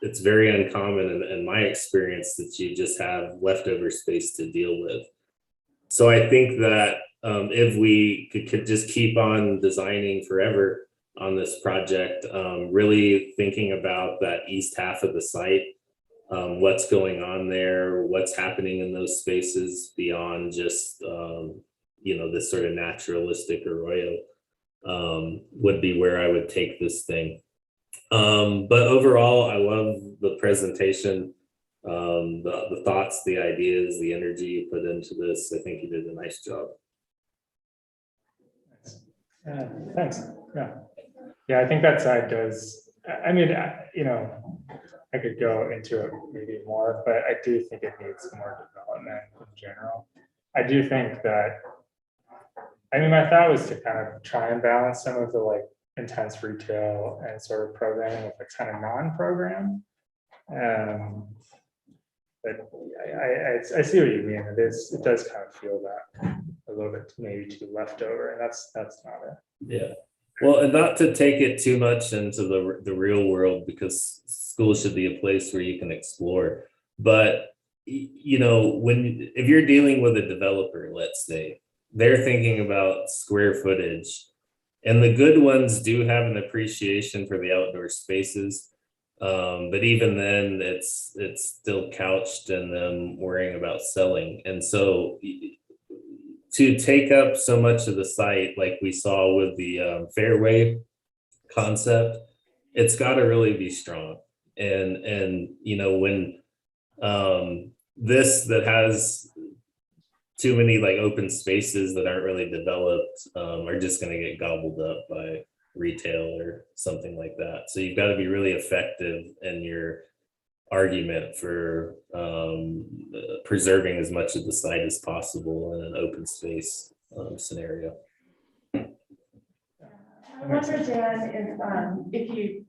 K: it's very uncommon in my experience that you just have leftover space to deal with. So I think that if we could just keep on designing forever on this project, really thinking about that east half of the site, what's going on there, what's happening in those spaces beyond just, this sort of naturalistic arroyo, would be where I would take this thing. But overall, I love the presentation, the thoughts, the ideas, the energy you put into this. I think you did a nice job.
C: Thanks. Yeah, I think that side does. I mean, I could go into it maybe more, but I do think it needs more development in general. I do think that, my thought was to kind of try and balance some of the like intense retail and sort of programming with like kind of non-program. But I see what you mean. It does kind of feel that a little bit maybe too leftover, and that's not it.
K: Yeah. Well, and not to take it too much into the real world, because school should be a place where you can explore. But if you're dealing with a developer, let's say, they're thinking about square footage, and the good ones do have an appreciation for the outdoor spaces. But even then, it's still couched in them worrying about selling. And so to take up so much of the site, like we saw with the Fairway concept, it's got to really be strong. And you know, when this that has too many like open spaces that aren't really developed are just going to get gobbled up by retail or something like that. So you've got to be really effective in your argument for preserving as much of the site as possible in an open space scenario.
G: I wonder, Dan, if you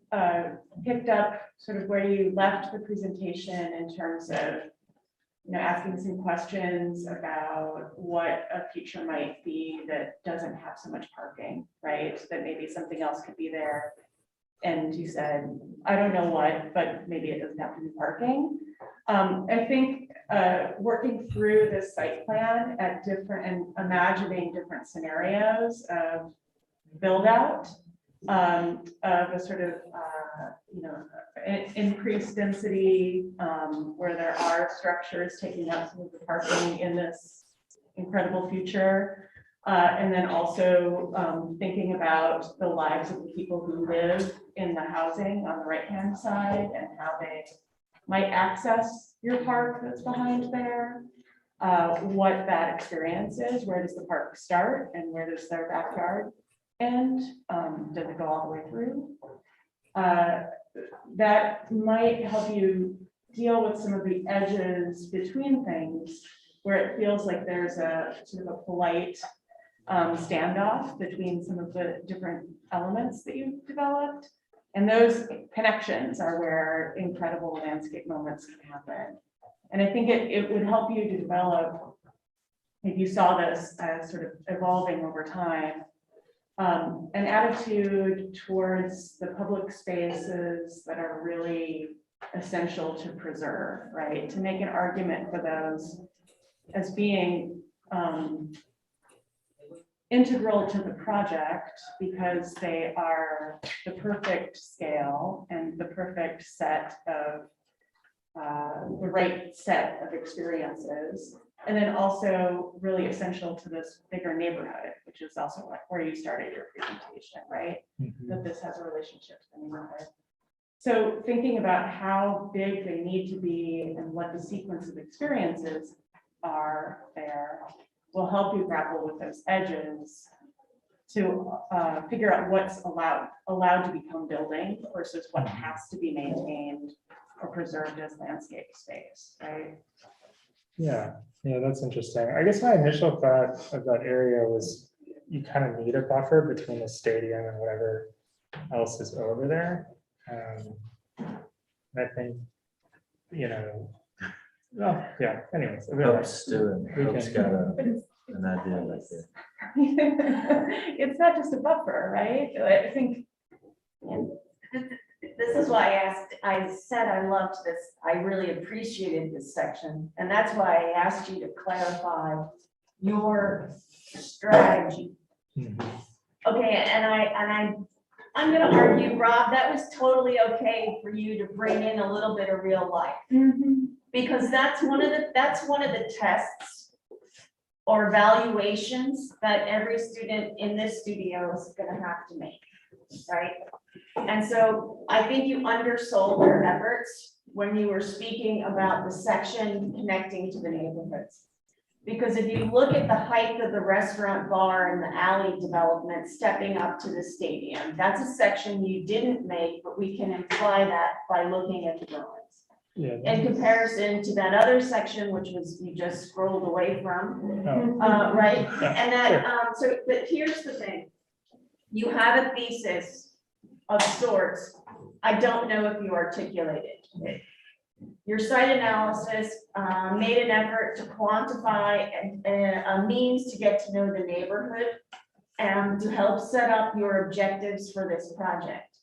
G: picked up sort of where you left the presentation in terms of, you know, asking some questions about what a future might be that doesn't have so much parking, right? That maybe something else could be there. And you said, I don't know what, but maybe it doesn't have to be parking. I think working through this site plan at different and imagining different scenarios of build out of a sort of, you know, increased density where there are structures taking up some of the parking in this incredible future. And then also thinking about the lives of the people who live in the housing on the right-hand side and how they might access your park that's behind there. What that experience is, where does the park start and where does their backyard end? Does it go all the way through? That might help you deal with some of the edges between things where it feels like there's a sort of a polite standoff between some of the different elements that you've developed. And those connections are where incredible landscape moments can happen. And I think it would help you to develop, if you saw this as sort of evolving over time, an attitude towards the public spaces that are really essential to preserve, right? To make an argument for those as being integral to the project because they are the perfect scale and the perfect set of the right set of experiences. And then also really essential to this bigger neighborhood, which is also like where you started your presentation, right? That this has a relationship to the neighborhood. So thinking about how big they need to be and what the sequence of experiences are there will help you grapple with those edges to figure out what's allowed to become building versus what has to be maintained or preserved as landscape space, right?
C: Yeah, that's interesting. I guess my initial thought of that area was you kind of need a buffer between the stadium and whatever else is over there. I think, you know, well, yeah, anyways.
A: Hope's got an idea like that.
G: It's not just a buffer, right? I think.
I: This is why I said I loved this. I really appreciated this section. And that's why I asked you to clarify your strategy. Okay, and I'm gonna argue, Rob, that was totally okay for you to bring in a little bit of real life. Because that's one of the tests or evaluations that every student in this studio is gonna have to make, right? And so I think you undersold their efforts when you were speaking about the section connecting to the neighborhoods. Because if you look at the height of the restaurant bar and the alley development stepping up to the stadium, that's a section you didn't make, but we can imply that by looking at the drawings. In comparison to that other section, which was you just scrolled away from, right? And that, but here's the thing. You have a thesis of sorts. I don't know if you articulated it. Your site analysis made an effort to quantify a means to get to know the neighborhood and to help set up your objectives for this project.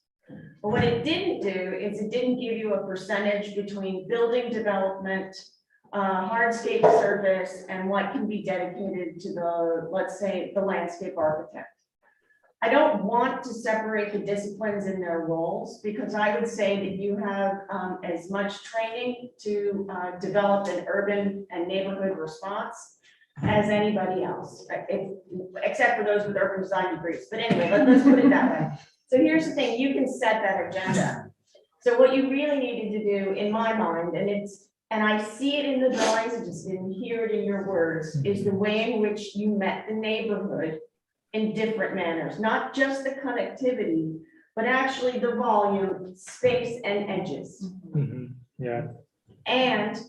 I: But what it didn't do is it didn't give you a percentage between building development, hardscape surface, and what can be dedicated to the, let's say, the landscape architect. I don't want to separate the disciplines in their roles because I would say that you have as much training to develop an urban and neighborhood response as anybody else, except for those with urban design degrees. But anyway, let's put it that way. So here's the thing, you can set that agenda. So what you really needed to do, in my mind, and I see it in the drawings, I just didn't hear it in your words, is the way in which you met the neighborhood in different manners, not just the connectivity, but actually the volume, space, and edges.
C: Yeah.
I: And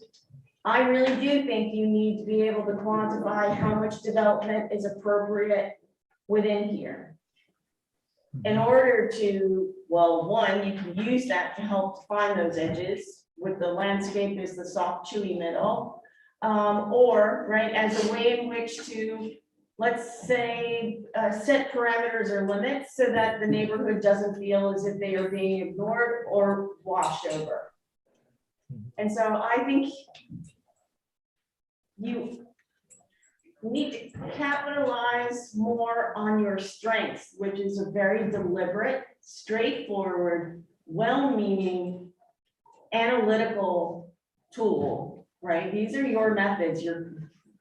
I: I really do think you need to be able to quantify how much development is appropriate within here. In order to, well, one, you can use that to help define those edges with the landscape as the soft, chewy middle. Or, right, as a way in which to, let's say, set parameters or limits so that the neighborhood doesn't feel as if they are being ignored or washed over. And so I think you need to capitalize more on your strengths, which is a very deliberate, straightforward, well-meaning, analytical tool, right? These are your methods,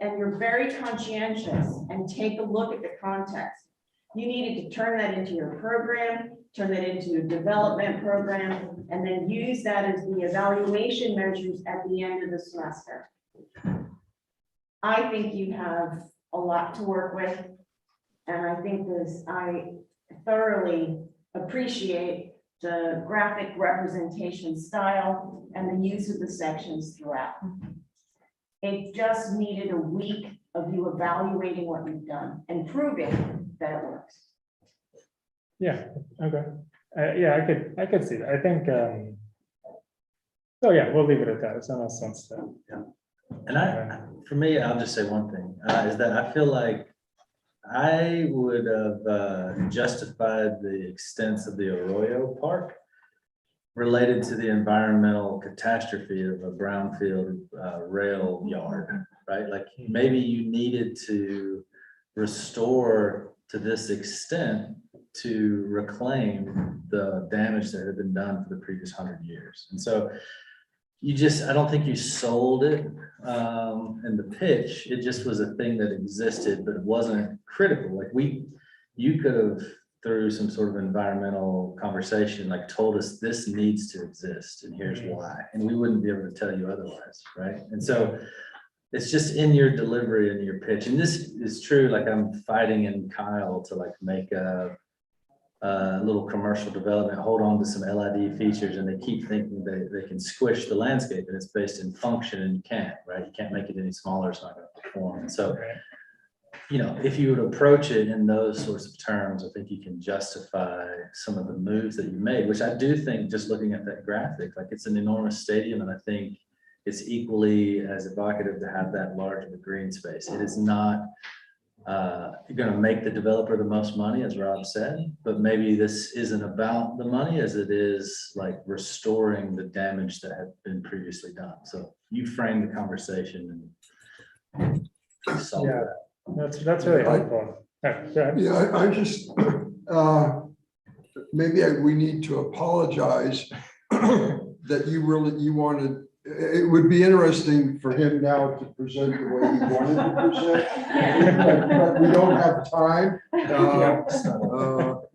I: and you're very conscientious and take a look at the context. You needed to turn that into your program, turn that into a development program, and then use that as the evaluation measures at the end of the semester. I think you have a lot to work with. And I thoroughly appreciate the graphic representation style and the use of the sections throughout. It just needed a week of you evaluating what you've done and proving that it works.
C: Yeah, okay. Yeah, I could see that. I think, so yeah, we'll leave it at that. It's almost sense to.
A: Yeah. And for me, I'll just say one thing, is that I feel like I would have justified the extents of the Arroyo Park related to the environmental catastrophe of a brownfield rail yard, right? Like maybe you needed to restore to this extent to reclaim the damage that had been done for the previous 100 years. And so I don't think you sold it in the pitch. It just was a thing that existed, but it wasn't critical. Like you could have, through some sort of environmental conversation, like told us this needs to exist and here's why, and we wouldn't be able to tell you otherwise, right? And so it's just in your delivery and your pitch. And this is true, like I'm fighting in Kyle to like make a little commercial development, hold on to some LID features, and they keep thinking they can squish the landscape, and it's based in function, and you can't, right? You can't make it any smaller, it's not going to perform. And so, you know, if you would approach it in those sorts of terms, I think you can justify some of the moves that you made, which I do think, just looking at that graphic, like it's an enormous stadium, and I think it's equally as evocative to have that large of a green space. It is not going to make the developer the most money, as Rob said, but maybe this isn't about the money as it is like restoring the damage that had been previously done. So you frame the conversation and solve that.
C: That's really helpful.
B: Yeah, I just, maybe we need to apologize that you wanted. It would be interesting for him now to present the way he wanted to present, but we don't have time.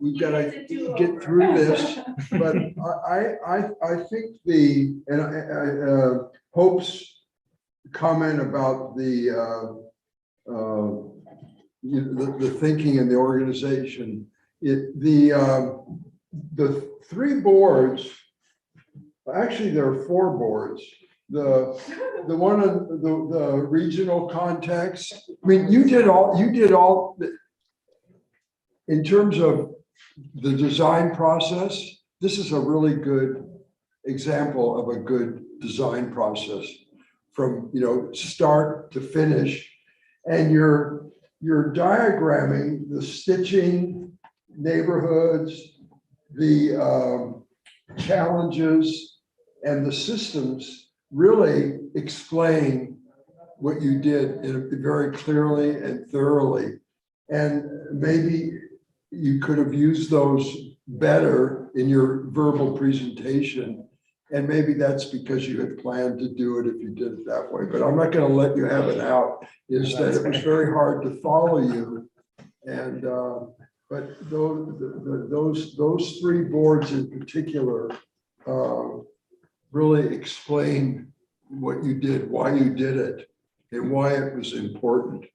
B: We've got to get through this, but I think Hope's comment about the thinking and the organization, the three boards. Actually, there are four boards. The one on the regional context. I mean, you did all in terms of the design process. This is a really good example of a good design process from start to finish, and you're diagramming the stitching, neighborhoods, the challenges, and the systems really explain what you did very clearly and thoroughly. And maybe you could have used those better in your verbal presentation. And maybe that's because you had planned to do it if you did it that way, but I'm not gonna let you have it out, is that it was very hard to follow you. And, but those three boards in particular really explain what you did, why you did it, and why it was important,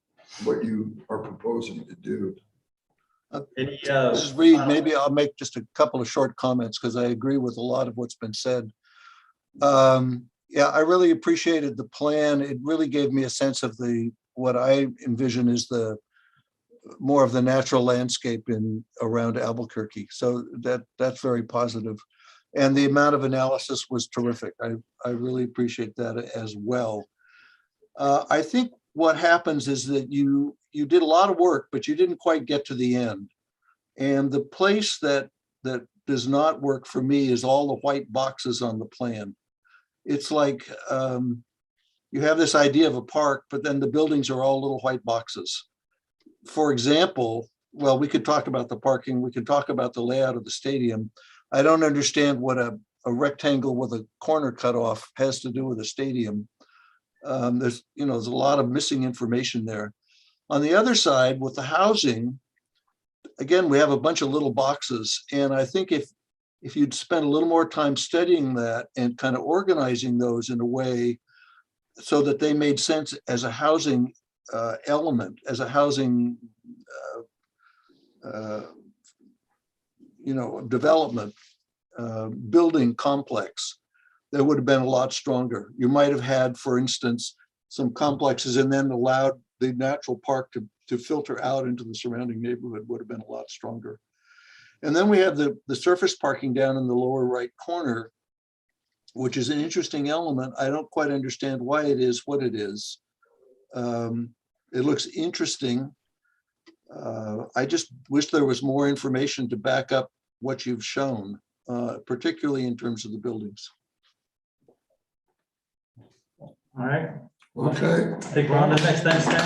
B: what you are proposing to do.
H: This is Reed. Maybe I'll make just a couple of short comments because I agree with a lot of what's been said. Yeah, I really appreciated the plan. It really gave me a sense of what I envision is more of the natural landscape around Albuquerque. So that's very positive. And the amount of analysis was terrific. I really appreciate that as well. I think what happens is that you did a lot of work, but you didn't quite get to the end. And the place that does not work for me is all the white boxes on the plan. It's like you have this idea of a park, but then the buildings are all little white boxes. For example, well, we could talk about the parking, we could talk about the layout of the stadium. I don't understand what a rectangle with a corner cut off has to do with a stadium. There's a lot of missing information there. On the other side, with the housing, again, we have a bunch of little boxes. And I think if you'd spend a little more time studying that and kind of organizing those in a way so that they made sense as a housing element, as a housing development, building complex, that would have been a lot stronger. You might have had, for instance, some complexes and then allowed the natural park to filter out into the surrounding neighborhood would have been a lot stronger. And then we have the surface parking down in the lower right corner, which is an interesting element. I don't quite understand why it is what it is. It looks interesting. I just wish there was more information to back up what you've shown, particularly in terms of the buildings.
A: All right.
B: Okay.
A: I think we're on to the next thing, Stan.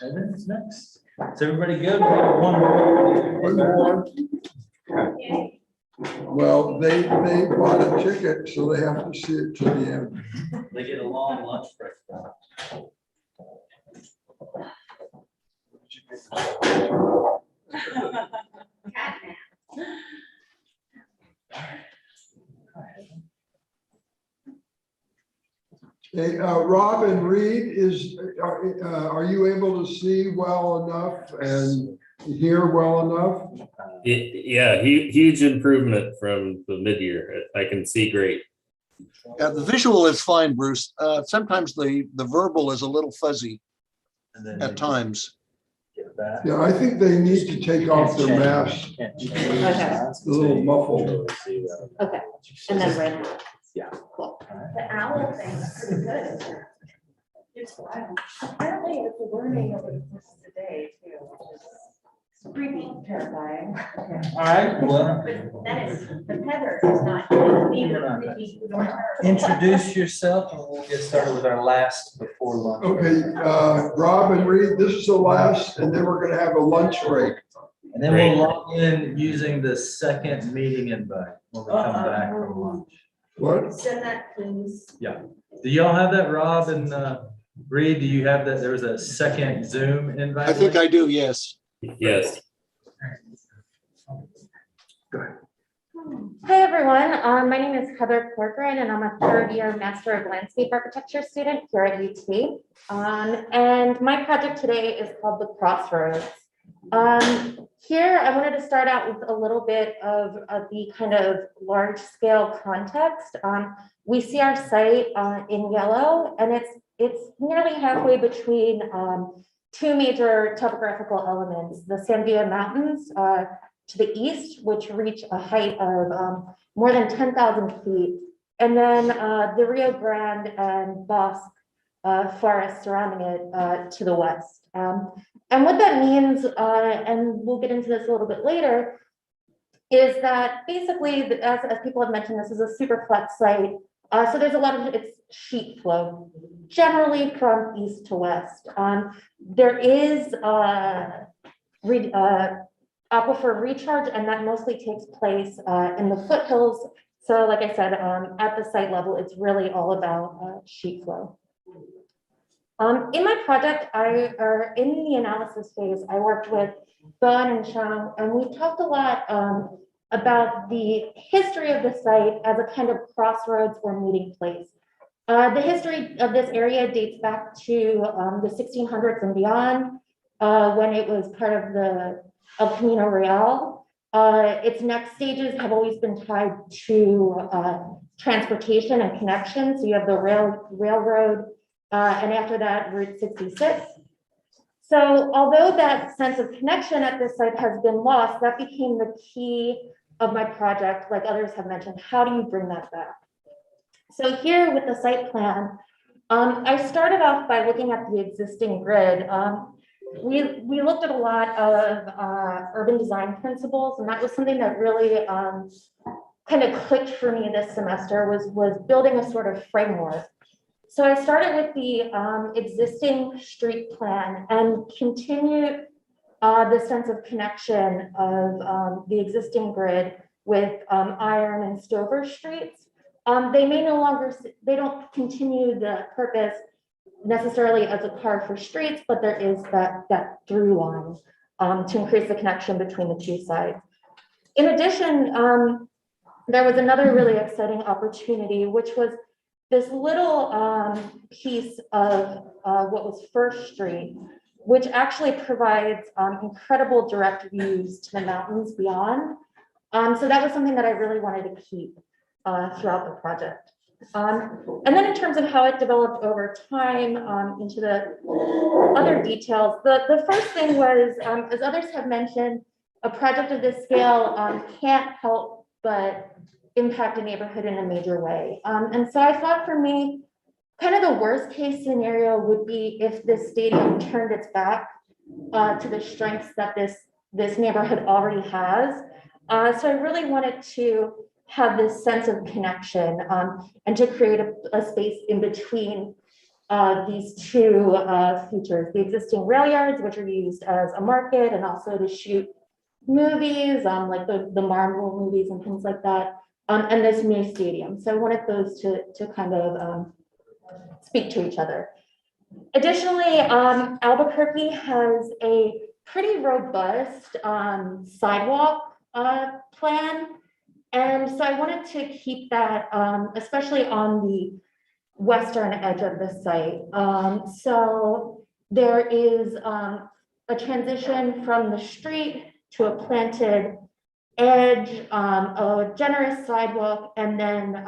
A: Evan's next. Is everybody good? We have one more.
B: Well, they bought a ticket, so they have to see it to the end.
A: They get a long lunch break.
B: Hey, Rob and Reed, are you able to see well enough and hear well enough?
K: Yeah, huge improvement from the mid-year. I can see great.
H: Yeah, the visual is fine, Bruce. Sometimes the verbal is a little fuzzy at times.
B: Yeah, I think they need to take off their masks.
E: Okay.
B: A little muffled.
E: Okay, and then right.
A: Yeah.
E: Cool.
I: The owl thing is pretty good. It's wild. Apparently it's a learning over the course of the day too, which is creepy, terrifying.
A: All right, well,
I: But that is, the tether is not neither creepy nor terrifying.
A: introduce yourself and we'll get started with our last before lunch.
B: Okay, Rob and Reed, this is the last, and then we're gonna have a lunch break.
A: And then we'll log in using the second meeting invite when we come back from lunch.
B: What?
I: Send that, please.
A: Yeah. Do y'all have that, Rob and Reed? Do you have that? There was a second Zoom invite?
H: I think I do, yes.
K: Yes.
B: Go ahead.
N: Hi, everyone. My name is Heather Corcoran, and I'm a third-year Master of Landscape Architecture student here at UT. And my project today is called The Crossroads. Here, I wanted to start out with a little bit of the kind of large-scale context. We see our site in yellow, and it's nearly halfway between two major topographical elements: the Sandia Mountains to the east, which reach a height of more than 10,000 feet, and then the Rio Grande and Bosque forest surrounding it to the west. And what that means, and we'll get into this a little bit later, is that basically, as people have mentioned, this is a super flat site. So there's a lot of it's sheet flow, generally from east to west. There is aquifer recharge, and that mostly takes place in the foothills. So like I said, at the site level, it's really all about sheet flow. In my project, or in the analysis phase, I worked with Bon and Shang, and we talked a lot about the history of the site as a kind of crossroads or meeting place. The history of this area dates back to the 1600s and beyond, when it was part of the El Camino Real. Its next stages have always been tied to transportation and connection. So you have the railroad, and after that, Route 66. So although that sense of connection at this site has been lost, that became the key of my project. Like others have mentioned, how do you bring that back? So here with the site plan, I started off by looking at the existing grid. We looked at a lot of urban design principles, and that was something that really kind of clicked for me this semester, was building a sort of framework. So I started with the existing street plan and continued the sense of connection of the existing grid with Iron and Stover streets. They may no longer, they don't continue the purpose necessarily as a car for streets, but there is that through line to increase the connection between the two sides. In addition, there was another really exciting opportunity, which was this little piece of what was First Street, which actually provides incredible direct views to the mountains beyond. So that was something that I really wanted to keep throughout the project. And then in terms of how it developed over time into the other details, the first thing was, as others have mentioned, a project of this scale can't help but impact a neighborhood in a major way. And so I thought for me, kind of the worst case scenario would be if this stadium turned its back to the strengths that this neighborhood already has. So I really wanted to have this sense of connection and to create a space in between these two features, the existing rail yards, which are used as a market and also to shoot movies, like the Marvel movies and things like that, and this new stadium. So I wanted those to kind of speak to each other. Additionally, Albuquerque has a pretty robust sidewalk plan. And so I wanted to keep that, especially on the western edge of the site. So there is a transition from the street to a planted edge, a generous sidewalk, and then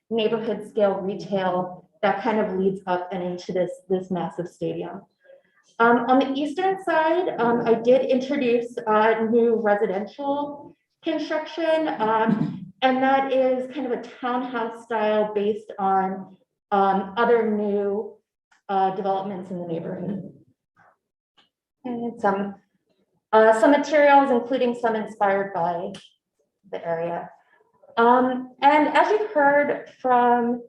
N: neighborhood scale retail that kind of leads up and into this massive stadium. On the eastern side, I did introduce new residential construction, and that is kind of a townhouse style based on other new developments in the neighborhood. And some materials, including some inspired by the area. And as you've heard from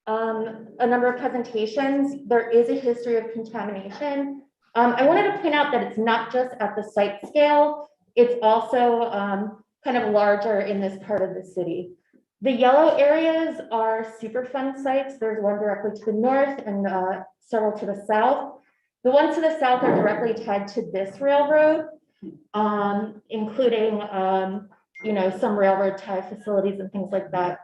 N: a number of presentations, there is a history of contamination. I wanted to point out that it's not just at the site scale, it's also kind of larger in this part of the city. The yellow areas are Superfund sites. There's one directly to the north and several to the south. The ones to the south are directly tied to this railroad, including some railroad tie facilities and things like that.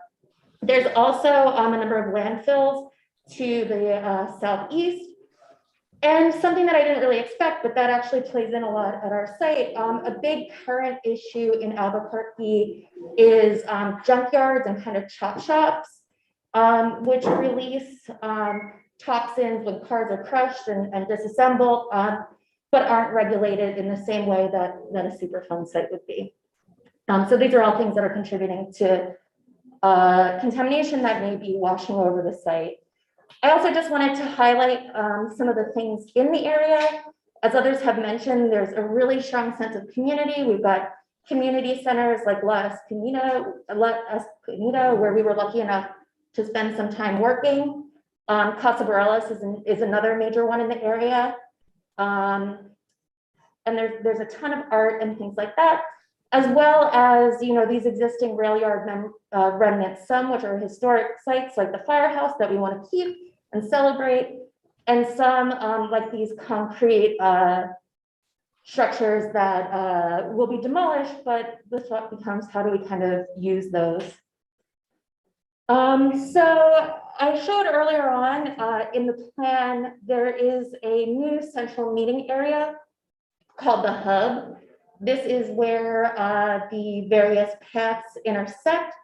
N: There's also a number of landfills to the southeast. And something that I didn't really expect, but that actually plays in a lot at our site. A big current issue in Albuquerque is junkyards and kind of chop shops, which release toxins when cars are crushed and disassembled, but aren't regulated in the same way that a Superfund site would be. So these are all things that are contributing to contamination that may be washing over the site. I also just wanted to highlight some of the things in the area. As others have mentioned, there's a really strong sense of community. We've got community centers like LAR696, where we were lucky enough to spend some time working. Casa Bareilles is another major one in the area. and there's a ton of art and things like that, as well as, you know, these existing rail yard remnants, some which are historic sites like the firehouse that we want to keep and celebrate, and some like these concrete structures that will be demolished, but the thought becomes, how do we kind of use those? So I showed earlier on in the plan, there is a new central meeting area called the hub. This is where the various paths intersect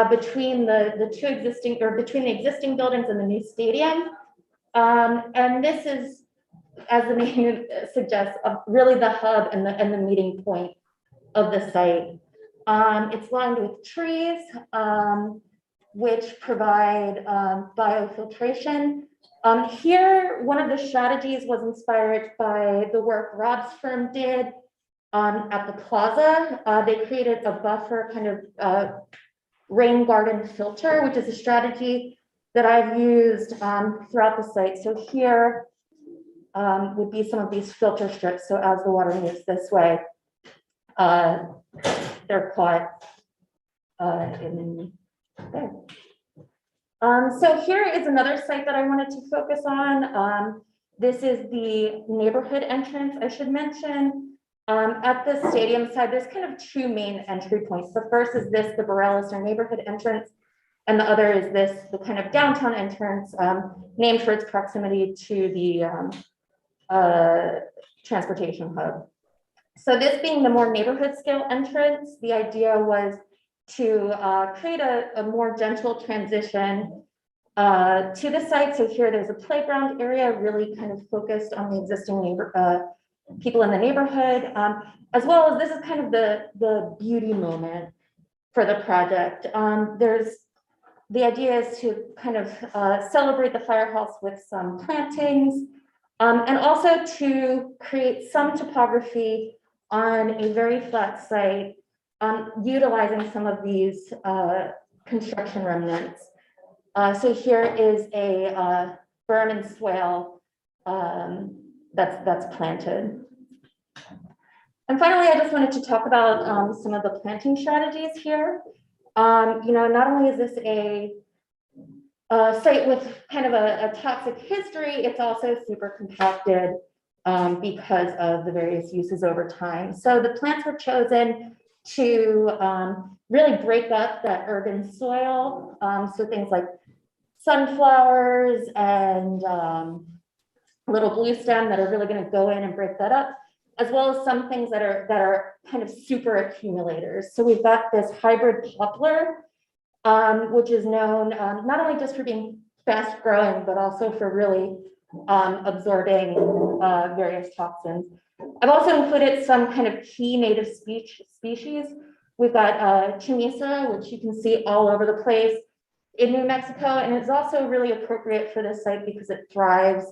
N: between the two existing, or between the existing buildings and the new stadium. And this is, as the name suggests, really the hub and the meeting point of the site. It's lined with trees, which provide biofiltration. Here, one of the strategies was inspired by the work Rob's firm did at the plaza. They created a buffer kind of rain garden filter, which is a strategy that I've used throughout the site. So here would be some of these filter strips. So as the water moves this way, they're caught in there. So here is another site that I wanted to focus on. This is the neighborhood entrance, I should mention. At the stadium side, there's kind of two main entry points. The first is this, the Borellis or neighborhood entrance, and the other is this, the kind of downtown entrance, named for its proximity to the transportation hub. So this being the more neighborhood scale entrance, the idea was to create a more gentle transition to the site. So here there's a playground area really kind of focused on the existing people in the neighborhood, as well as this is kind of the beauty moment for the project. The idea is to kind of celebrate the firehouse with some plantings, and also to create some topography on a very flat site, utilizing some of these construction remnants. So here is a berm and swale that's planted. And finally, I just wanted to talk about some of the planting strategies here. You know, not only is this a site with kind of a toxic history, it's also super compacted because of the various uses over time. So the plants were chosen to really break up that urban soil. So things like sunflowers and little blue stem that are really going to go in and break that up, as well as some things that are kind of super accumulators. So we've got this hybrid poplar, which is known not only just for being fast growing, but also for really absorbing various toxins. I've also included some kind of key native species. We've got chamisa, which you can see all over the place in New Mexico, and it's also really appropriate for this site because it thrives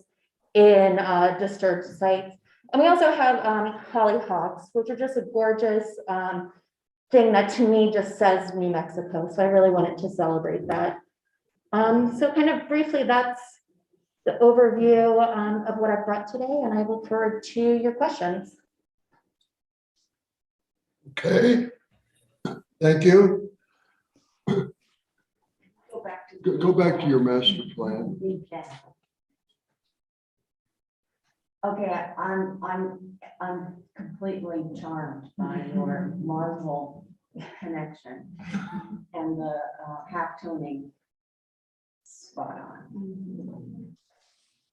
N: in disturbed sites. And we also have hollyhocks, which are just a gorgeous thing that to me just says New Mexico. So I really wanted to celebrate that. So kind of briefly, that's the overview of what I've brought today, and I look forward to your questions.
B: Okay, thank you. Go back to your master plan.
I: Okay, I'm completely charmed by your Marvel connection and the half toning spot on.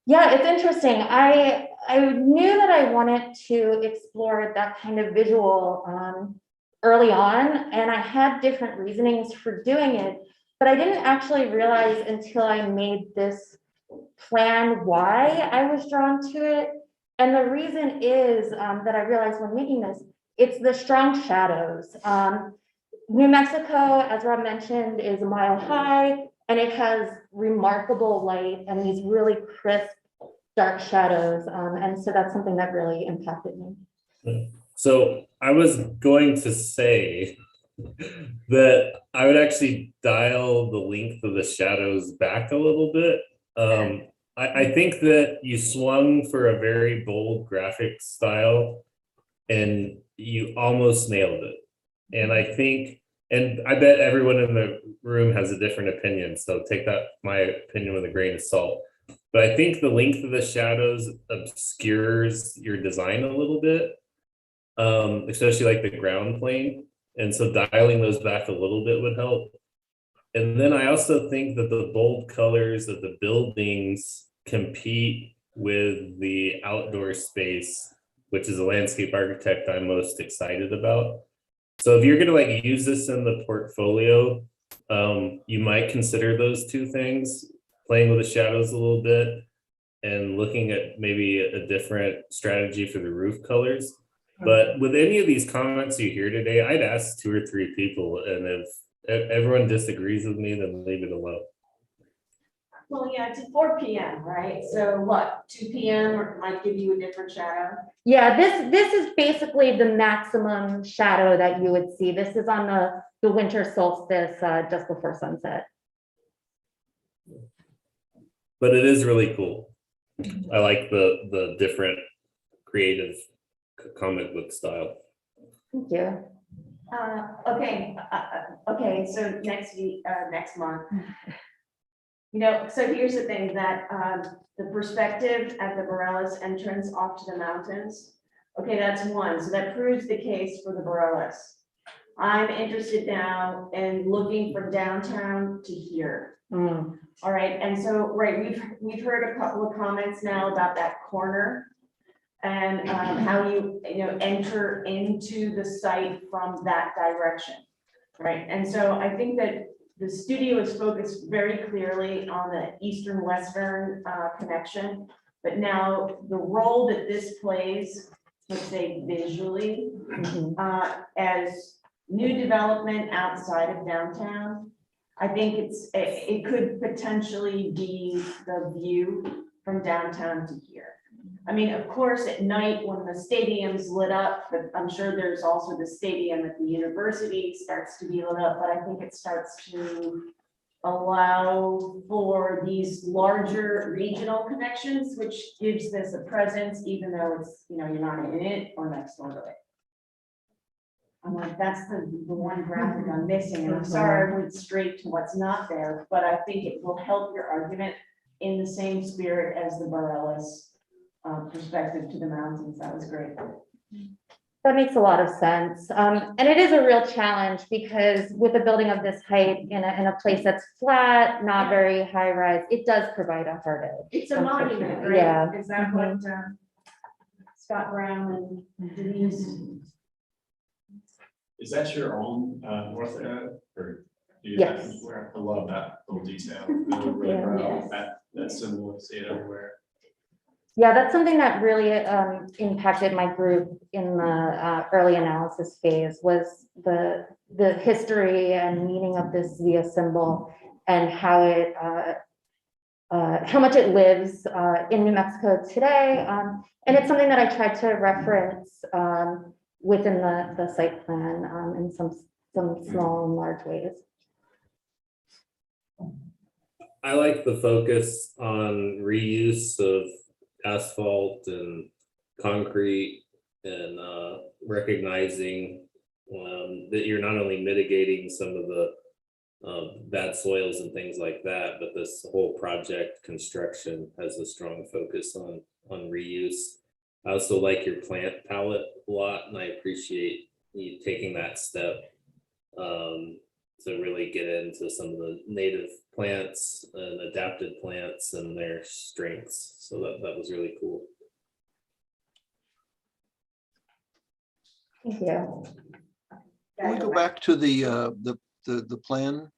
N: Yeah, it's interesting. I knew that I wanted to explore that kind of visual early on, and I had different reasonings for doing it, but I didn't actually realize until I made this plan why I was drawn to it. And the reason is that I realized when making this, it's the strong shadows. New Mexico, as Rob mentioned, is a mile high, and it has remarkable light and these really crisp, dark shadows. And so that's something that really impacted me.
K: So I was going to say that I would actually dial the length of the shadows back a little bit. I think that you swung for a very bold graphic style and you almost nailed it. And I think, and I bet everyone in the room has a different opinion, so take that, my opinion, with a grain of salt. But I think the length of the shadows obscures your design a little bit, especially like the ground plane. And so dialing those back a little bit would help. And then I also think that the bold colors of the buildings compete with the outdoor space, which is a landscape architect I'm most excited about. So if you're gonna like use this in the portfolio, you might consider those two things, playing with the shadows a little bit and looking at maybe a different strategy for the roof colors. But with any of these comments you hear today, I'd ask 2 or 3 people, and if everyone disagrees with me, then leave it alone.
I: Well, yeah, it's 4 PM, right? So what, 2 PM might give you a different shadow?
N: Yeah, this is basically the maximum shadow that you would see. This is on the winter solstice, just before sunset.
K: But it is really cool. I like the different creative comic book style.
N: Thank you.
I: Okay, so next month. You know, so here's the thing, that the perspective at the Borellis entrance off to the mountains, okay, that's one, so that proves the case for the Borellis. I'm interested now in looking from downtown to here.
N: Mm.
I: All right, and so, right, we've heard a couple of comments now about that corner and how you enter into the site from that direction, right? And so I think that the studio is focused very clearly on the eastern-western connection, but now the role that this plays, let's say visually, as new development outside of downtown, I think it could potentially be the view from downtown to here. I mean, of course, at night when the stadium's lit up, but I'm sure there's also the stadium at the university starts to be lit up, but I think it starts to allow for these larger regional connections, which gives this a presence, even though it's, you're not in it or next door to it. I'm like, that's the one graphic I'm missing, and I'm sorry I went straight to what's not there, but I think it will help your argument in the same spirit as the Borellis perspective to the mountains. That was great.
N: That makes a lot of sense. And it is a real challenge because with a building of this height in a place that's flat, not very high rise, it does provide a hard edge.
I: It's a monument, right?
N: Yeah.
I: Is that what Scott Brown and Denise?
D: Is that your own north or do you
N: Yes.
D: I love that little detail. Really proud of that symbol, see it everywhere.
N: Yeah, that's something that really impacted my group in the early analysis phase, was the history and meaning of this Zia symbol and how it how much it lives in New Mexico today. And it's something that I tried to reference within the site plan in some small and large ways.
K: I like the focus on reuse of asphalt and concrete and recognizing that you're not only mitigating some of the bad soils and things like that, but this whole project construction has a strong focus on reuse. I also like your plant palette a lot, and I appreciate you taking that step to really get into some of the native plants and adapted plants and their strengths. So that was really cool.
N: Thank you.
H: Can we go back to the plan?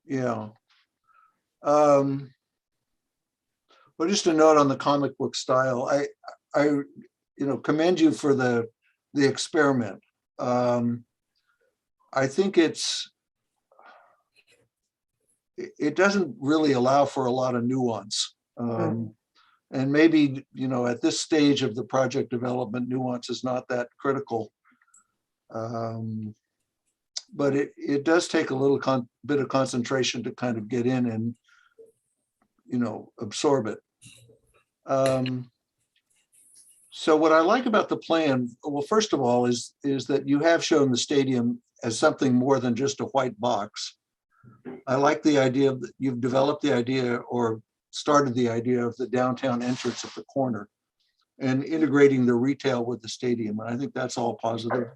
H: Yeah. Well, just a note on the comic book style. I commend you for the experiment. I think it doesn't really allow for a lot of nuance. And maybe, at this stage of the project development, nuance is not that critical. But it does take a little bit of concentration to kind of get in and, absorb it. So what I like about the plan, well, first of all, is that you have shown the stadium as something more than just a white box. I like the idea that you've developed the idea or started the idea of the downtown entrance at the corner and integrating the retail with the stadium. And I think that's all positive.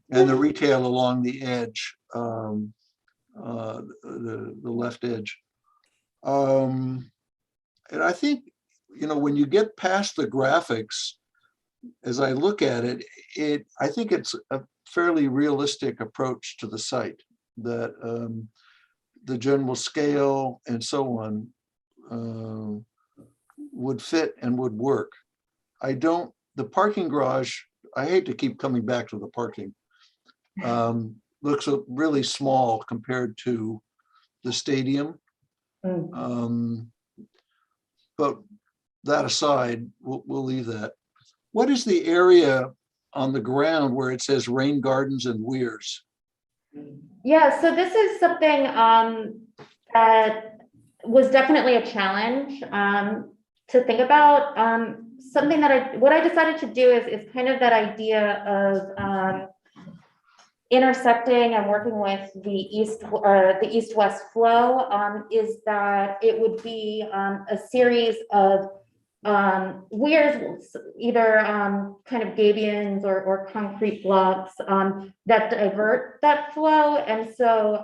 H: And the retail along the edge, the left edge. And I think, when you get past the graphics, as I look at it, I think it's a fairly realistic approach to the site that the general scale and so on would fit and would work. The parking garage, I hate to keep coming back to the parking, looks really small compared to the stadium. But that aside, we'll leave that. What is the area on the ground where it says rain gardens and weirs?
N: Yeah, so this is something that was definitely a challenge to think about. Something that what I decided to do is kind of that idea of intersecting and working with the east-west flow, is that it would be a series of weirs, either kind of gabions or concrete blocks that divert that flow. And so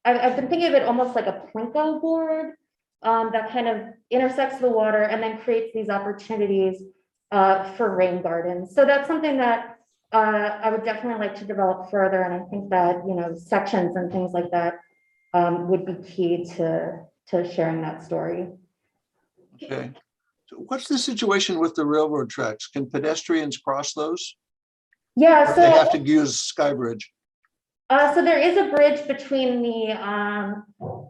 N: I've been thinking of it almost like a plinko board that kind of intersects the water and then creates these opportunities for rain gardens. So that's something that I would definitely like to develop further. And I think that, sections and things like that would be key to sharing that story.
H: Okay. So what's the situation with the railroad tracks? Can pedestrians cross those?
N: Yeah,
H: or
N: so
H: they have to use Skybridge.
N: So there is a bridge between the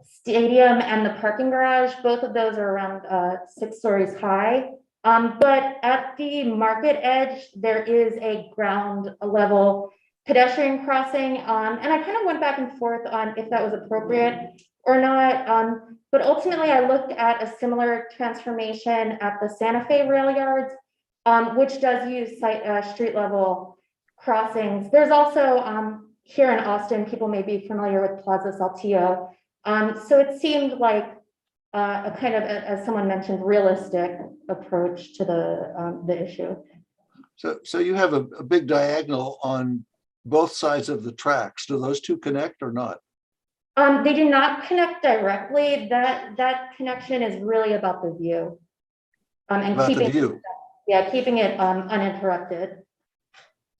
N: stadium and the parking garage. Both of those are around 6 stories high. But at the market edge, there is a ground level pedestrian crossing. And I kind of went back and forth on if that was appropriate or not. But ultimately, I looked at a similar transformation at the Santa Fe rail yards, which does use street level crossings. There's also here in Austin, people may be familiar with Plaza Saltillo. So it seemed like a kind of, as someone mentioned, realistic approach to the issue.
H: So you have a big diagonal on both sides of the tracks. Do those two connect or not?
N: They do not connect directly. That connection is really about the view. And
H: About the view.
N: Yeah, keeping it uninterrupted.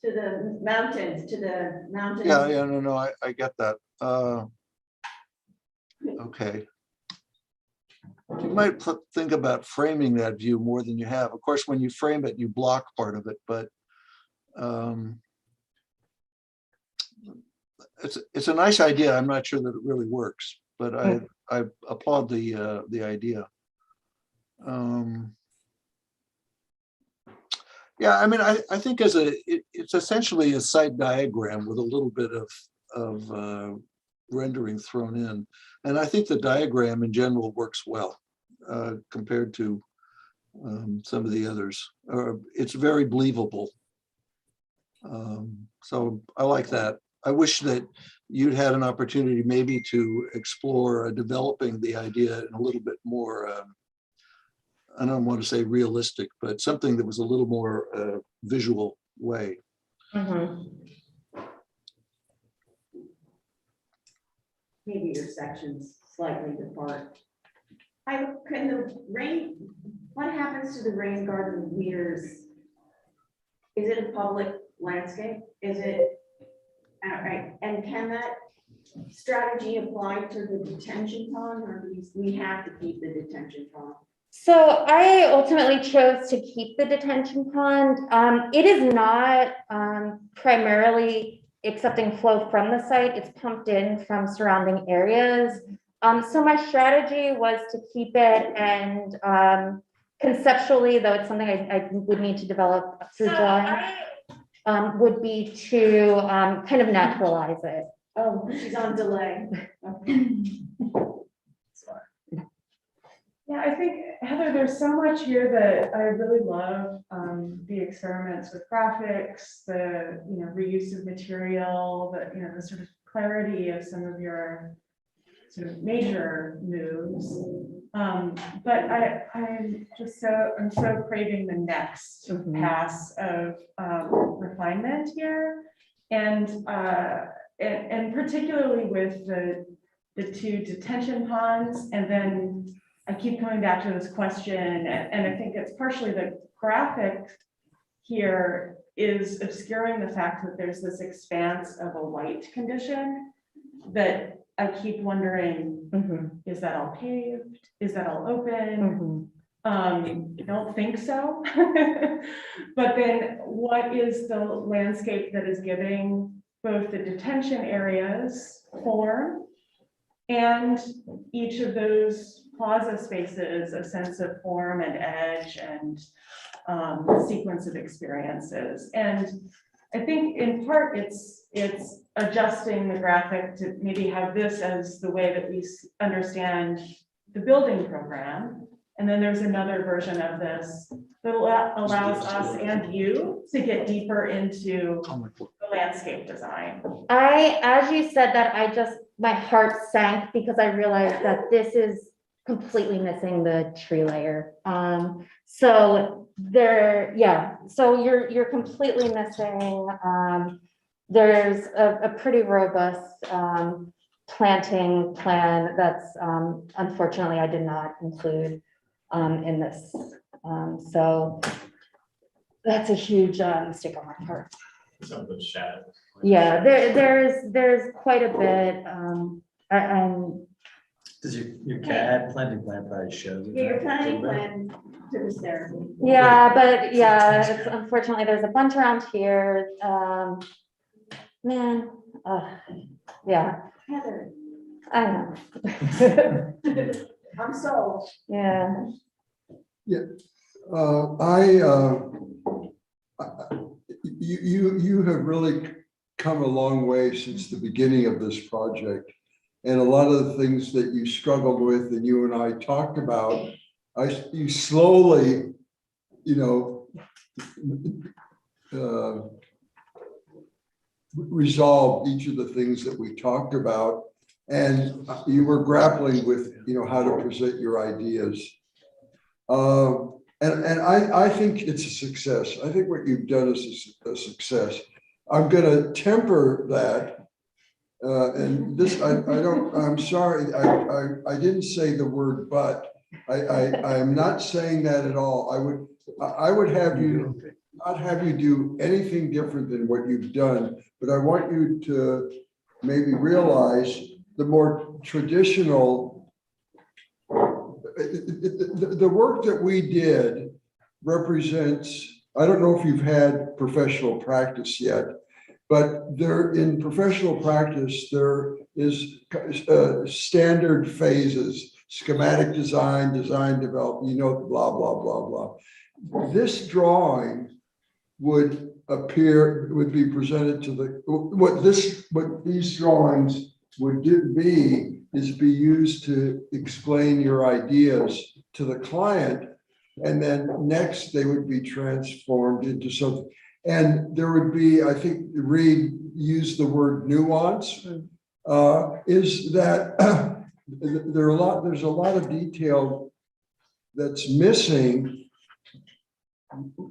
I: To the mountains.
H: Yeah, no, I get that. Okay. You might think about framing that view more than you have. Of course, when you frame it, you block part of it, but it's a nice idea. I'm not sure that it really works, but I applaud the idea. Yeah, I mean, I think it's essentially a site diagram with a little bit of rendering thrown in. And I think the diagram in general works well compared to some of the others. It's very believable. So I like that. I wish that you'd had an opportunity maybe to explore developing the idea in a little bit more, I don't want to say realistic, but something that was a little more visual way.
N: Mm-hmm.
I: Maybe your sections slightly depart. What happens to the rain garden weirs? Is it a public landscape? Is it, all right, and can that strategy apply to the detention pond, or do we have to keep the detention pond?
N: So I ultimately chose to keep the detention pond. It is not primarily accepting flow from the site. It's pumped in from surrounding areas. So my strategy was to keep it, and conceptually, though it's something I would need to develop through drawing, would be to kind of naturalize it.
I: Oh, she's on delay.
G: Yeah, I think, Heather, there's so much here that I really love, the experiments with graphics, the, reuse of material, the sort of clarity of some of your sort of major moves. But I'm so craving the next pass of refinement here. And particularly with the 2 detention ponds, and then I keep coming back to this question, and I think it's partially the graphic here is obscuring the fact that there's this expanse of a white condition that I keep wondering, is that all paved? Is that all open? I don't think so. But then what is the landscape that is giving both the detention areas form and each of those plaza spaces a sense of form and edge and sequence of experiences? And I think in part it's adjusting the graphic to maybe have this as the way that we understand the building program. And then there's another version of this that allows us and you to get deeper into the landscape design.
N: As you said that, my heart sank because I realized that this is completely missing the tree layer. So you're completely missing. There's a pretty robust planting plan that's unfortunately I did not include in this. So that's a huge mistake on my part.
D: Some of those shadows.
N: Yeah, there's quite a bit.
A: Does your CAD planting plan probably shows?
I: Yeah, your planning plan to this there.
N: Yeah, but it's unfortunately there's a bunch around here. Man, yeah,
I: Heather,
N: I know.
I: I'm sold.
N: Yeah.
B: You have really come a long way since the beginning of this project. And a lot of the things that you struggled with and you and I talked about, you slowly, resolved each of the things that we talked about. And you were grappling with, how to present your ideas. And I think it's a success. I think what you've done is a success. I'm going to temper that. And this, I'm sorry, I didn't say the word but. I'm not saying that at all. I would have you not have you do anything different than what you've done, but I want you to maybe realize the more traditional, the work that we did represents, I don't know if you've had professional practice yet, but there in professional practice, there is standard phases, schematic design, design development, blah, blah, blah, blah. This drawing would be presented to the, what these drawings would be used to explain your ideas to the client. And then next they would be transformed into something. And there would be, I think Reed used the word nuance, is that there's a lot of detail that's missing,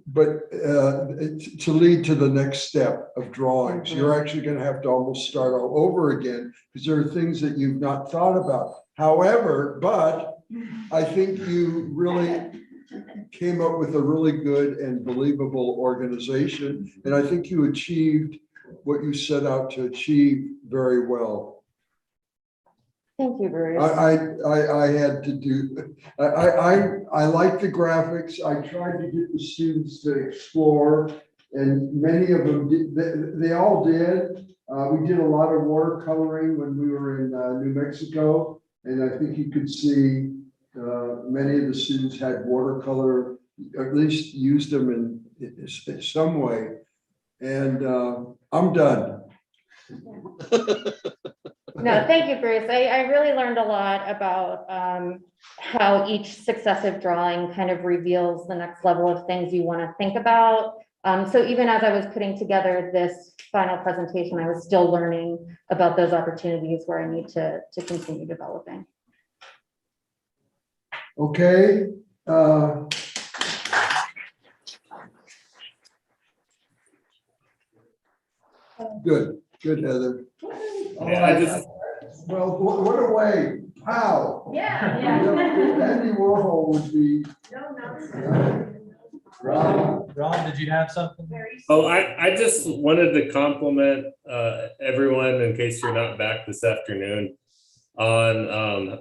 B: but to lead to the next step of drawings. You're actually going to have to almost start all over again because there are things that you've not thought about. However, but I think you really came up with a really good and believable organization. And I think you achieved what you set out to achieve very well.
N: Thank you, Bruce.
B: I had to do, I like the graphics. I tried to get the students to explore, and many of them did, they all did. We did a lot of watercoloring when we were in New Mexico, and I think you could see many of the students had watercolor, at least used them in some way. And I'm done.
N: No, thank you, Bruce. I really learned a lot about how each successive drawing kind of reveals the next level of things you want to think about. So even as I was putting together this final presentation, I was still learning about those opportunities where I need to continue developing.
B: Okay. Good, Heather.
K: Yeah, I just,
B: Well, what a way, wow.
I: Yeah,
B: Andy Warhol would be.
A: Ron, did you have something?
K: oh, I just wanted to compliment everyone, in case you're not back this afternoon, on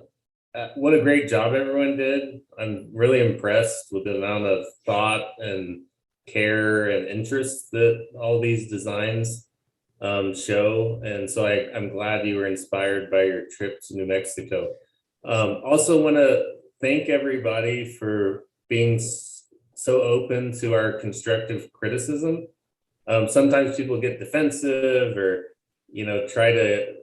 K: what a great job everyone did. I'm really impressed with the amount of thought and care and interest that all these designs show. And so I'm glad you were inspired by your trip to New Mexico. Also want to thank everybody for being so open to our constructive criticism. Sometimes people get defensive or, try to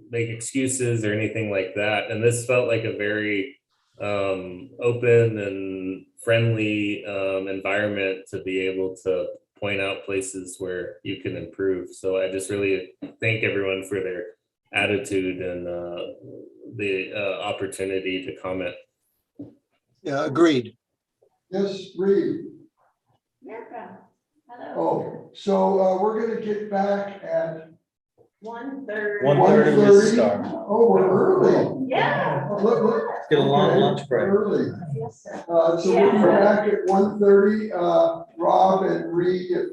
K: make excuses or anything like that. And this felt like a very open and friendly environment to be able to point out places where you can improve. So I just really thank everyone for their attitude and the opportunity to comment.
H: Yeah, agreed.
B: Yes, Reed.
I: America. Hello.
B: Oh, so we're gonna get back at
I: 1:30.
A: 1:30 was the start.
B: Oh, we're early.
I: Yeah.
B: Look.
A: Get a long
B: Okay,
A: lunch break.
B: Early.
I: Yes, sir.
B: So we'll be back at 1:30. Rob and Reed, if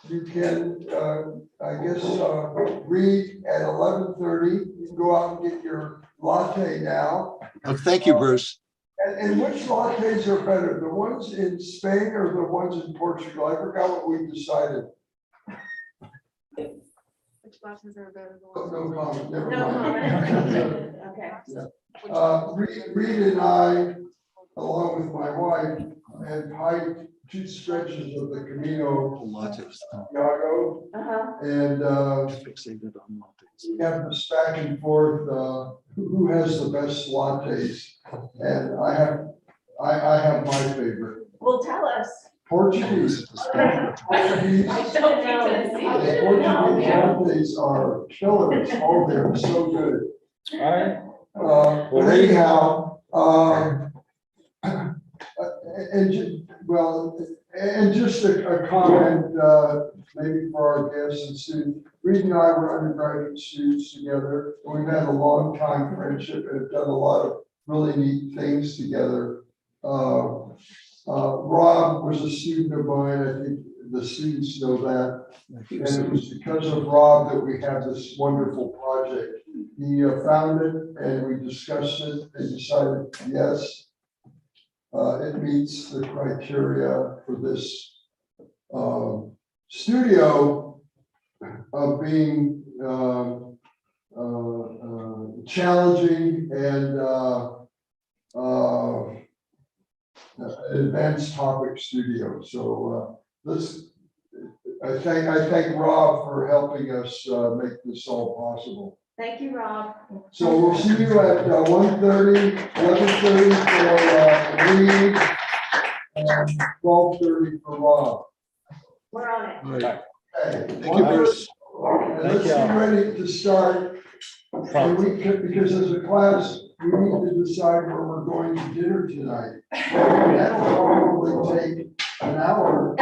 B: you can, I guess, Reed at 11:30. You can go out and get your latte now.
H: Oh, thank you, Bruce.
B: And which lattes are better, the ones in Spain or the ones in Portugal? I forgot what we decided.
E: Which classes are available?
B: Oh, no comment, never
I: No
B: mind.
I: comment. Okay.
B: Reed and I, along with my wife, have hiked 2 stretches of the Camino Santiago, and we have this back and forth, who has the best lattes, and I have my favorite.
I: Well, tell us.
B: Portuguese. Portuguese.
I: I don't know.
B: The Portuguese lattes are killers. Oh, they're so good.
A: All right.
B: But anyhow, and just a comment, maybe for our guests and students. Reed and I were undergraduate students together, and we've had a long time friendship and have done a lot of really neat things together. Rob was a student of mine. I think the students know that. And it was because of Rob that we have this wonderful project. He found it and we discussed it and decided, yes, it meets the criteria for this studio of being challenging and advanced topic studio. So I thank Rob for helping us make this all possible.
I: Thank you, Rob.
B: So we'll see you at 1:30, 11:30 for Reed, and 12:30 for Rob.
I: We're on it.
H: All right.
B: Okay.
H: Thank you, Bruce.
B: And let's get ready to start. And because as a class, we need to decide where we're going to dinner tonight. That'll probably take an hour.